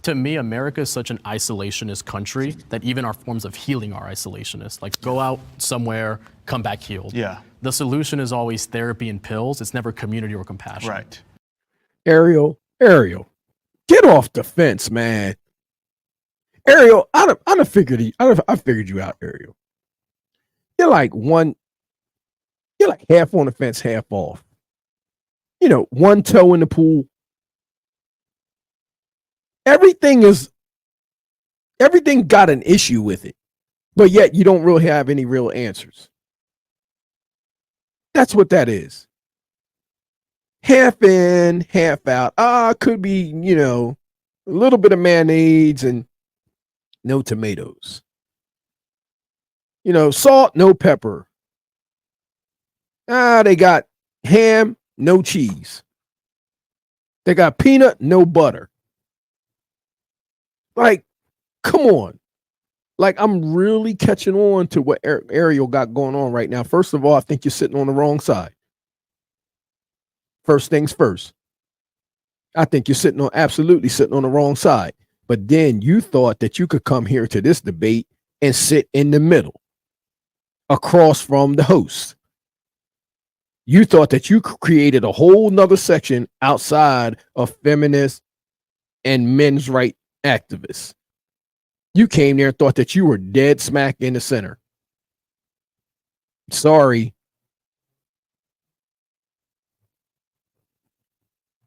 to me, America is such an isolationist country that even our forms of healing are isolationist. Like, go out somewhere, come back healed. Yeah. The solution is always therapy and pills. It's never community or compassion. Right. Ariel, get off the fence, man. Ariel, I figured you out, Ariel. You're like half on the fence, half off. One toe in the pool. Everything got an issue with it, but yet you don't really have any real answers. That's what that is. Half in, half out. Could be, a little bit of mayonnaise and no tomatoes. Salt, no pepper. They got ham, no cheese. They got peanut, no butter. Like, come on. Like, I'm really catching on to what Ariel got going on right now. First of all, I think you're sitting on the wrong side. First things first. I think you're absolutely sitting on the wrong side. But then you thought that you could come here to this debate and sit in the middle, across from the host. You thought that you created a whole nother section outside of feminists and men's rights activists. You came there and thought that you were dead smack in the center. Sorry.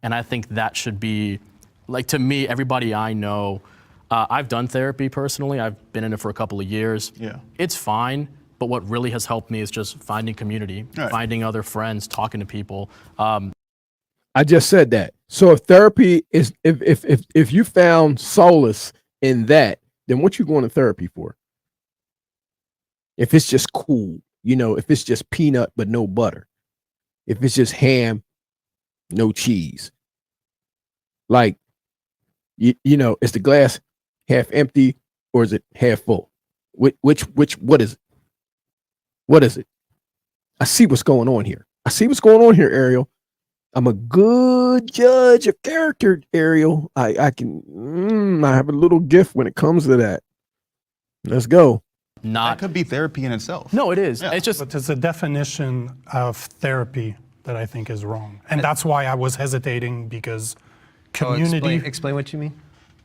And I think that should be, like, to me, everybody I know, I've done therapy personally. I've been in it for a couple of years. Yeah. It's fine, but what really has helped me is just finding community, finding other friends, talking to people. I just said that. So if therapy is, if you found solace in that, then what you going to therapy for? If it's just cool, if it's just peanut but no butter, if it's just ham, no cheese, like, is the glass half empty or is it half full? What is it? What is it? I see what's going on here. Ariel. I'm a good judge of character, Ariel. I have a little gift when it comes to that. Let's go. That could be therapy in itself. No, it is. Yeah. It's just, But there's a definition of therapy that I think is wrong. And that's why I was hesitating, because community, Explain what you mean.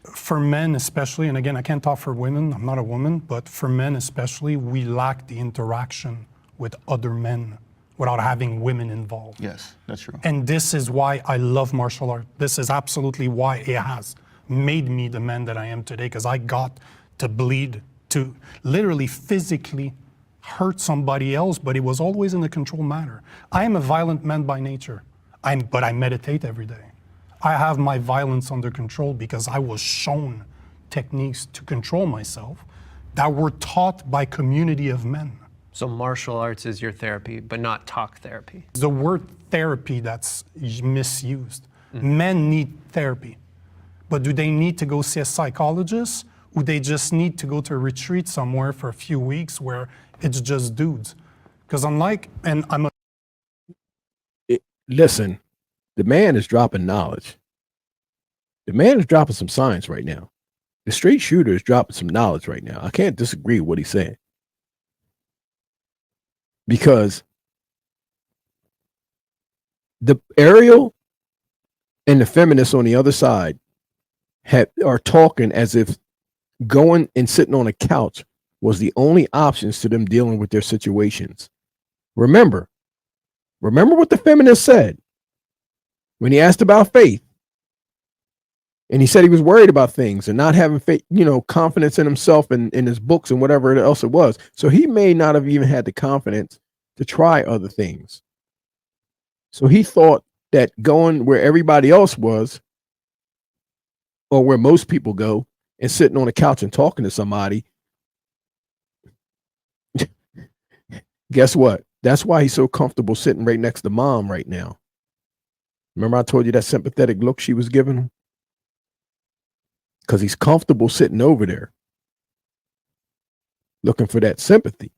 for men especially, and again, I can't talk for women, I'm not a woman, but for men especially, we lack the interaction with other men without having women involved. Yes, that's true. And this is why I love martial art. This is absolutely why it has made me the man that I am today, because I got to bleed, to literally physically hurt somebody else, but it was always in a controlled manner. I am a violent man by nature, but I meditate every day. I have my violence under control because I was shown techniques to control myself that were taught by community of men. So martial arts is your therapy, but not talk therapy. The word therapy that's misused. Men need therapy, but do they need to go see a psychologist, or they just need to go to a retreat somewhere for a few weeks where it's just dudes? Because Listen, the man is dropping knowledge. The man is dropping some science right now. The straight shooter is dropping some knowledge right now. I can't disagree with what he's saying. Because the Ariel and the feminists on the other side are talking as if going and sitting on a couch was the only options to them dealing with their situations. Remember what the feminist said when he asked about faith. And he said he was worried about things and not having faith, confidence in himself and in his books and whatever else it was. So he may not have even had the confidence to try other things. So he thought that going where everybody else was, or where most people go, and sitting on a couch and talking to somebody, Guess what? That's why he's so comfortable sitting right next to mom right now. Remember I told you that sympathetic look she was giving him? Because he's comfortable sitting over there looking for that sympathy,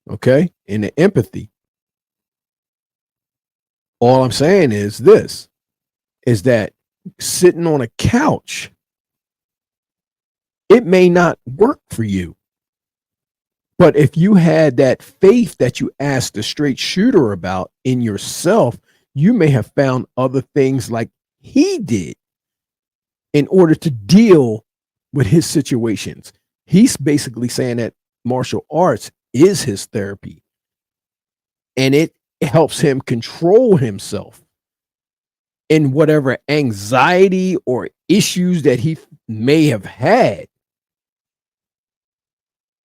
okay, and the empathy. All I'm saying is this, is that sitting on a couch, it may not work for you. But if you had that faith that you asked the straight shooter about in yourself, you may have found other things like he did in order to deal with his situations. He's basically saying that martial arts is his therapy, and it helps him control himself in whatever anxiety or issues that he may have had.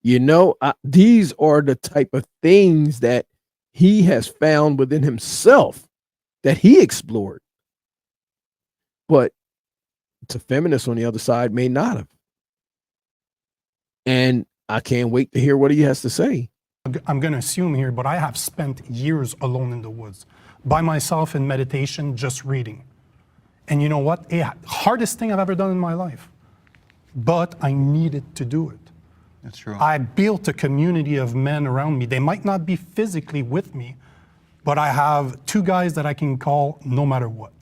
You know, these are the type of things that he has found within himself that he explored. But the feminists on the other side may not have. And I can't wait to hear what he has to say. I'm going to assume here, but I have spent years alone in the woods, by myself in meditation, just reading. And you know what? Hardest thing I've ever done in my life. But I needed to do it. That's true. I built a community of men around me. They might not be physically with me, but I have 2 guys that I can call no matter what.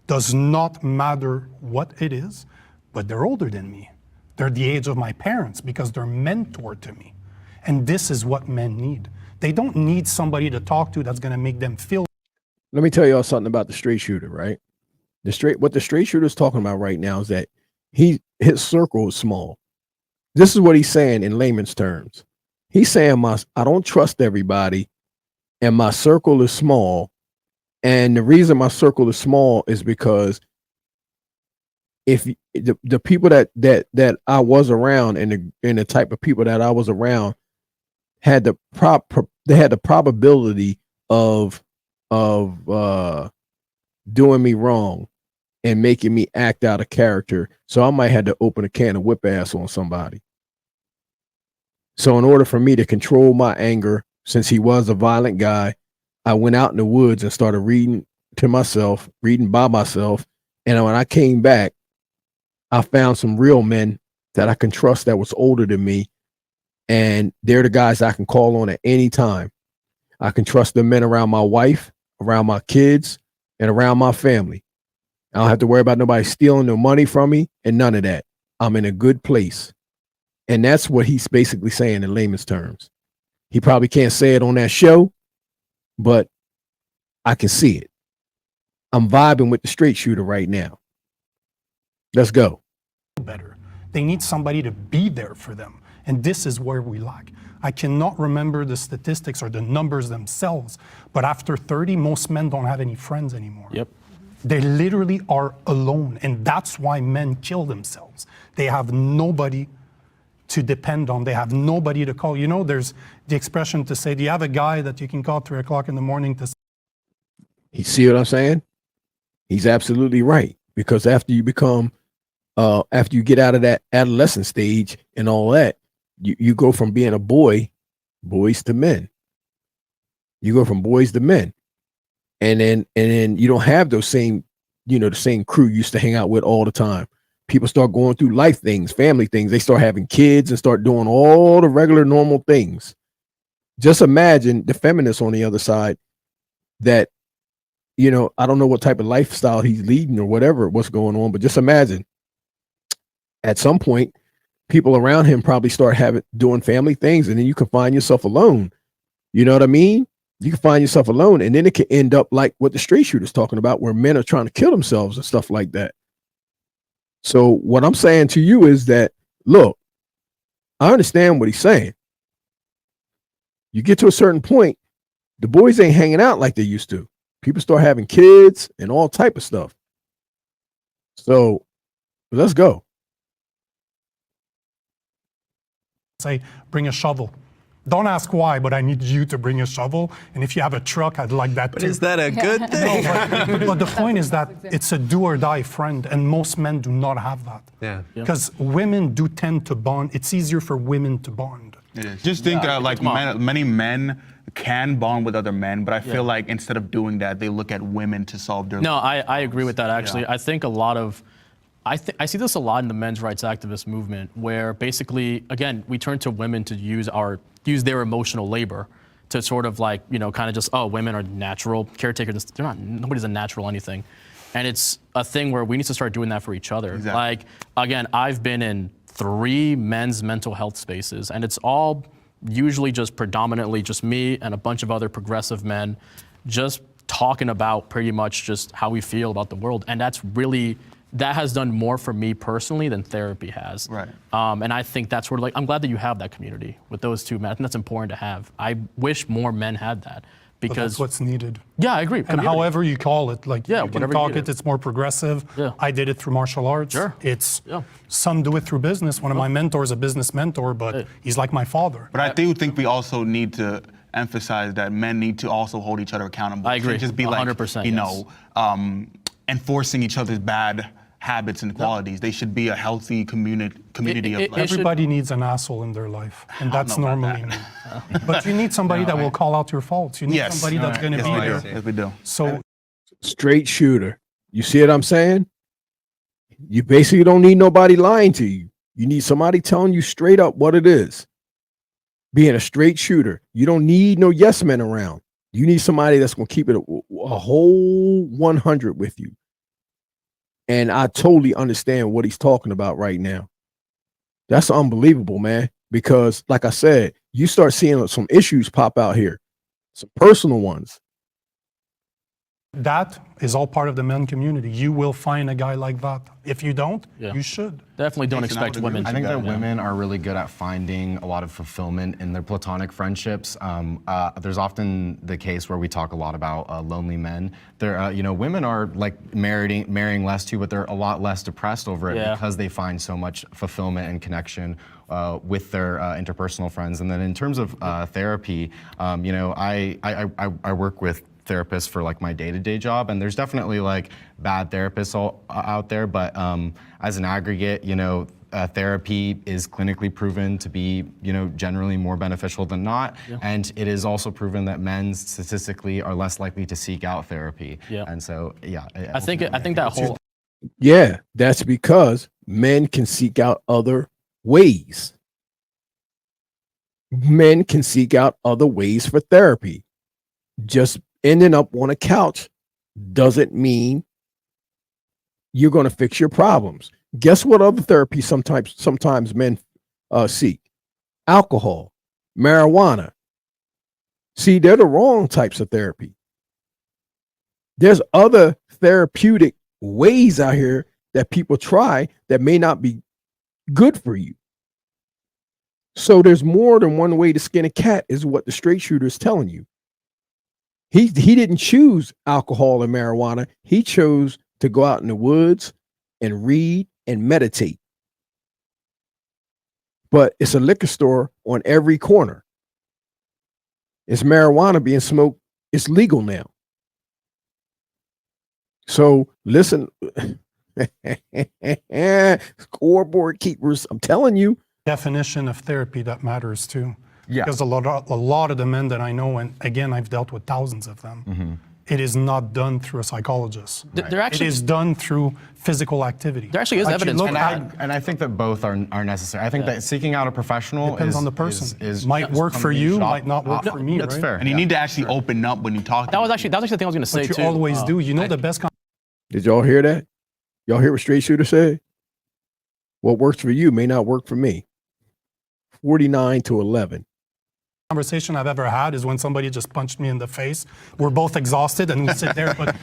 Does not matter what it is, but they're older than me. They're the age of my parents because they're mentor to me. And this is what men need. They don't need somebody to talk to that's going to make them feel. Let me tell y'all something about the straight shooter, right? What the straight shooter is talking about right now is that his circle is small. This is what he's saying in layman's terms. He's saying I don't trust everybody, and my circle is small. And the reason my circle is small is because if the people that I was around and the type of people that I was around had the probability of doing me wrong and making me act out of character. So I might have to open a can of whip ass on somebody. So in order for me to control my anger, since he was a violent guy, I went out in the woods and started reading to myself, reading by myself. And when I came back, I found some real men that I can trust that was older than me. And they're the guys I can call on at any time. I can trust the men around my wife, around my kids, and around my family. I don't have to worry about nobody stealing no money from me and none of that. I'm in a good place. And that's what he's basically saying in layman's terms. He probably can't say it on that show, but I can see it. I'm vibing with the straight shooter right now. Let's go. Better. They need somebody to be there for them. And this is where we lack. I cannot remember the statistics or the numbers themselves, but after 30, most men don't have any friends anymore. Yep. They literally are alone. And that's why men kill themselves. They have nobody to depend on. They have nobody to call. You know, there's the expression to say, do you have a guy that you can call 3 o'clock in the morning to? You see what I'm saying? He's absolutely right. Because after you become, after you get out of that adolescent stage and all that, you go from being a boys to men. You go from boys to men. And then you don't have those same, the same crew you used to hang out with all the time. People start going through life things, family things. They start having kids and start doing all the regular normal things. Just imagine the feminists on the other side that, I don't know what type of lifestyle he's leading or whatever, what's going on, but just imagine at some point, people around him probably start doing family things, and then you can find yourself alone. You know what I mean? You can find yourself alone, and then it can end up like what the straight shooter's talking about, where men are trying to kill themselves and stuff like that. So what I'm saying to you is that, look, I understand what he's saying. You get to a certain point, the boys ain't hanging out like they used to. People start having kids and all type of stuff. So let's go. Say, bring a shovel. Don't ask why, but I need you to bring a shovel. And if you have a truck, I'd like that too. But is that a good thing? But the point is that it's a do or die friend, and most men do not have that. Yeah. Because women do tend to bond. It's easier for women to bond. It is. Just think like many men can bond with other men, but I feel like instead of doing that, they look at women to solve their. No, I agree with that actually. I think a lot of, I see this a lot in the men's rights activist movement, where basically, again, we turn to women to use their emotional labor to sort of like, you know, kind of just, oh, women are natural caretakers. They're not, nobody's a natural anything. And it's a thing where we need to start doing that for each other. Exactly. Like, again, I've been in 3 men's mental health spaces, and it's all usually just predominantly just me and a bunch of other progressive men just talking about pretty much just how we feel about the world. And that has done more for me personally than therapy has. Right. And I think that's sort of like, I'm glad that you have that community with those 2 men. I think that's important to have. I wish more men had that, But because that's what's needed. yeah, I agree. And Community. however you call it, like Yeah, you can whatever talk you it, do. it's more progressive. Yeah. I did it through martial arts. Sure. It's Yeah. some do it through business. One of my mentors, a business mentor, but he's like my father. But I do think we also need to emphasize that men need to also hold each other accountable. I It agree. can't just be like 100%, you yes. know, enforcing each other's bad habits and qualities. They should be a healthy community of. it Like, Everybody needs an asshole in their life, and that's know about normally me. But you need somebody that will call out your faults. You need yes, somebody that's going to yes, be we there. do. Yes, we do. So Straight shooter. You see what I'm saying? You basically don't need nobody lying to you. You need somebody telling you straight up what it is. Being a straight shooter. You don't need no yes men around. You need somebody that's going to keep it a whole 100 with you. And I totally understand what he's talking about right now. That's unbelievable, man. Because like I said, you start seeing some issues pop out here, some personal ones. that is all part of the men community. You will find a guy like that. If you don't, you should. Definitely don't expect women to I think do that yeah. women are really good at finding a lot of fulfillment in their platonic friendships. There's often the case where we talk a lot about lonely men. There, you know, women are like marrying less too, but they're a lot less depressed over it because they find so much fulfillment and connection with their interpersonal friends. And then in terms of therapy, you know, I work with therapists for like my day-to-day job, and there's definitely like bad therapists out there, but as an aggregate, you know, therapy is clinically proven to be, you know, generally more beneficial than not, and it is also proven that men statistically are less likely to seek out therapy. And so, I think that whole that's because men can seek out other ways. Men can seek out other ways for therapy. Just ending up on a couch doesn't mean you're going to fix your problems. Guess what other therapy sometimes men seek? Alcohol, marijuana. See, they're the wrong types of therapy. There's other therapeutic ways out here that people try that may not be good for you. So there's more than one way to skin a cat, is what the straight shooter is telling you. He didn't choose alcohol and marijuana. He chose to go out in the woods and read and meditate. But it's a liquor store on every corner. It's marijuana being smoked. It's legal now. So listen, scoreboard keepers, I'm telling you. Definition of therapy that matters too. Yeah. Because a lot of the men that I know, and again, I've dealt with thousands of them, it is not done through a psychologist. It is done through physical activity. There actually is evidence. And I think that both are necessary. I think that seeking out a professional Depends on the person. Might work for you, might not work for me. That's right? fair. And you need to actually open up when you talk. That was actually the thing I was going to say But you too. always do. You know the best. Did y'all hear that? Y'all hear what straight shooter said? What works for you may not work for me. 49-11. Conversation I've ever had is when somebody just punched me in the face. We're both exhausted and we sit there, but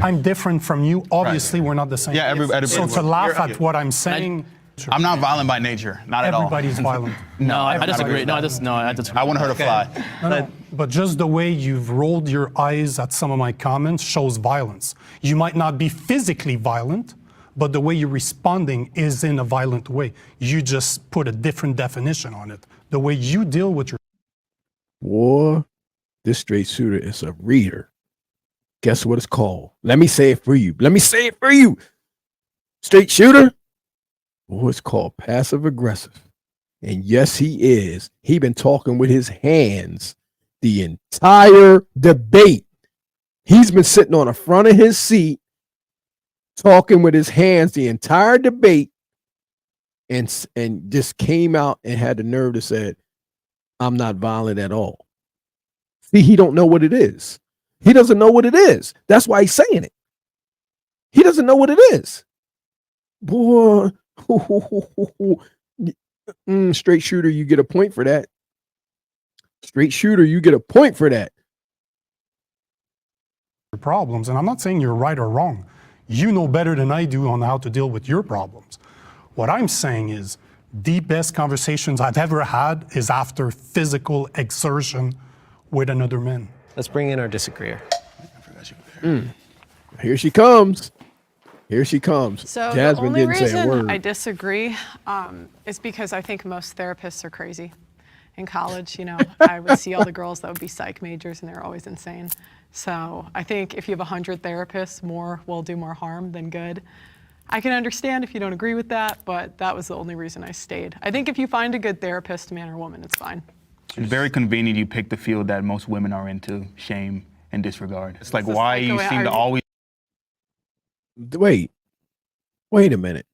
I'm different from you. Obviously, we're not the same. Yeah, everybody. So to laugh at what I'm saying, I'm not violent by nature, not at all. everybody's violent. No, I disagree. I disagree. I want her to fly. No, but just the way you've rolled your eyes at some of my comments shows violence. You might not be physically violent, but the way you're responding is in a violent way. You just put a different definition on it. The way you deal with your Boy, this straight shooter is a reader. Guess what it's called? Let me say it for you. Straight shooter. Oh, it's called passive aggressive. And yes, he is. He been talking with his hands the entire debate. He's been sitting on the front of his seat talking with his hands the entire debate, and just came out and had the nerve to say, I'm not violent at all. See, he don't know what it is. He doesn't know what it is. That's why he's saying it. He doesn't know what it is. Boy, straight shooter, you get a point for that. Straight shooter, you get a point for that. Problems, and I'm not saying you're right or wrong. You know better than I do on how to deal with your problems. What I'm saying is the best conversations I've ever had is after physical exertion with another man. Let's bring in our disagreeer. Here she comes. Here she comes. So Jasmine the only didn't say a reason word. I disagree is because I think most therapists are crazy. In college, I would see all the girls that would be psych majors and they're always insane. So I think if you have 100 therapists, more will do more harm than good. I can understand if you don't agree with that, but that was the only reason I stayed. I think if you find a good therapist, man or woman, it's fine. It's very convenient you pick the field that most women are into, shame and disregard. It's like, It's just why like the you way seem to I- always Wait a minute.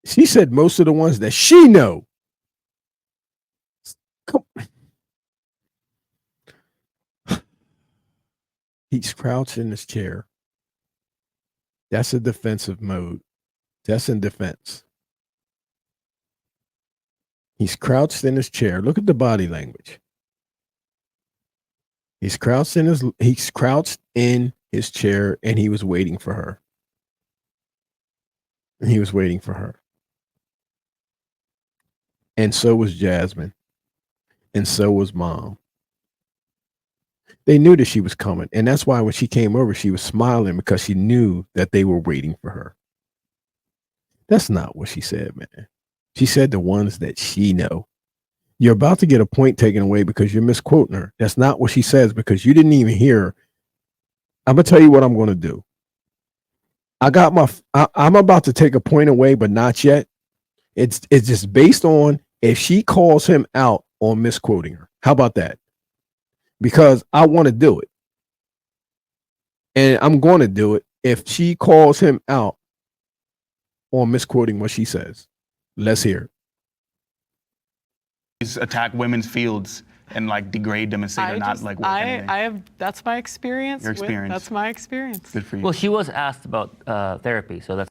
She said most of the ones that she know. Come. He's crouched in his chair. That's a defensive mode. That's in defense. He's crouched in his chair. Look at the body language. He's crouched in his chair, and he was waiting for her. And he was waiting for her. And so was Jasmine. And so was Mom. They knew that she was coming. And that's why when she came over, she was smiling, because she knew that they were waiting for her. That's not what she said, man. She said the ones that she know. You're about to get a point taken away because you're misquoting her. That's not what she says, because you didn't even hear her. I'm going to tell you what I'm going to do. I'm about to take a point away, but not yet. It's just based on if she calls him out on misquoting her. How about that? Because I want to do it. And I'm going to do it if she calls him out on misquoting what she says. Let's hear it. attack women's fields and like degrade them and say they're not like worth anything. That's my experience. Your experience. That's my experience. Good for you. Well, she was asked about therapy, so that's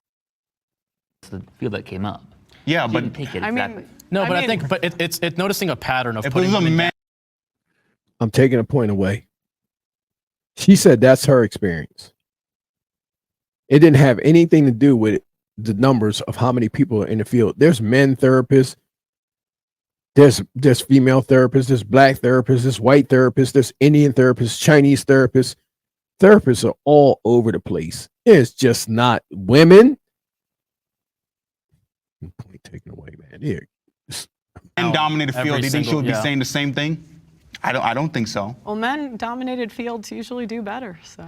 the field that came up. Yeah, She but didn't take it I exactly. mean, No, but I mean- think, but it's noticing a pattern of if it putting was a women man, I'm taking a point away. She said that's her experience. It didn't have anything to do with the numbers of how many people are in the field. There's men therapists, there's female therapists, there's black therapists, there's white therapists, there's Indian therapists, Chinese therapists. Therapists are all over the place. It's just not women. Point taken away, man. Here. men dominated Every field. Do you think she single- would be yeah. saying the same thing? I don't think so. Well, men-dominated fields usually do better. So.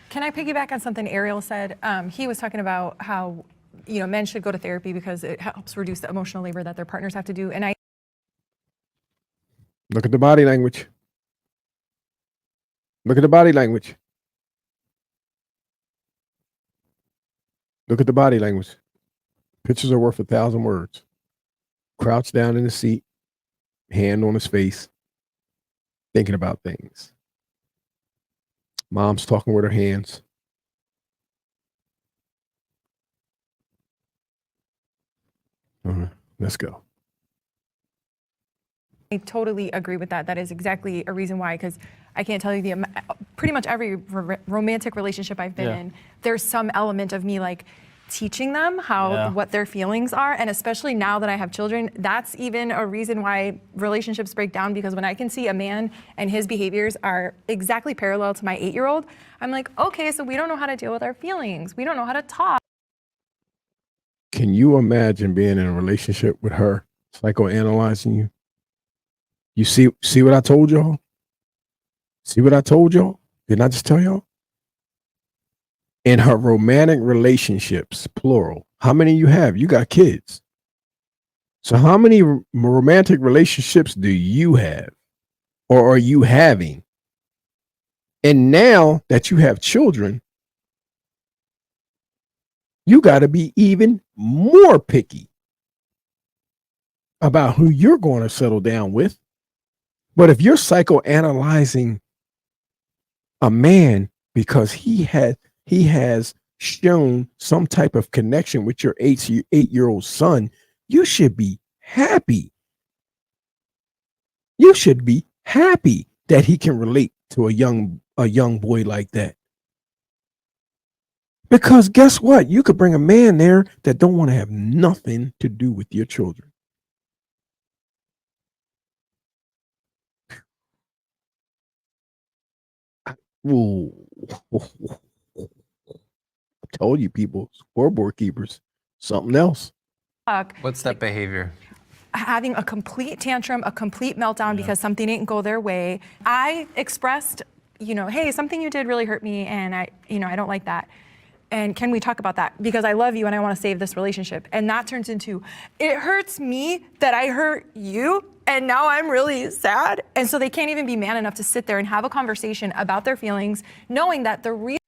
Can I piggyback on something Ariel said? He was talking about how, men should go to therapy because it helps reduce the emotional labor that their partners have to do. And I Look at the body language. Look at the body language. Look at the body language. Pictures are worth 1,000 words. Crouched down in the seat, hand on his face, thinking about things. Mom's talking with her hands. Let's go. totally agree with that. That is exactly a reason why, because I can't tell you pretty much every romantic relationship I've been in, there's some element of me like teaching them what their feelings are. And especially now that I have children, that's even a reason why relationships break down, because when I can see a man and his behaviors are exactly parallel to my 8-year-old, I'm like, okay, so we don't know how to deal with our feelings. We don't know how to talk. Can you imagine being in a relationship with her psychoanalyzing you? You see what I told y'all? See what I told y'all? Didn't I just tell y'all? In her romantic relationships, plural, how many you have? You got kids. So how many romantic relationships do you have or are you having? And now that you have children, you got to be even more picky about who you're going to settle down with. But if you're psychoanalyzing a man because he has shown some type of connection with your 8-year-old son, you should be happy. You should be happy that he can relate to a young boy like that. Because guess what? You could bring a man there that don't want to have nothing to do with your children. Ooh. I told you people, scoreboard keepers, something else. What's that behavior? Having a complete tantrum, a complete meltdown because something didn't go their way. I expressed, hey, something you did really hurt me and I don't like that. And can we talk about that? Because I love you and I want to save this relationship. And that turns into, it hurts me that I hurt you and now I'm really sad. And so they can't even be man enough to sit there and have a conversation about their feelings, knowing that the real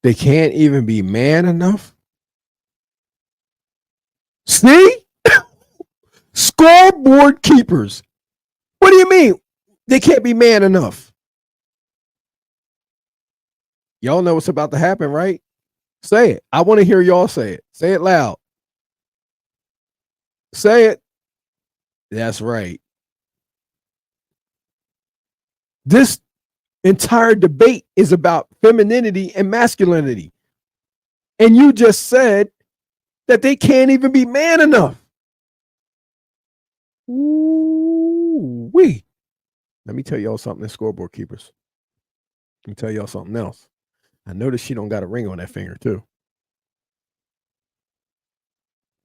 they can't even be man enough. See? Scoreboard keepers. What do you mean? They can't be man enough. Y'all know what's about to happen, right? Say it. I want to hear y'all say it. Say it loud. Say it. That's right. This entire debate is about femininity and masculinity. And you just said that they can't even be man enough. Ooh-wee. Let me tell y'all something, scoreboard keepers. Let me tell y'all something else. I noticed she don't got a ring on that finger too.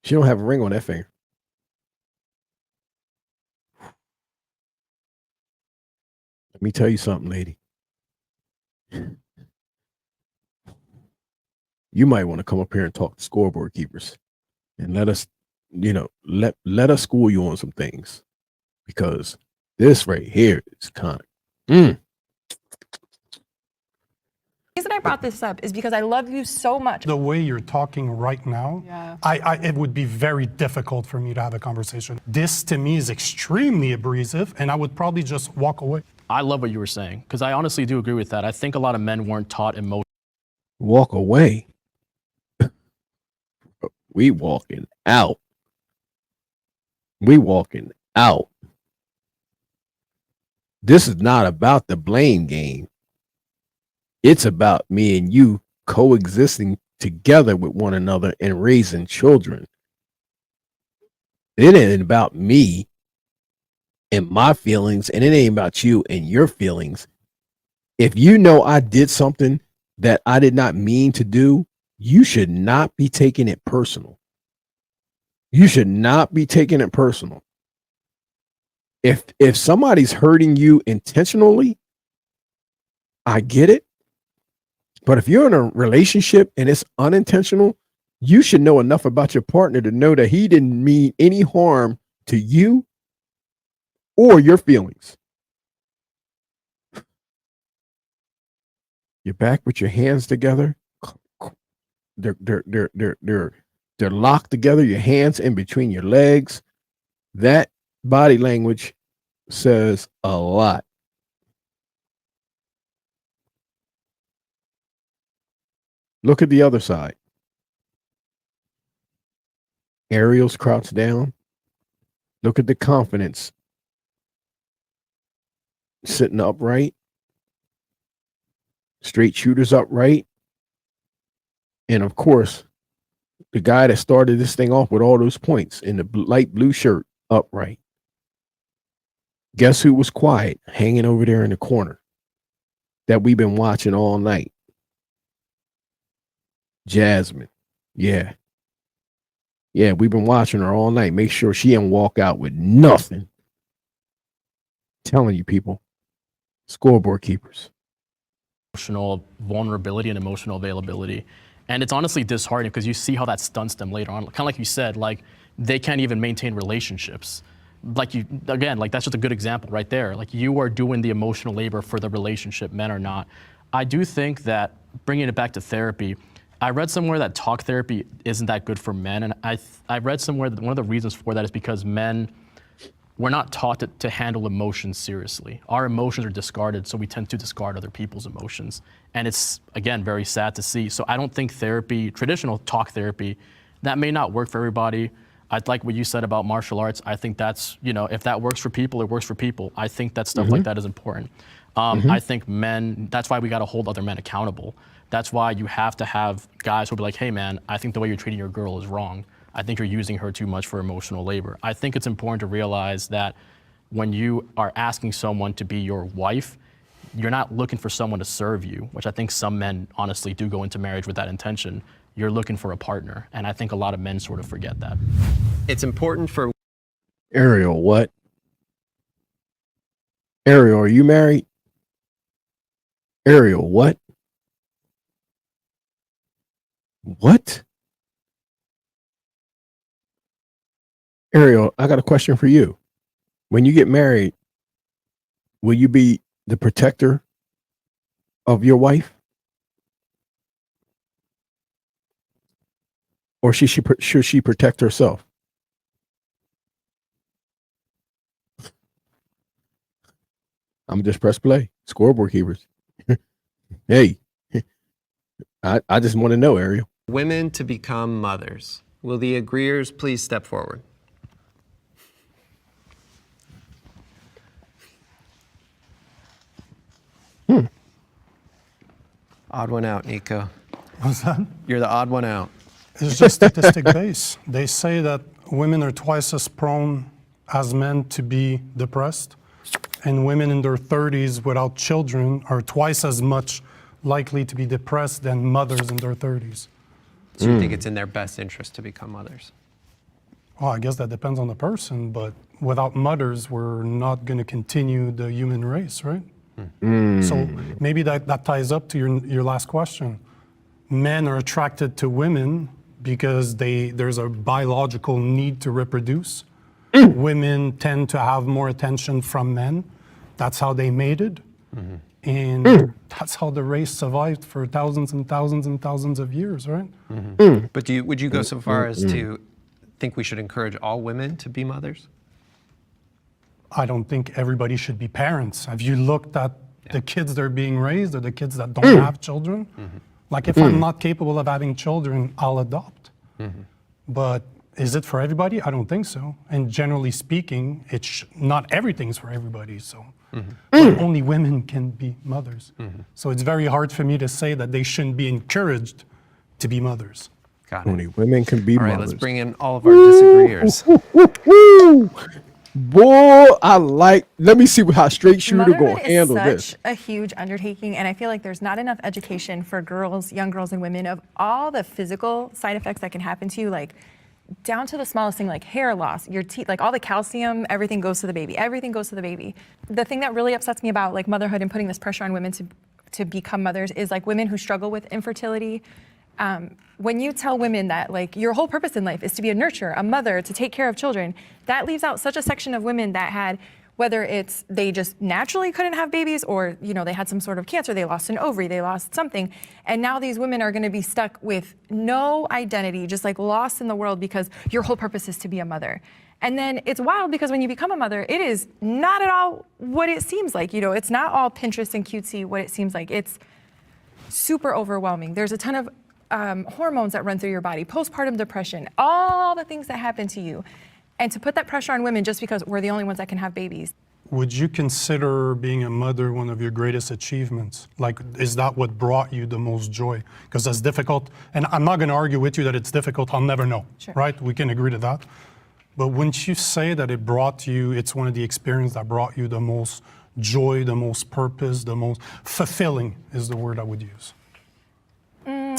She don't have a ring on that finger. Let me tell you something, lady. You might want to come up here and talk to scoreboard keepers and let us, let us school you on some things, because this right here is kind of. reason I brought this up is because I love you so much. The way you're talking right now, it would be very difficult for me to have a conversation. This to me is extremely abrasive and I would probably just walk away. I love what you were saying, because I honestly do agree with that. I think a lot of men weren't taught emotion. Walk away. We walking out. We walking out. This is not about the blame game. It's about me and you coexisting together with one another and raising children. It ain't about me and my feelings, and it ain't about you and your feelings. If you know I did something that I did not mean to do, you should not be taking it personal. You should not be taking it personal. If somebody's hurting you intentionally, I get it. But if you're in a relationship and it's unintentional, you should know enough about your partner to know that he didn't mean any harm to you or your feelings. You're back with your hands together. They're locked together, your hands in between your legs. That body language says a lot. Look at the other side. Ariel's crouched down. Look at the confidence. Sitting upright. Straight shooters upright. And of course, the guy that started this thing off with all those points in the light blue shirt, upright. Guess who was quiet, hanging over there in the corner that we've been watching all night? Jasmine. Yeah, we've been watching her all night. Make sure she didn't walk out with nothing. Telling you people, scoreboard keepers. Emotional vulnerability and emotional availability. And it's honestly disheartening because you see how that stunts them later on. Kind of like you said, like they can't even maintain relationships. Like you, again, like that's just a good example right there. Like you are doing the emotional labor for the relationship, men are not. I do think that bringing it back to therapy, I read somewhere that talk therapy isn't that good for men. And I read somewhere that one of the reasons for that is because men, we're not taught to handle emotions seriously. Our emotions are discarded, so we tend to discard other people's emotions. And it's, again, very sad to see. So I don't think therapy, traditional talk therapy, that may not work for everybody. I like what you said about martial arts. I think that's, you know, if that works for people, it works for people. I think that stuff like that is important. I think men, that's why we gotta hold other men accountable. That's why you have to have guys who'll be like, hey man, I think the way you're treating your girl is wrong. I think you're using her too much for emotional labor. I think it's important to realize that when you are asking someone to be your wife, you're not looking for someone to serve you, which I think some men honestly do go into marriage with that intention. You're looking for a partner. And I think a lot of men sort of forget that. It's important for Ariel, what? Ariel, are you married? Ariel, what? What? Ariel, I got a question for you. When you get married, will you be the protector of your wife? Or should she protect herself? I'm just press play. Scoreboard keepers. Hey, I just want to know, Ariel. women to become mothers. Will the agreeers please step forward? Odd one out, Nico. What's that? You're the odd one out. It's just statistic based. They say that women are twice as prone as men to be depressed, and women in their 30s without children are twice as much likely to be depressed than mothers in their 30s. So you think it's in their best interest to become mothers? Well, I guess that depends on the person, but without mothers, we're not going to continue the human race, right? So maybe that ties up to your last question. Men are attracted to women because there's a biological need to reproduce. Women tend to have more attention from men. That's how they mated. And that's how the race survived for thousands and thousands and thousands of years, right? But would you go so far as to think we should encourage all women to be mothers? I don't think everybody should be parents. Have you looked at the kids that are being raised or the kids that don't have children? Like if I'm not capable of having children, I'll adopt. But is it for everybody? I don't think so. And generally speaking, not everything's for everybody. So but only women can be mothers. So it's very hard for me to say that they shouldn't be encouraged to be mothers. Got it. Only women can be All right, mothers. let's bring in all of our disagreeers. Boy, let me see how straight shooter gonna Motherhood handle is this. such a huge undertaking, and I feel like there's not enough education for girls, young girls and women of all the physical side effects that can happen to you, like down to the smallest thing, like hair loss, your teeth, like all the calcium, everything goes to the baby. Everything goes to the baby. The thing that really upsets me about like motherhood and putting this pressure on women to become mothers is like women who struggle with infertility. When you tell women that like your whole purpose in life is to be a nurturer, a mother, to take care of children, that leaves out such a section of women that had, whether it's they just naturally couldn't have babies or, you know, they had some sort of cancer, they lost an ovary, they lost something. And now these women are gonna be stuck with no identity, just like lost in the world because your whole purpose is to be a mother. And then it's wild because when you become a mother, it is not at all what it seems like. You know, it's not all Pinterest and cutesy what it seems like. It's super overwhelming. There's a ton of hormones that run through your body, postpartum depression, all the things that happen to you. And to put that pressure on women just because we're the only ones that can have babies. Would you consider being a mother one of your greatest achievements? Like, is that what brought you the most joy? Because that's difficult, and I'm not gonna argue with you that it's difficult, I'll never know, right? We can agree to that. But wouldn't you say that it's one of the experiences that brought you the most joy, the most purpose, the most fulfilling is the word I would use?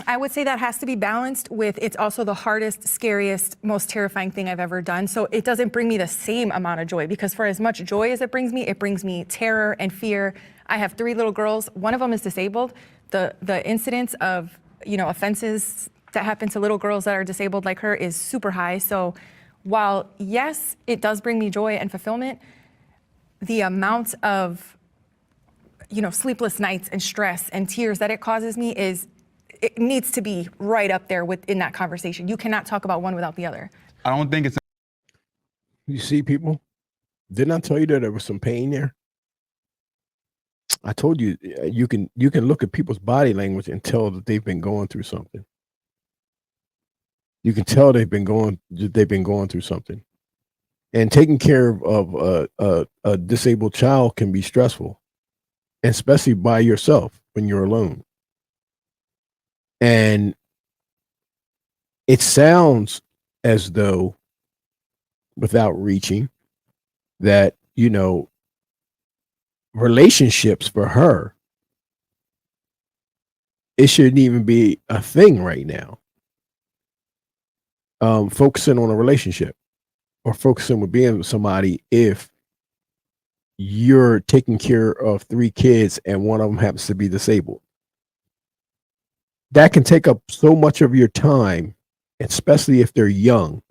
I would say that has to be balanced with it's also the hardest, scariest, most terrifying thing I've ever done. So it doesn't bring me the same amount of joy because for as much joy as it brings me terror and fear. I have 3 little girls. One of them is disabled. The incidence of offenses that happen to little girls that are disabled like her is super high. So while, yes, it does bring me joy and fulfillment, the amount of, sleepless nights and stress and tears that it causes me it needs to be right up there in that conversation. You cannot talk about one without the other. I don't think it's. You see, people, didn't I tell you that there was some pain there? I told you, you can look at people's body language and tell that they've been going through something. You can tell they've been going through something. And taking care of a disabled child can be stressful, especially by yourself when you're alone. And it sounds as though, without reaching, that, relationships for her, it shouldn't even be a thing right now. Focusing on a relationship or focusing with being with somebody if you're taking care of 3 kids and one of them happens to be disabled. That can take up so much of your time, especially if they're young.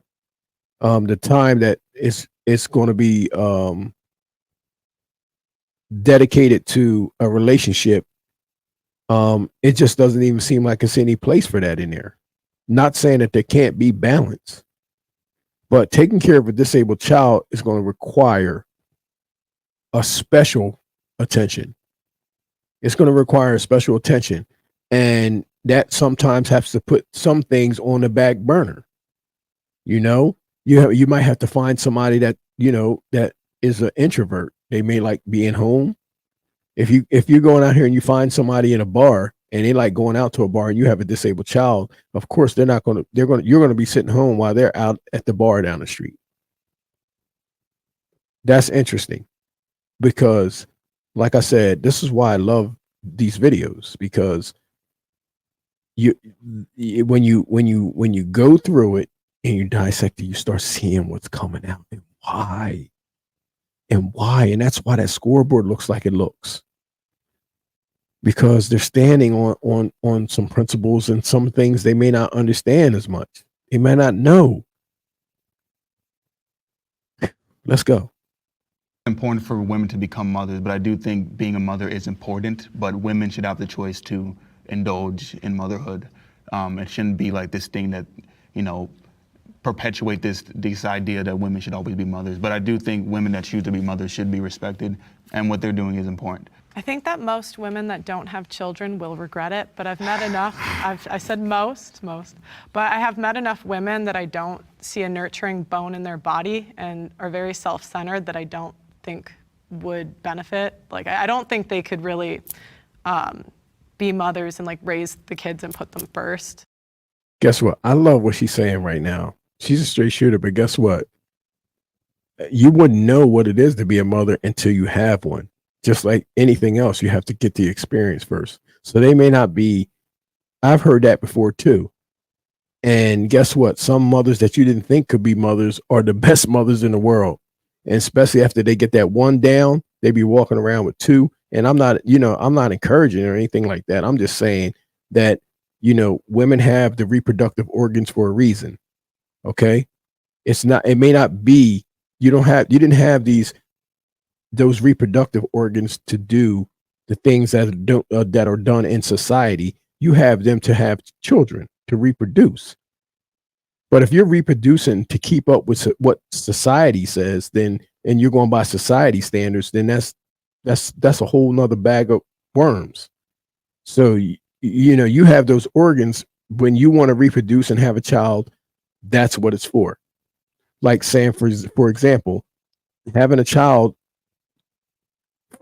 The time that it's going to be dedicated to a relationship, it just doesn't even seem like it's any place for that in there. Not saying that there can't be balance, but taking care of a disabled child is going to require a special attention. It's going to require special attention, and that sometimes has to put some things on the back burner. You might have to find somebody that that is an introvert. They may like being home. If you're going out here and you find somebody in a bar and they like going out to a bar and you have a disabled child, of course you're going to be sitting home while they're out at the bar down the street. That's interesting, because like I said, this is why I love these videos, because when you go through it and you dissect it, you start seeing what's coming out and why. And that's why that scoreboard looks like it looks, because they're standing on some principles and some things they may not understand as much. They may not know. Let's go. Important for women to become mothers, but I do think being a mother is important, but women should have the choice to indulge in motherhood. It shouldn't be like this thing that, perpetuate this idea that women should always be mothers. But I do think women that choose to be mothers should be respected, and what they're doing is important. I think that most women that don't have children will regret it, but I've met enough, I said most, but I have met enough women that I don't see a nurturing bone in their body and are very self-centered that I don't think would benefit. Like, I don't think they could really be mothers and like raise the kids and put them first. Guess what? I love what she's saying right now. She's a straight shooter, but guess what? You wouldn't know what it is to be a mother until you have one. Just like anything else, you have to get the experience first. So they may not be, I've heard that before too. And guess what? Some mothers that you didn't think could be mothers are the best mothers in the world. And especially after they get that one down, they be walking around with 2. And I'm not encouraging or anything like that. I'm just saying that, women have the reproductive organs for a reason. Okay. It may not be, you didn't have those reproductive organs to do the things that are done in society. You have them to have children, to reproduce. But if you're reproducing to keep up with what society says, and you're going by society standards, then that's a whole nother bag of worms. So, you have those organs when you want to reproduce and have a child. That's what it's for. Like saying, for example, having a child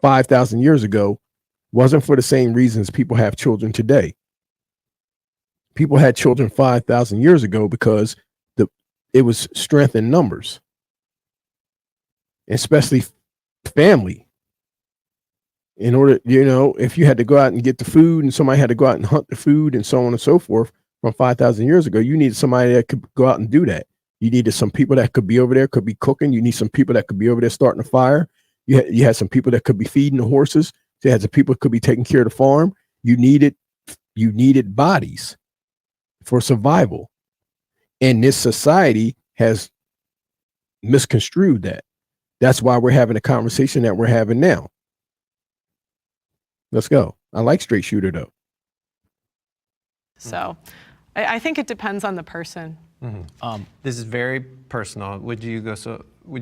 5,000 years ago wasn't for the same reasons people have children today. People had children 5,000 years ago because it was strength in numbers, especially family. In order, if you had to go out and get the food and somebody had to go out and hunt the food and so on and so forth from 5,000 years ago, you needed somebody that could go out and do that. You needed some people that could be over there, could be cooking. You need some people that could be over there starting a fire. You had some people that could be feeding the horses. You had some people that could be taking care of the farm. You needed You needed bodies for survival. And this society has misconstrued that. That's why we're having a conversation that we're having now. Let's go. I like straight shooter though. So I think it depends on the person. This is very personal. Would you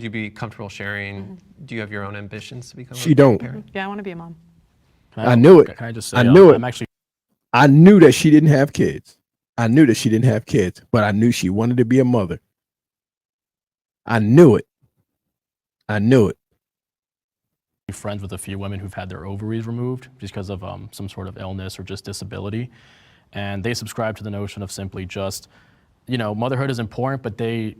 be comfortable sharing? Do you have your own ambitions to become? She don't. Parent? Yeah, I want to be a mom. I knew it. Can I just say, I knew it. I'm actually. I knew that she didn't have kids. I knew that she didn't have kids, but I knew she wanted to be a mother. I knew it. I knew it. Friends with a few women who've had their ovaries removed just because of some sort of illness or just disability. And they subscribe to the notion of simply just, motherhood is important, but they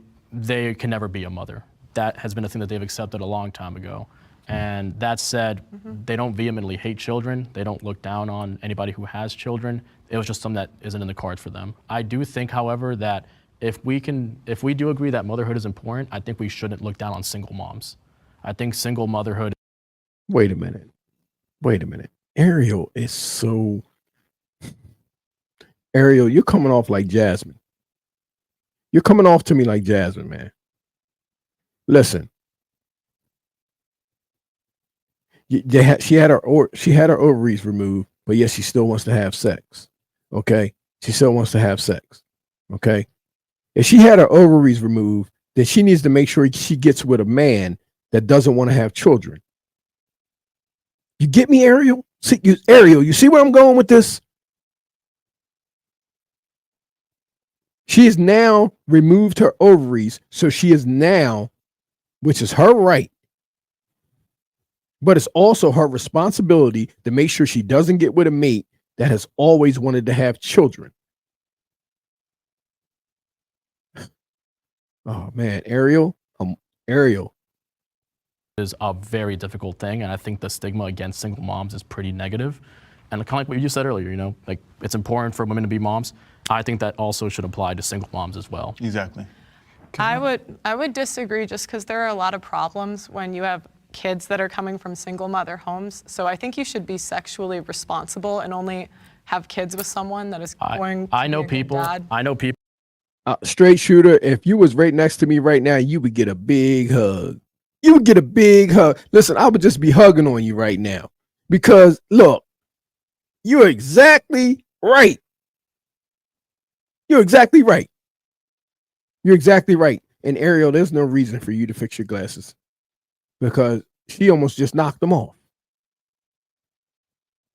can never be a mother. That has been a thing that they've accepted a long time ago. And that said, they don't vehemently hate children. They don't look down on anybody who has children. It was just something that isn't in the cards for them. I do think, however, that if we do agree that motherhood is important, I think we shouldn't look down on single moms. I think single motherhood. Wait a minute. Ariel is so. Ariel, you're coming off like Jasmine. You're coming off to me like Jasmine, man. Listen. She had her ovaries removed, but yes, she still wants to have sex. Okay, she still wants to have sex. Okay, if she had her ovaries removed, then she needs to make sure she gets with a man that doesn't want to have children. You get me, Ariel? Ariel, you see where I'm going with this? She has now removed her ovaries, so she is now, which is her right, but it's also her responsibility to make sure she doesn't get with a mate that has always wanted to have children. Oh man, Ariel. Is a very difficult thing, and I think the stigma against single moms is pretty negative. And kind of like what you said earlier, like it's important for women to be moms. I think that also should apply to single moms as well. Exactly. I would disagree just because there are a lot of problems when you have kids that are coming from single mother homes. So I think you should be sexually responsible and only have kids with someone that is going to I know be a good people. dad. I know people. Straight shooter, if you was right next to me right now, you would get a big hug. You would get a big hug. Listen, I would just be hugging on you right now because look, you're exactly right. You're exactly right. You're exactly right. And Ariel, there's no reason for you to fix your glasses because she almost just knocked them off.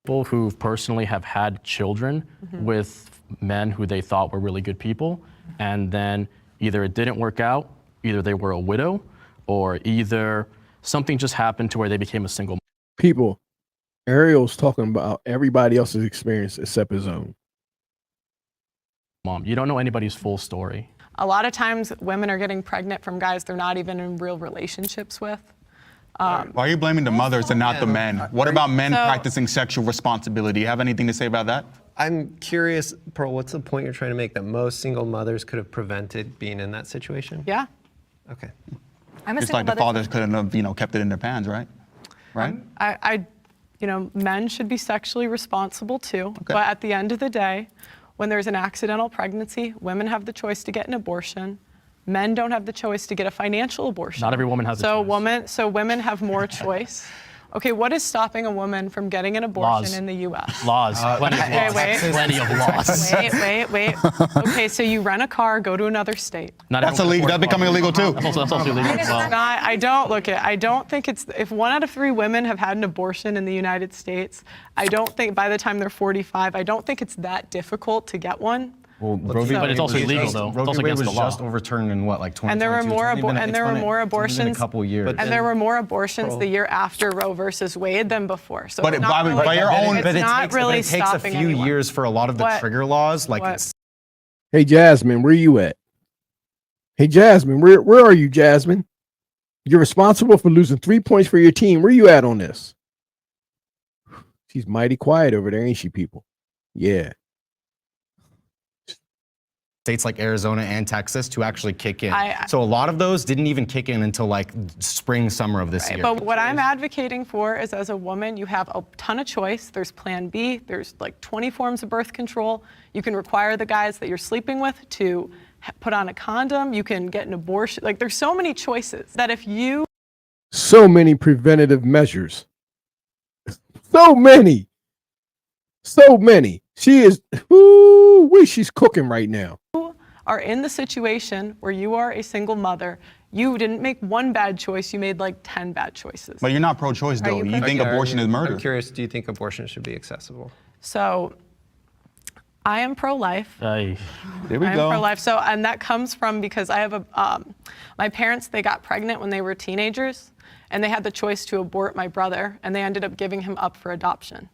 People who personally have had children with men who they thought were really good people, and then either it didn't work out, either they were a widow, or either something just happened to where they became a single people. Ariel's talking about everybody else's experience except his own. mom. You don't know anybody's full story. A lot of times women are getting pregnant from guys they're not even in real relationships with. Why are you blaming the mothers and not the men? What about men practicing sexual responsibility? You have anything to say about that? I'm curious, Pearl, what's the point you're trying to make that most single mothers could have prevented being in that situation? Yeah. Okay. I'm a Just single like the mother. fathers couldn't have, kept it in their pants, right? Right? Men should be sexually responsible too. Okay. But at the end of the day, when there's an accidental pregnancy, women have the choice to get an abortion. Men don't have the choice to get a financial abortion. Not every woman has a choice. So women have more choice. Okay, what is stopping a woman from getting an abortion Laws. in the U.S.? Laws. Plenty of laws. wait. Plenty of laws. Wait. Okay, so you rent a car, go to another state. That's illegal. That's becoming illegal too. That's also illegal as well. I don't think it's, if 1 out of 3 women have had an abortion in the United States, I don't think by the time they're 45, I don't think it's that difficult to get one. Well, Roe v. But Wade it's also was illegal, just- though. Roe It's also v. Wade against was the law. just overturned in what, like 2022? And there were more It's only been a abortions. couple years. And there were more abortions the year after Roe versus Wade than before. So But it's not by really, your own- it's but it not takes, really but it takes a stopping few anyone. years for a lot of the What? trigger laws, like What? Hey, Jasmine, where you at? Hey, Jasmine, where are you, Jasmine? You're responsible for losing 3 points for your team. Where you at on this? She's mighty quiet over there, ain't she, people? Yeah. states like Arizona and Texas to actually kick in. So a lot of those didn't even kick in until like spring, summer of this year. But what I'm advocating for is, as a woman, you have a ton of choice. There's Plan B. There's like 20 forms of birth control. You can require the guys that you're sleeping with to put on a condom. You can get an abortion. Like, there's so many choices that if you... So many preventative measures. So many. So many. She is, ooh, she's cooking right now. Are in the situation where you are a single mother, you didn't make one bad choice, you made like 10 bad choices. But you're not pro-choice, though. You think abortion is murder. I'm curious, do you think abortion should be accessible? So, I am pro-life. There we go. I'm pro-life. So, and that comes from because I have my parents, they got pregnant when they were teenagers, and they had the choice to abort my brother, and they ended up giving him up for adoption.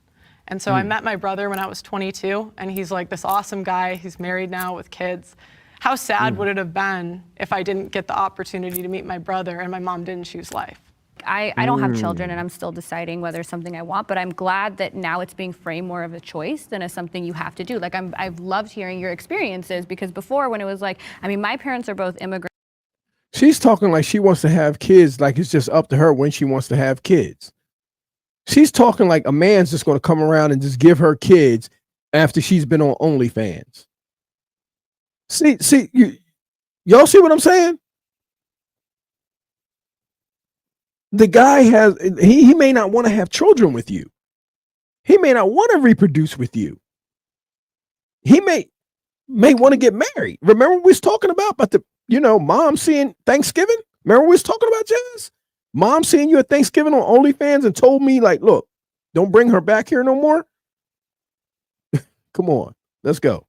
And so I met my brother when I was 22, and he's like this awesome guy. He's married now with kids. How sad would it have been if I didn't get the opportunity to meet my brother and my mom didn't choose life? I don't have children, and I'm still deciding whether it's something I want, but I'm glad that now it's being framed more of a choice than as something you have to do. Like, I've loved hearing your experiences, because before, when it was like, I mean, my parents are both immigrants. She's talking like she wants to have kids, like it's just up to her when she wants to have kids. She's talking like a man's just going to come around and just give her kids after she's been on OnlyFans. See, y'all see what I'm saying? The guy has, he may not want to have children with you. He may not want to reproduce with you. He may want to get married. Remember we was talking about the, mom seeing Thanksgiving? Remember we was talking about, Jazz? Mom seeing you at Thanksgiving on OnlyFans and told me, like, look, don't bring her back here no more. Come on, let's go.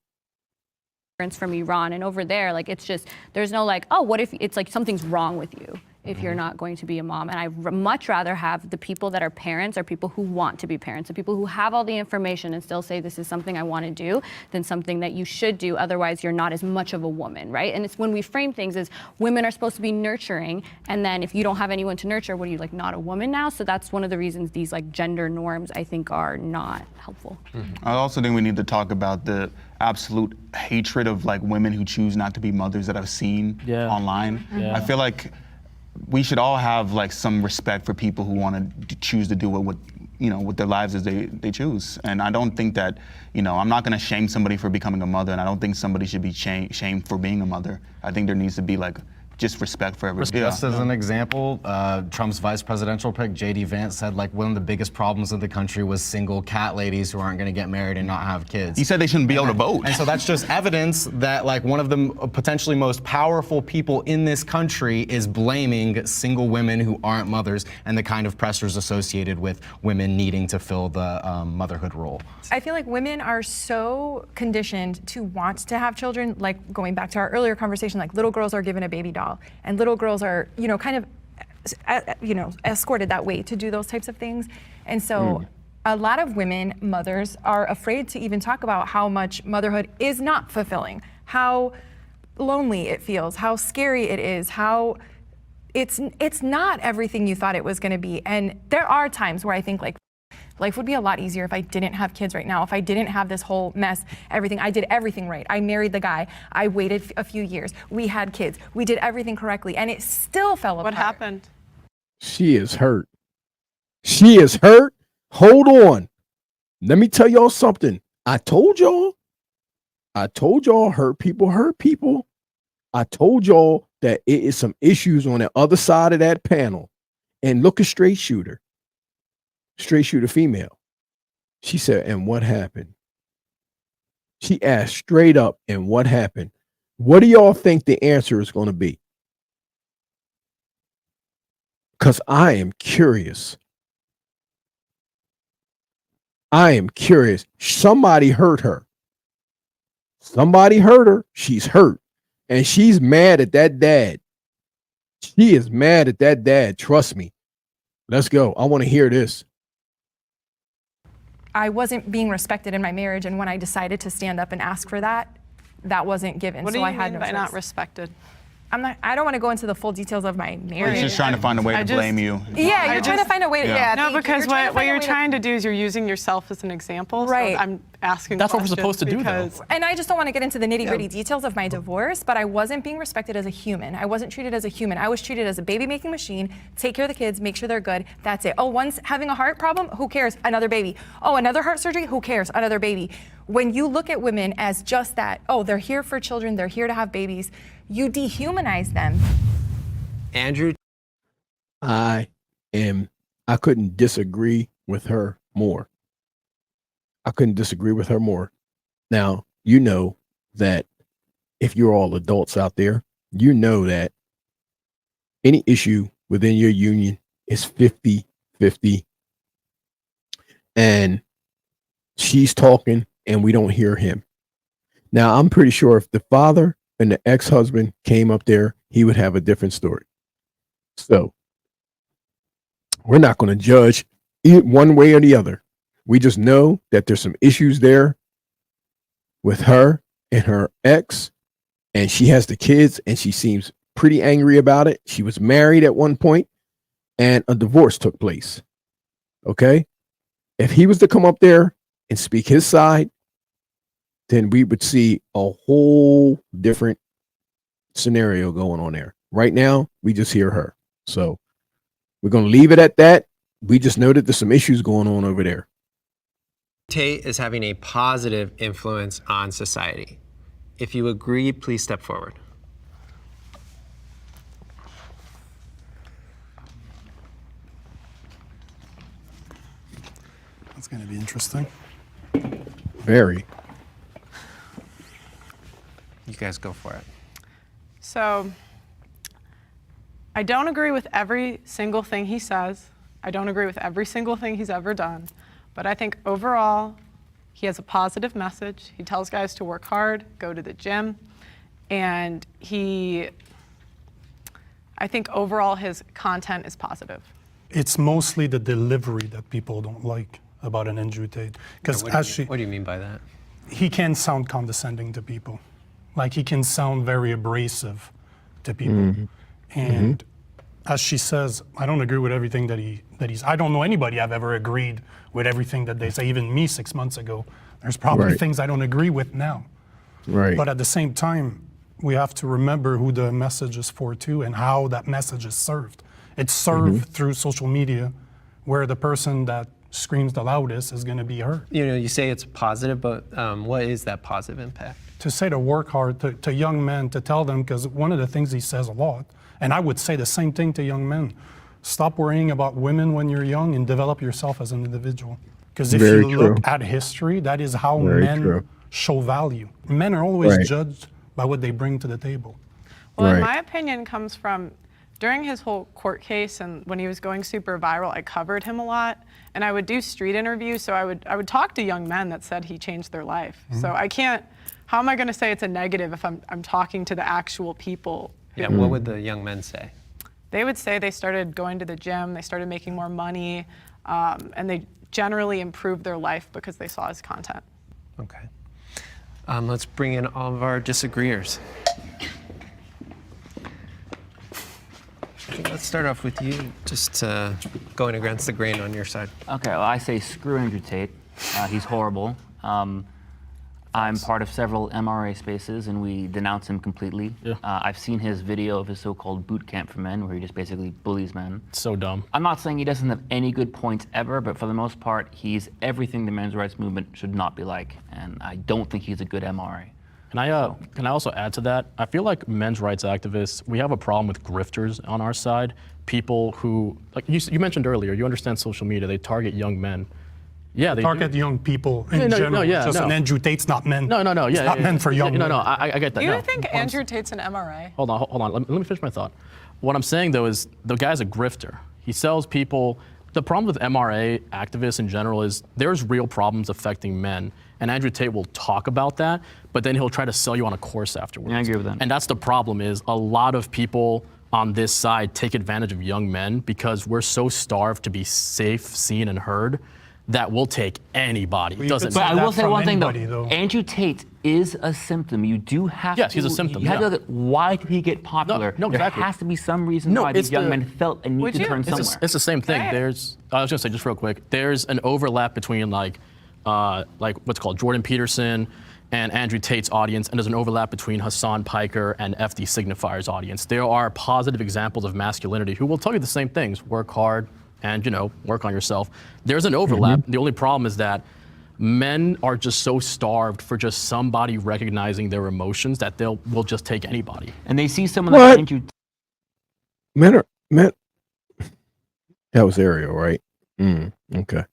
From Iran, and over there, like, it's just, there's no like, oh, what if it's like something's wrong with you if you're not going to be a mom? And I'd much rather have the people that are parents are people who want to be parents, the people who have all the information and still say this is something I want to do, than something that you should do, otherwise you're not as much of a woman, right? And it's when we frame things as women are supposed to be nurturing, and then if you don't have anyone to nurture, what are you, like, not a woman now? So that's one of the reasons these like gender norms, I think, are not helpful. I also think we need to talk about the absolute hatred of like women who choose not to be mothers that I've seen online. I feel like we should all have like some respect for people who want to choose to do what with their lives as they choose. And I don't think that, I'm not going to shame somebody for becoming a mother, and I don't think somebody should be shamed for being a mother. I think there needs to be like just respect for everybody. Just as an example, Trump's vice presidential pick, J.D. Vance, said like one of the biggest problems of the country was single cat ladies who aren't going to get married and not have kids. He said they shouldn't be able to vote. And so that's just evidence that like one of the potentially most powerful people in this country is blaming single women who aren't mothers and the kind of pressures associated with women needing to fill the motherhood role. I feel like women are so conditioned to want to have children, like going back to our earlier conversation, like little girls are given a baby doll, and little girls are, kind of, escorted that way to do those types of things. And so a lot of women, mothers, are afraid to even talk about how much motherhood is not fulfilling, how lonely it feels, how scary it is, how it's not everything you thought it was going to be. And there are times where I think like life would be a lot easier if I didn't have kids right now, if I didn't have this whole mess, everything. I did everything right. I married the guy. I waited a few years. We had kids. We did everything correctly, and it still fell apart. What happened? She is hurt. She is hurt. Hold on. Let me tell y'all something. I told y'all hurt people hurt people. I told y'all that it is some issues on the other side of that panel. And look at straight shooter female. She said, and what happened? She asked straight up, and what happened? What do y'all think the answer is going to be? Because I am curious. Somebody hurt her. She's hurt. And she's mad at that dad. She is mad at that dad. Trust me. Let's go. I want to hear this. I wasn't being respected in my marriage, and when I decided to stand up and ask for that, that wasn't given. What do so you I had mean no by choice. not respected? I don't want to go into the full details of my marriage. He's just trying to find a way to blame you. Yeah, you're trying to find a way to. Yeah. No, because what you're trying to to do is you're using yourself as an example. Right. So I'm asking. That's what we're supposed to do, though. because And I just don't want to get into the nitty-gritty details of my divorce, but I wasn't being respected as a human. I wasn't treated as a human. I was treated as a baby-making machine, take care of the kids, make sure they're good, that's it. Oh, one's having a heart problem? Who cares? Another baby. Oh, another heart surgery? Who cares? Another baby. When you look at women as just that, oh, they're here for children, they're here to have babies, you dehumanize them. Andrew? I couldn't disagree with her more. I couldn't disagree with her more. Now, you know that if you're all adults out there, you know that any issue within your union is 50-50. And she's talking and we don't hear him. Now, I'm pretty sure if the father and the ex-husband came up there, he would have a different story. So we're not going to judge one way or the other. We just know that there's some issues there with her and her ex, and she has the kids, and she seems pretty angry about it. She was married at one point, and a divorce took place. Okay? If he was to come up there and speak his side, then we would see a whole different scenario going on there. Right now, we just hear her. So we're going to leave it at that. We just know that there's some issues going on over there. Tate is having a positive influence on society. If you agree, please step forward. That's going to be interesting. Very. You guys go for it. So I don't agree with every single thing he says. I don't agree with every single thing he's ever done. But I think overall, he has a positive message. He tells guys to work hard, go to the gym, and I think overall his content is positive. It's mostly the delivery that people don't like about an Andrew Tate. Because What do you mean by that? he can sound condescending to people. Like he can sound very abrasive to people. And as she says, I don't agree with everything that he's, I don't know anybody I've ever agreed with everything that they say, even me 6 months ago. There's probably things I don't agree with now. Right. But at the same time, we have to remember who the message is for too and how that message is served. It's served through social media where the person that screams the loudest is going to be heard. You know, you say it's positive, but what is that positive impact? To say to work hard, to young men, to tell them, because one of the things he says a lot, and I would say the same thing to young men, stop worrying about women when you're young and develop yourself as an individual. Because if you look at history, that is how men show value. Men are always judged by what they bring to the table. Well, in my opinion, comes from during his whole court case and when he was going super viral, I covered him a lot, and I would do street interviews. So I would talk to young men that said he changed their life. So I can't. How am I going to say it's a negative if I'm talking to the actual people? Yeah, what would the young men say? They would say they started going to the gym, they started making more money, and they generally improved their life because they saw his content. Okay. Let's bring in all of our disagreeers. Let's start off with you, just going against the grain on your side. Okay, well, I say screw Andrew Tate. He's horrible. I'm part of several MRA spaces, and we denounce him completely. Yeah. I've seen his video of his so-called boot camp for men, where he just basically bullies men. So dumb. I'm not saying he doesn't have any good points ever, but for the most part, he's everything the men's rights movement should not be like, and I don't think he's a good MRA. Can I also add to that? I feel like men's rights activists, we have a problem with grifters on our side. People who, like you mentioned earlier, you understand social media, they target young men. Yeah, they target young people in general. An Andrew Tate's not meant. No. It's not meant for young men. I get that. You think Andrew Tate's an MRA? Hold on. Let me finish my thought. What I'm saying though is the guy's a grifter. He sells people. The problem with MRA activists in general is there's real problems affecting men, and Andrew Tate will talk about that, but then he'll try to sell you on a course afterwards. Yeah, I agree with that. And that's the problem is a lot of people on this side take advantage of young men because we're so starved to be safe, seen, and heard that will take anybody. It you doesn't could But say I matter. will that say from one thing anybody, though. though. Andrew Tate is a symptom. You do have Yes, to. he's a symptom, You have yeah. to look at why did he get popular? no, There exactly. has to be some reason No, why these it's young the- men felt a need Would to you? turn It's somewhere. It's the same thing. Right. I was gonna say just real quick. There's an overlap between like what's called Jordan Peterson and Andrew Tate's audience, and there's an overlap between Hassan Piker and FD Signifier's audience. There are positive examples of masculinity who will tell you the same things: work hard and work on yourself. There's an overlap. The only problem is that men are just so starved for just somebody recognizing their emotions that will just take anybody. And they see someone What? like Andrew Men. That was Ariel, right? Okay.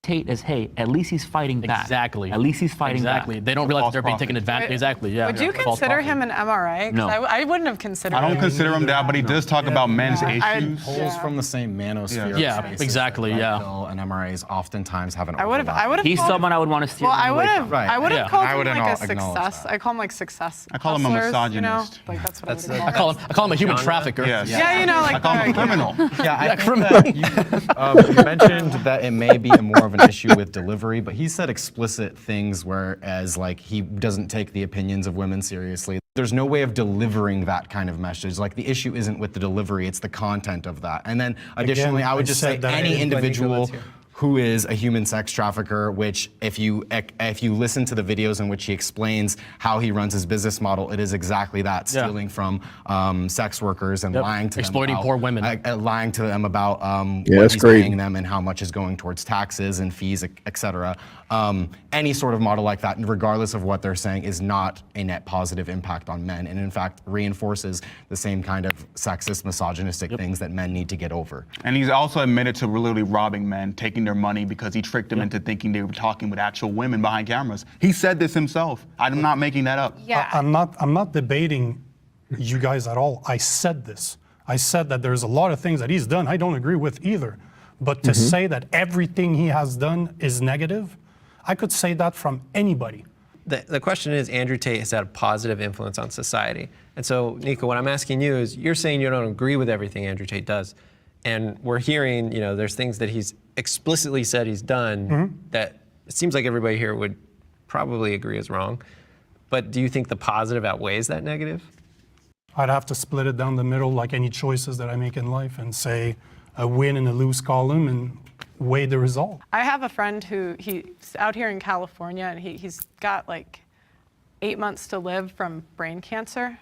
Tate as, hey, at least he's fighting back. Exactly. At least he's fighting Exactly. back. They don't realize false they're being taken prophet. advantage. Exactly. Yeah. Would you False consider prophet. him an MRA? 'Cause No. I wouldn't have considered I don't him. consider him that, but he does talk about men's I- issues. Pulls from the same manosphere. Yeah, spaces exactly, that yeah. Pill and MRAs oftentimes have an I would have. overlap. He's someone I would want to steer Well, I them would away have. from. Right. I would have Yeah. called I him would like a acknowledge success. that. I call him like success. I call him a hustlers, misogynist. Like that's what That's I would the- call I call him a human Genre? trafficker. Yes. Yeah, like I call him a criminal. Yeah, I think criminal. that you mentioned that it may be more of an issue with delivery, but he said explicit things whereas like he doesn't take the opinions of women seriously. There's no way of delivering that kind of message. Like the issue isn't with the delivery, it's the content of that. And then additionally, I would I just said say that any I- individual who is a human sex trafficker, which if you listen to the videos in which he explains how he runs his business model, it is exactly that, Yeah. stealing from sex workers and Yep. lying to Exploiting them about, poor women. lying to them about Yeah, what that's he's crazy. paying them and how much is going towards taxes and fees, et cetera. Any sort of model like that, regardless of what they're saying, is not a net positive impact on men, and in fact reinforces the same kind of sexist, misogynistic things that men need to get over. And he's also admitted to literally robbing men, taking their money because he tricked them into thinking they were talking with actual women behind cameras. He said this himself. I'm not making that up. Yeah. I'm not debating you guys at all. I said this. I said that there's a lot of things that he's done I don't agree with either. But to say that everything he has done is negative, I could say that from anybody. The question is, Andrew Tate has had a positive influence on society. And so, Nico, what I'm asking you is, you're saying you don't agree with everything Andrew Tate does. And we're hearing, there's things that he's explicitly said he's done that it seems like everybody here would probably agree is wrong. But do you think the positive outweighs that negative? I'd have to split it down the middle like any choices that I make in life and say a win and a lose column and weigh the result. I have a friend who he's out here in California, and he's got like 8 months to live from brain cancer,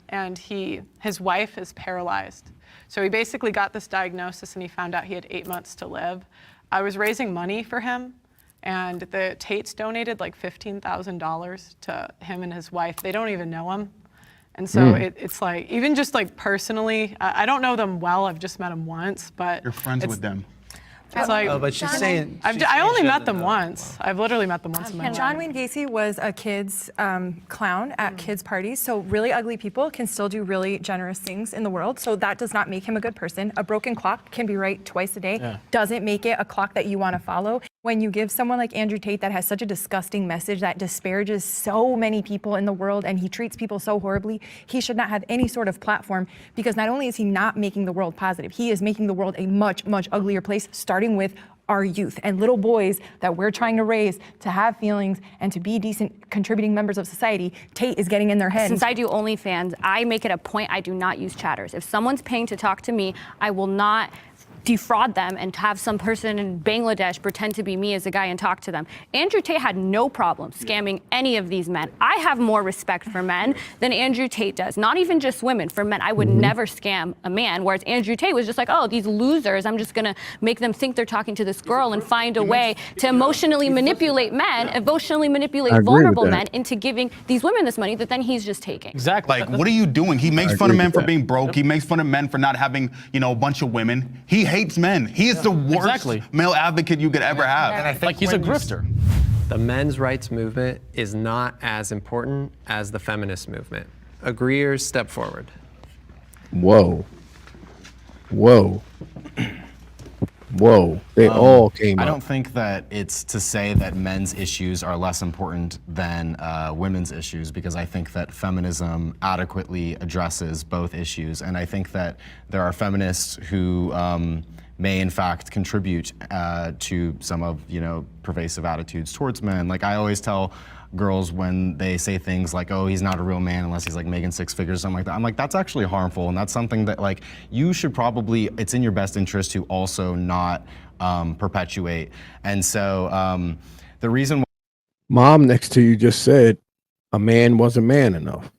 and his wife is paralyzed. So he basically got this diagnosis, and he found out he had 8 months to live. I was raising money for him, and the Tates donated like $15,000 to him and his wife. They don't even know him. And so it's like, even just like personally, I don't know them well, I've just met them once, but You're friends with them. it's like, Oh, but she's saying. I only met them once. I've literally met them once in my life. John Wayne Gacy was a kid's clown at kids' parties. So really ugly people can still do really generous things in the world. So that does not make him a good person. A broken clock can be right twice a day. Doesn't make it a clock that you want to follow. When you give someone like Andrew Tate that has such a disgusting message that disparages so many people in the world and he treats people so horribly, he should not have any sort of platform, because not only is he not making the world positive, he is making the world a much, much uglier place, starting with our youth and little boys that we're trying to raise to have feelings and to be decent contributing members of society. Tate is getting in their head. Since I do OnlyFans, I make it a point I do not use chatters. If someone's paying to talk to me, I will not defraud them and have some person in Bangladesh pretend to be me as a guy and talk to them. Andrew Tate had no problem scamming any of these men. I have more respect for men than Andrew Tate does. Not even just women, for men. I would never scam a man, whereas Andrew Tate was just like, oh, these losers, I'm just gonna make them think they're talking to this girl and find a way to emotionally manipulate men, emotionally manipulate vulnerable men into giving these women this money that then he's just taking. Exactly. Like, what are you doing? He makes fun of agree men with for that. being broke. He makes fun of men for not having, a bunch of women. He hates men. He is the worst Exactly. male advocate you could ever have. And I think Like he's a when you grifter. The men's rights movement is not as important as the feminist movement. Agreeers, step forward. Whoa. Whoa, they all came I up. don't think that it's to say that men's issues are less important than women's issues, because I think that feminism adequately addresses both issues. And I think that there are feminists who may in fact contribute to some of, pervasive attitudes towards men. Like I always tell girls when they say things like, oh, he's not a real man unless he's like making 6 figures, something like that. I'm like, that's actually harmful, and that's something that like you should probably, it's in your best interest to also not perpetuate. And so the reason Mom next to you just said a man wasn't man enough.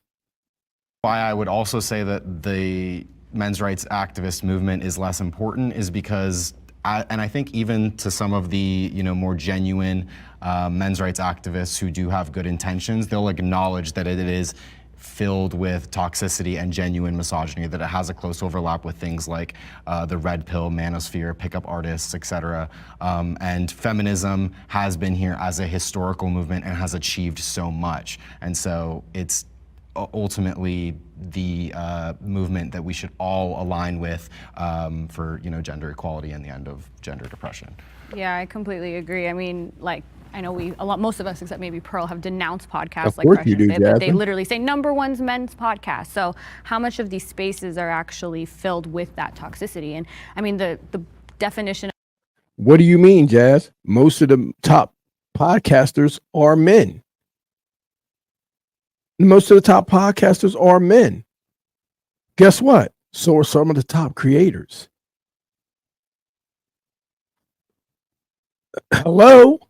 why I would also say that the men's rights activist movement is less important is because I think even to some of the more genuine men's rights activists who do have good intentions, they'll acknowledge that it is filled with toxicity and genuine misogyny, that it has a close overlap with things like the red pill, manosphere, pickup artists, etc. And feminism has been here as a historical movement and has achieved so much. And so it's ultimately the movement that we should all align with for gender equality and the end of gender depression. Yeah, I completely agree. I mean, like, I know most of us, except maybe Pearl, have denounced podcasts Of like course Fresh you and do, Fit, but they Jasmine. literally say #1's men's podcast. So how much of these spaces are actually filled with that toxicity? And I mean, the definition. What do you mean, Jazz? Most of the top podcasters are men. Most of the top podcasters are men. Guess what? So are some of the top creators. Hello?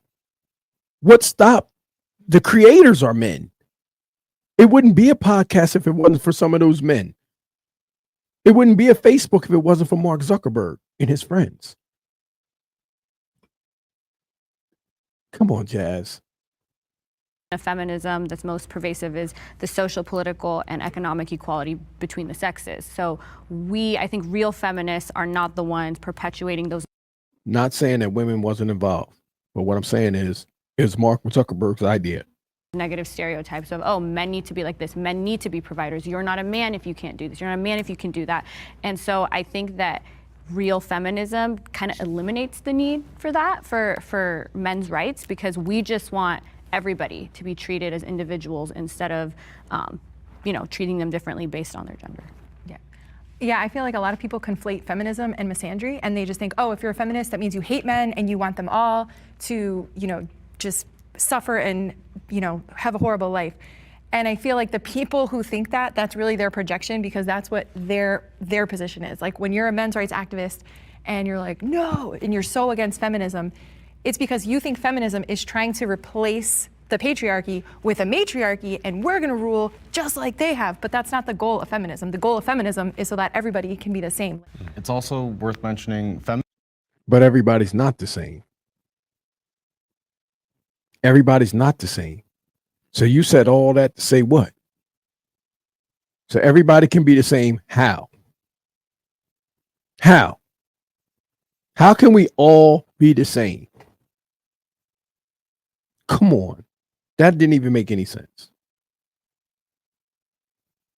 What stopped? The creators are men. It wouldn't be a podcast if it wasn't for some of those men. It wouldn't be a Facebook if it wasn't for Mark Zuckerberg and his friends. Come on, Jazz. Of feminism that's most pervasive is the social, political, and economic equality between the sexes. So I think real feminists are not the ones perpetuating those. Not saying that women wasn't involved, but what I'm saying is Mark Zuckerberg's idea. Negative stereotypes of, oh, men need to be like this, men need to be providers, you're not a man if you can't do this, you're not a man if you can do that. And so I think that real feminism kind of eliminates the need for that, for men's rights, because we just want everybody to be treated as individuals instead of treating them differently based on their gender. Yeah, I feel like a lot of people conflate feminism and misandry, and they just think, oh, if you're a feminist, that means you hate men and you want them all to, just suffer and, have a horrible life. And I feel like the people who think that, that's really their projection, because that's what their position is. Like when you're a men's rights activist and you're like, no, and you're so against feminism, it's because you think feminism is trying to replace the patriarchy with a matriarchy, and we're gonna rule just like they have. But that's not the goal of feminism. The goal of feminism is so that everybody can be the same. It's also worth mentioning But everybody's not the same. Everybody's not the same. So you said all that to say what? So everybody can be the same. How? How? How can we all be the same? Come on. That didn't even make any sense.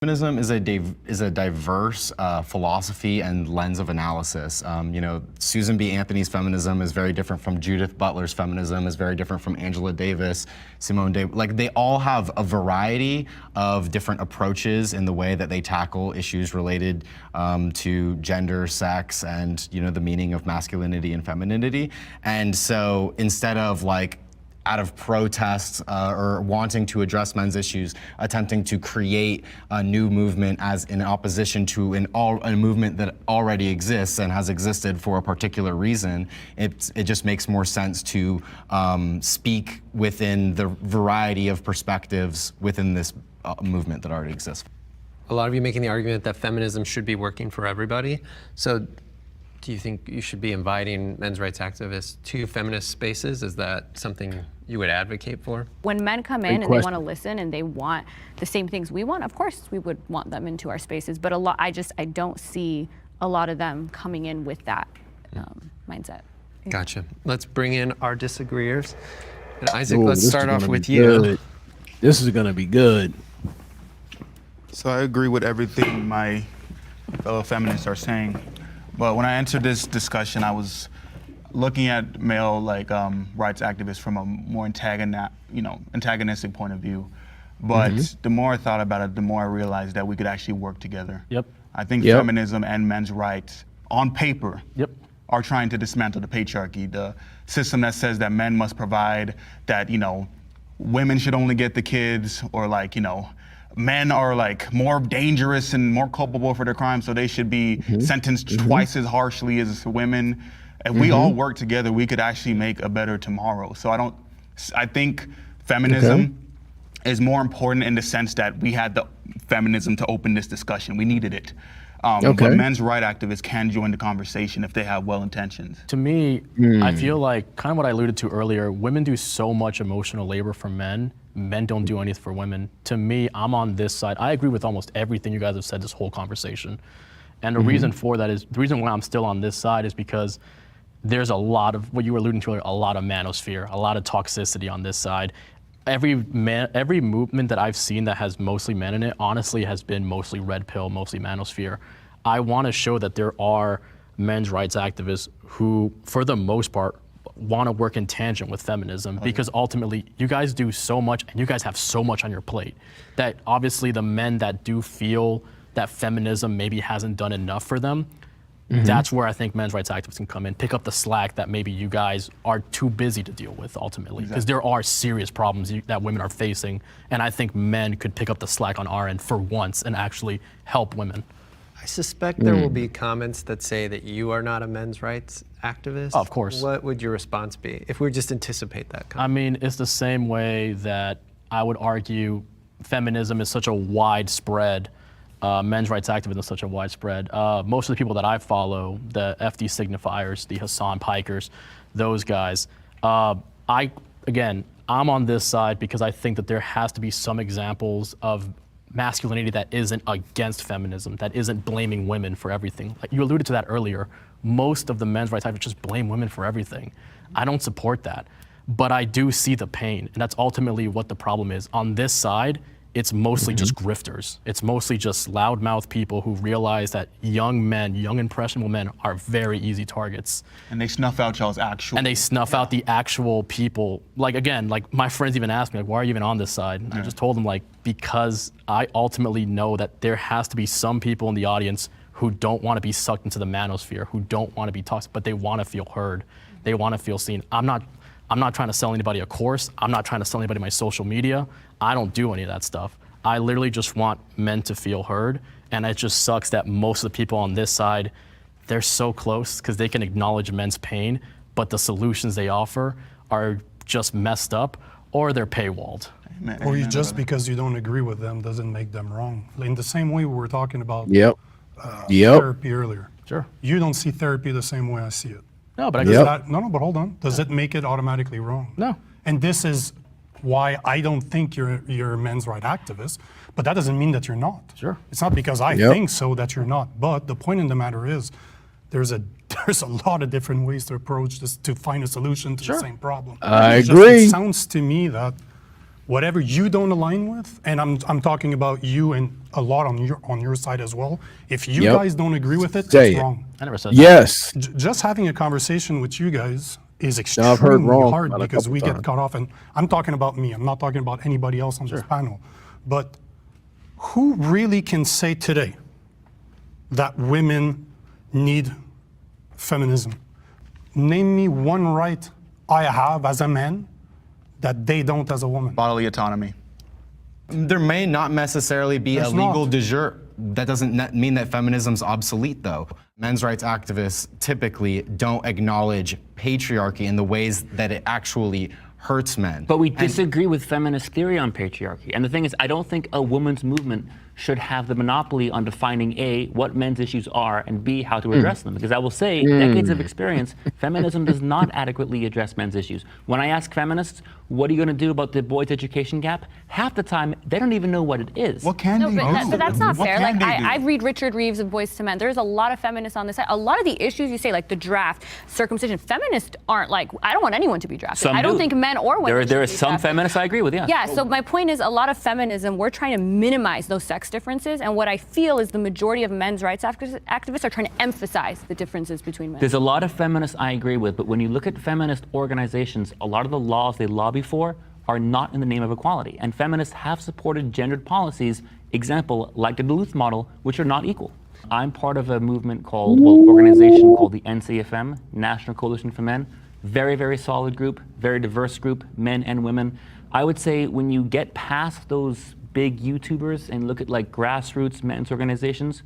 Feminism is a diverse philosophy and lens of analysis. Susan B. Anthony's feminism is very different from Judith Butler's feminism, is very different from Angela Davis, Simone Davis. Like they all have a variety of different approaches in the way that they tackle issues related to gender, sex, and the meaning of masculinity and femininity. And so instead of out of protest or wanting to address men's issues, attempting to create a new movement as in opposition to a movement that already exists and has existed for a particular reason, it just makes more sense to speak within the variety of perspectives within this movement that already exists. A lot of you making the argument that feminism should be working for everybody. So do you think you should be inviting men's rights activists to feminist spaces? Is that something you would advocate for? When men come in and they want to listen and they want the same things we want, of course we would want them into our spaces. But I don't see a lot of them coming in with that mindset. Gotcha. Let's bring in our disagreeers. And Isaac, Ooh, let's this start is off gonna with be you. good. This is gonna be good. So I agree with everything my fellow feminists are saying. But when I entered this discussion, I was looking at male rights activists from a more antagonistic point of view. But the more I thought about it, the more I realized that we could actually work together. Yep. I think feminism and men's rights, on paper, are trying to dismantle the patriarchy, the system that says that men must provide, that women should only get the kids, or men are more dangerous and more culpable for their crimes, so they should be sentenced twice as harshly as women. If we all work together, we could actually make a better tomorrow. So I think feminism is more important in the sense that we had the feminism to open this discussion. We needed it. But men's rights activists can join the conversation if they have well intentions. To me, I feel like kind of what I alluded to earlier, women do so much emotional labor for men. Men don't do anything for women. To me, I'm on this side. I agree with almost everything you guys have said this whole conversation. And the reason for that is, the reason why I'm still on this side is because there's a lot of, what you were alluding to earlier, a lot of manosphere, a lot of toxicity on this side. Every movement that I've seen that has mostly men in it, honestly, has been mostly red pill, mostly manosphere. I want to show that there are men's rights activists who, for the most part, want to work in tangent with feminism, because ultimately you guys do so much and you guys have so much on your plate that obviously the men that do feel that feminism maybe hasn't done enough for them, that's where I think men's rights activists can come in, pick up the slack that maybe you guys are too busy to deal with ultimately, because there are serious problems that women are facing, and I think men could pick up the slack on our end for once and actually help women. I suspect there will be comments that say that you are not a men's rights activist. Oh, of course. What would your response be if we just anticipate that comment? I mean, it's the same way that I would argue feminism is such a widespread, men's rights activism is such a widespread. Most of the people that I follow, the FD signifiers, the Hassan Pikers, those guys, I'm on this side because I think that there has to be some examples of masculinity that isn't against feminism, that isn't blaming women for everything. Like you alluded to that earlier, most of the men's rights activists just blame women for everything. I don't support that, but I do see the pain, and that's ultimately what the problem is. On this side, it's mostly just grifters. It's mostly just loudmouth people who realize that young men, young impressionable men, are very easy targets. And they snuff out y'all's actual. And they snuff out the actual people. Like again, like my friends even asked me, like, why are you even on this side? And I just told them, like, because I ultimately know that there has to be some people in the audience who don't want to be sucked into the manosphere, who don't want to be toxic, but they want to feel heard. They want to feel seen. I'm not trying to sell anybody a course. I'm not trying to sell anybody my social media. I don't do any of that stuff. I literally just want men to feel heard. And it just sucks that most of the people on this side, they're so close because they can acknowledge men's pain, but the solutions they offer are just messed up or they're paywalled. Or you just because you don't agree with them doesn't make them wrong. In the same way we were talking about therapy earlier. Sure. You don't see therapy the same way I see it. No, but I guess but hold on. Does it make it automatically wrong? No. And this is why I don't think you're a men's rights activist, but that doesn't mean that you're not. Sure. It's not because I think so that you're not. But the point in the matter is, there's a lot of different ways to approach this to find a solution to the same problem. I agree. It sounds to me that whatever you don't align with, and I'm talking about you and a lot on your side as well. If you guys don't agree with it, that's wrong. I never said Yes. Just having a conversation with you guys is extremely hard because we get cut off. And I'm talking about me. I'm not talking about anybody else on this panel. But who really can say today that women need feminism? Name me one right I have as a man that they don't as a woman. Bodily autonomy. There may not necessarily be There's a legal not. de jure. That doesn't mean that feminism's obsolete, though. Men's rights activists typically don't acknowledge patriarchy in the ways that it actually hurts men. But we disagree with feminist theory on patriarchy. And the thing is, I don't think a women's movement should have the monopoly on defining A, what men's issues are, and B, how to address them. Because I will say, decades of experience, feminism does not adequately address men's issues. When I ask feminists, what are you going to do about the boys' education gap? Half the time, they don't even know what it is. What can they do? But that's not What fair. can Like they do? I read Richard Reeves of Boys to Men. There's a lot of feminists on this side. A lot of the issues you say, like the draft, circumcision, feminists aren't like, I don't want anyone to be drafted. Some I don't do. think men or women There should are be some drafted. feminists I agree with, yeah. Yeah, so my point is a lot of feminism, we're trying to minimize those sex sex differences, and what I feel is the majority of men's rights activists are trying to emphasize the differences between men. There's a lot of feminists I agree with, but when you look at feminist organizations, a lot of the laws they lobby for are not in the name of equality. And feminists have supported gendered policies, example, like the Duluth model, which are not equal. I'm part of a movement called, organization called the NCFM, National Coalition for Men. Very, very solid group, very diverse group, men and women. I would say when you get past those big YouTubers and look at like grassroots men's organizations,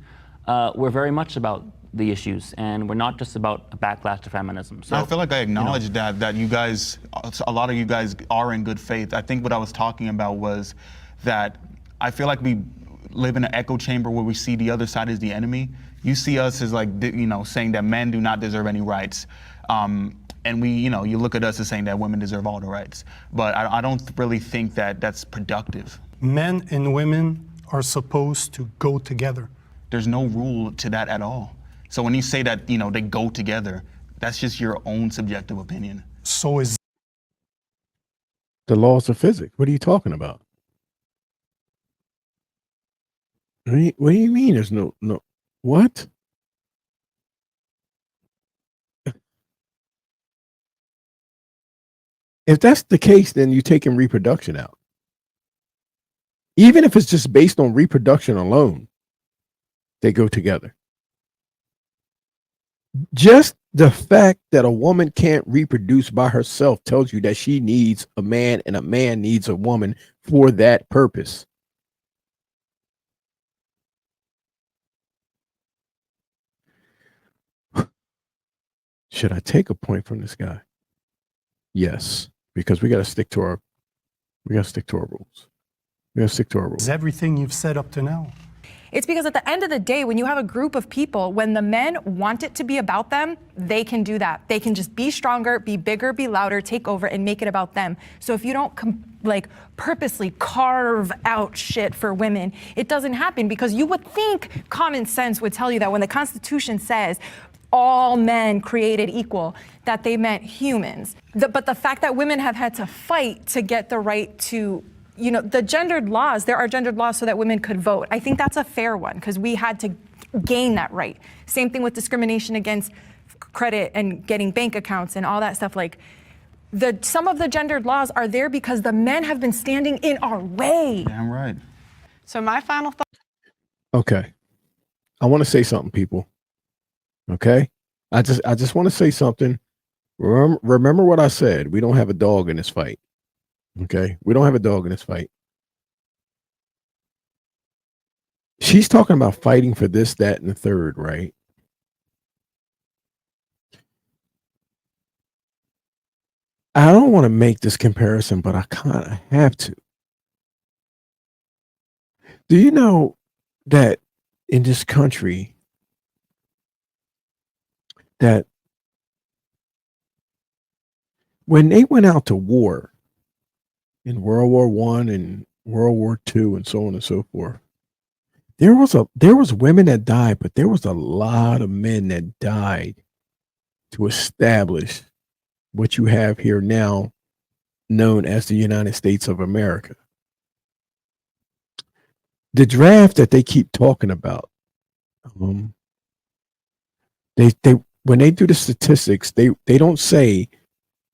we're very much about the issues, and we're not just about a backlash to feminism. So I feel like I acknowledge that you guys, a lot of you guys are in good faith. I think what I was talking about was that I feel like we live in an echo chamber where we see the other side as the enemy. You see us as like, saying that men do not deserve any rights. And we, you look at us as saying that women deserve all the rights. But I don't really think that that's productive. Men and women are supposed to go together. There's no rule to that at all. So when you say that, they go together, that's just your own subjective opinion. So is The laws of physics. What are you talking about? What do you mean there's no, what? If that's the case, then you're taking reproduction out. Even if it's just based on reproduction alone, they go together. Just the fact that a woman can't reproduce by herself tells you that she needs a man and a man needs a woman for that purpose. Should I take a point from this guy? Yes, because we got to stick to our rules. We got to stick to our rules. is everything you've said up to now. It's because at the end of the day, when you have a group of people, when the men want it to be about them, they can do that. They can just be stronger, be bigger, be louder, take over, and make it about them. So if you don't purposely carve out shit for women, it doesn't happen, because you would think common sense would tell you that when the Constitution says all men created equal, that they meant humans. But the fact that women have had to fight to get the right to, the gendered laws, there are gendered laws so that women could vote. I think that's a fair one, because we had to gain that right. Same thing with discrimination against credit and getting bank accounts and all that stuff. Some of the gendered laws are there because the men have been standing in our way. Damn right. So my final thought. Okay. I want to say something, people. Okay. I just want to say something. Remember what I said. We don't have a dog in this fight. Okay. We don't have a dog in this fight. She's talking about fighting for this, that, and the third, right? I don't want to make this comparison, but I kind of have to. Do you know that in this country, that when they went out to war in World War I and World War II and so on and so forth, there was women that died, but there was a lot of men that died to establish what you have here now known as the United States of America. The draft that they keep talking about, they when they do the statistics, they don't say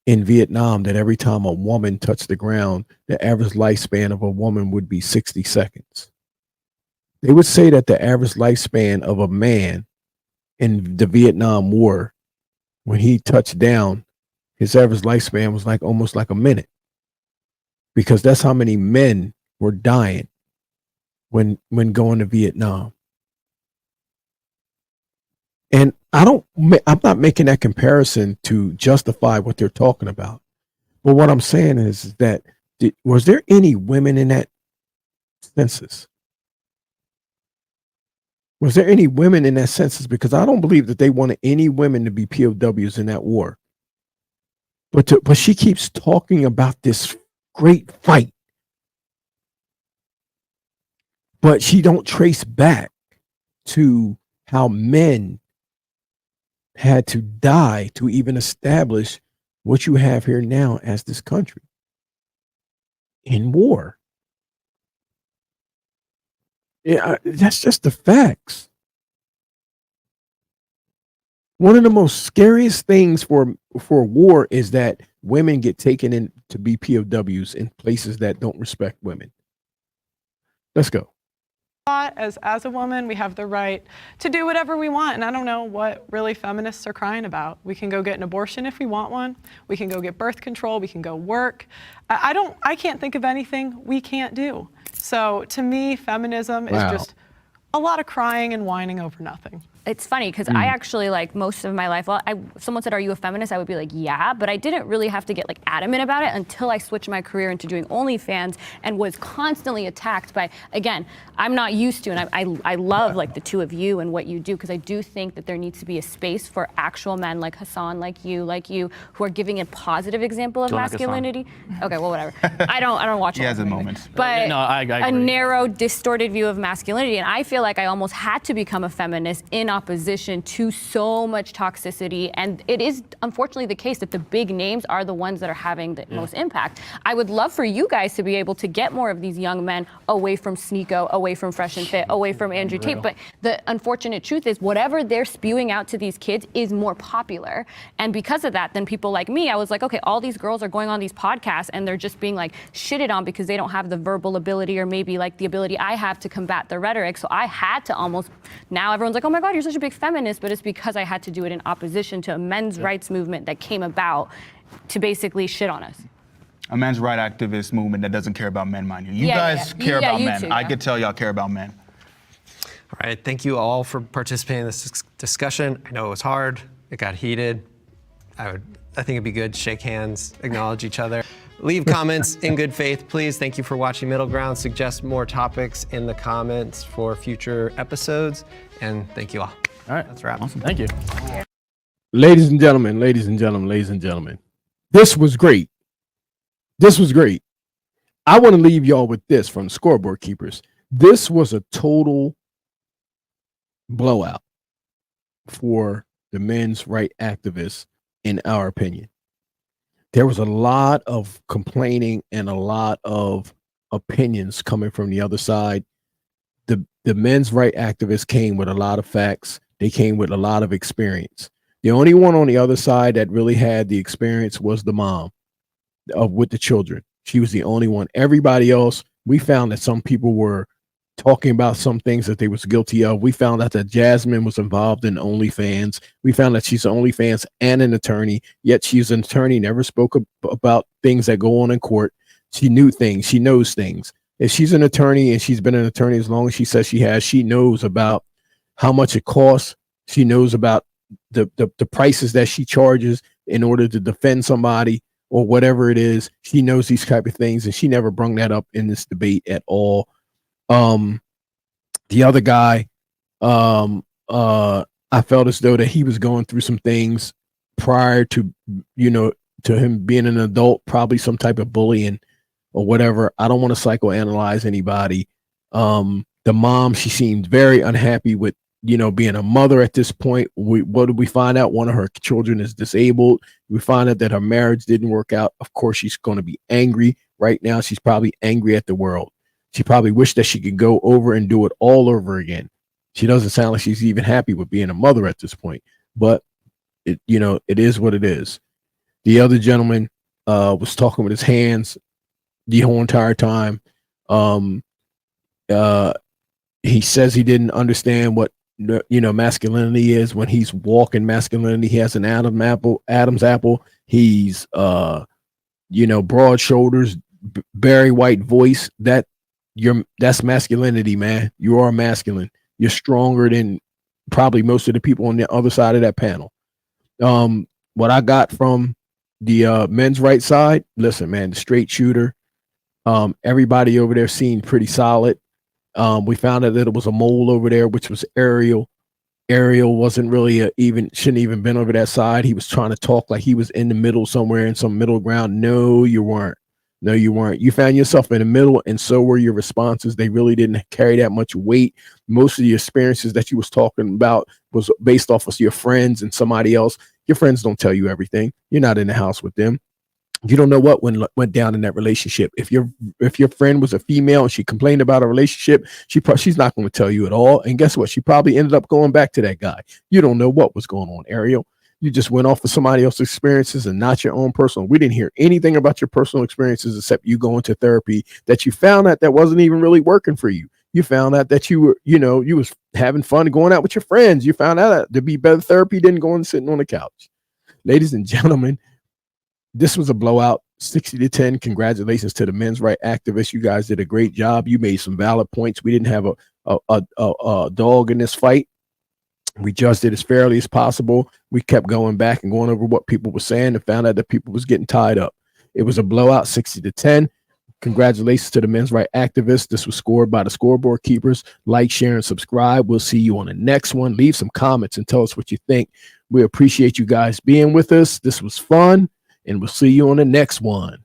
in Vietnam that every time a woman touched the ground, the average lifespan of a woman would be 60 seconds. They would say that the average lifespan of a man in the Vietnam War, when he touched down, his average lifespan was almost like a minute, because that's how many men were dying when going to Vietnam. And I'm not making that comparison to justify what they're talking about. But what I'm saying is that was there any women in that census? Was there any women in that census? Because I don't believe that they wanted any women to be POWs in that war. But she keeps talking about this great fight, but she don't trace back to how men had to die to even establish what you have here now as this country in war. That's just the facts. One of the most scariest things for war is that women get taken in to be POWs in places that don't respect women. Let's go. As a woman, we have the right to do whatever we want, and I don't know what really feminists are crying about. We can go get an abortion if we want one. We can go get birth control. We can go work. I can't think of anything we can't do. So to me, feminism is just a lot of crying and whining over nothing. It's funny because I actually, like, most of my life, someone said, are you a feminist? I would be like, yeah, but I didn't really have to get like adamant about it until I switched my career into doing OnlyFans and was constantly attacked by, again, I'm not used to, and I love like the two of you and what you do, because I do think that there needs to be a space for actual men like Hassan, like you, who are giving a positive example of masculinity. Okay, well, whatever. I don't watch. He has his moments. But No, I agree. a narrow, distorted view of masculinity, and I feel like I almost had to become a feminist in opposition to so much toxicity, and it is unfortunately the case that the big names are the ones that are having the most impact. I would love for you guys to be able to get more of these young men away from Sneeko, away from Fresh and Fit, away from Andrew Tate, but the unfortunate truth is whatever they're spewing out to these kids is more popular, and because of that, then people like me, I was like, okay, all these girls are going on these podcasts and they're just being like shitted on because they don't have the verbal ability or maybe like the ability I have to combat the rhetoric, so I had to almost, now everyone's like, oh my God, you're such a big feminist, but it's because I had to do it in opposition to a men's rights movement that came about to basically shit on us. A men's right activist movement that doesn't care about men, mind you. You guys care about men. Too, I could tell y'all care about men. All right, thank you all for participating in this discussion. I know it was hard, it got heated. I think it'd be good to shake hands, acknowledge each other. Leave comments in good faith, please. Thank you for watching Middle Ground. Suggest more topics in the comments for future episodes, and thank you all. All right, that's a wrap. Awesome. Thank you. Ladies and gentlemen, this was great. This was great. I want to leave y'all with this from Scoreboard Keepers. This was a total blowout for the men's right activists, in our opinion. There was a lot of complaining and a lot of opinions coming from the other side. The men's right activists came with a lot of facts. They came with a lot of experience. The only one on the other side that really had the experience was the mom with the children. She was the only one. Everybody else, we found that some people were talking about some things that they was guilty of. We found out that Jasmine was involved in OnlyFans. We found that she's an OnlyFans and an attorney, yet she's an attorney, never spoke about things that go on in court. She knew things. She knows things. If she's an attorney and she's been an attorney as long as she says she has, she knows about how much it costs. She knows about the prices that she charges in order to defend somebody or whatever it is. She knows these type of things, and she never brought that up in this debate at all. The other guy, I felt as though that he was going through some things prior to, to him being an adult, probably some type of bullying or whatever. I don't want to psychoanalyze anybody. The mom, she seemed very unhappy with, being a mother at this point. What did we find out? One of her children is disabled. We find out that her marriage didn't work out. Of course, she's going to be angry right now. She's probably angry at the world. She probably wished that she could go over and do it all over again. She doesn't sound like she's even happy with being a mother at this point, but it is what it is. The other gentleman was talking with his hands the whole entire time. He says he didn't understand what masculinity is. When he's walking masculinity, he has an Adam's apple. He's broad shoulders, very white voice. That's masculinity, man. You are masculine. You're stronger than probably most of the people on the other side of that panel. What I got from the men's right side, listen, man, the straight shooter, everybody over there seemed pretty solid. We found out that it was a mole over there, which was Ariel. Ariel wasn't really shouldn't even been over that side. He was trying to talk like he was in the middle somewhere, in some middle ground. No, you weren't. No, you weren't. You found yourself in the middle, and so were your responses. They really didn't carry that much weight. Most of the experiences that you was talking about was based off of your friends and somebody else. Your friends don't tell you everything. You're not in the house with them. You don't know what went down in that relationship. If your friend was a female and she complained about a relationship, she's not going to tell you at all. And guess what? She probably ended up going back to that guy. You don't know what was going on, Ariel. You just went off of somebody else's experiences and not your own personal. We didn't hear anything about your personal experiences except you going to therapy that you found out that wasn't even really working for you. You found out that you were, you was having fun going out with your friends. You found out to be better therapy than going and sitting on the couch. Ladies and gentlemen, this was a blowout, 60-10. Congratulations to the men's rights activists. You guys did a great job. You made some valid points. We didn't have a dog in this fight. We judged it as fairly as possible. We kept going back and going over what people were saying and found out that people was getting tied up. It was a blowout, 60-10. Congratulations to the men's rights activists. This was scored by the Scoreboard Keepers. Like, share, and subscribe. We'll see you on the next one. Leave some comments and tell us what you think. We appreciate you guys being with us. This was fun. And we'll see you on the next one.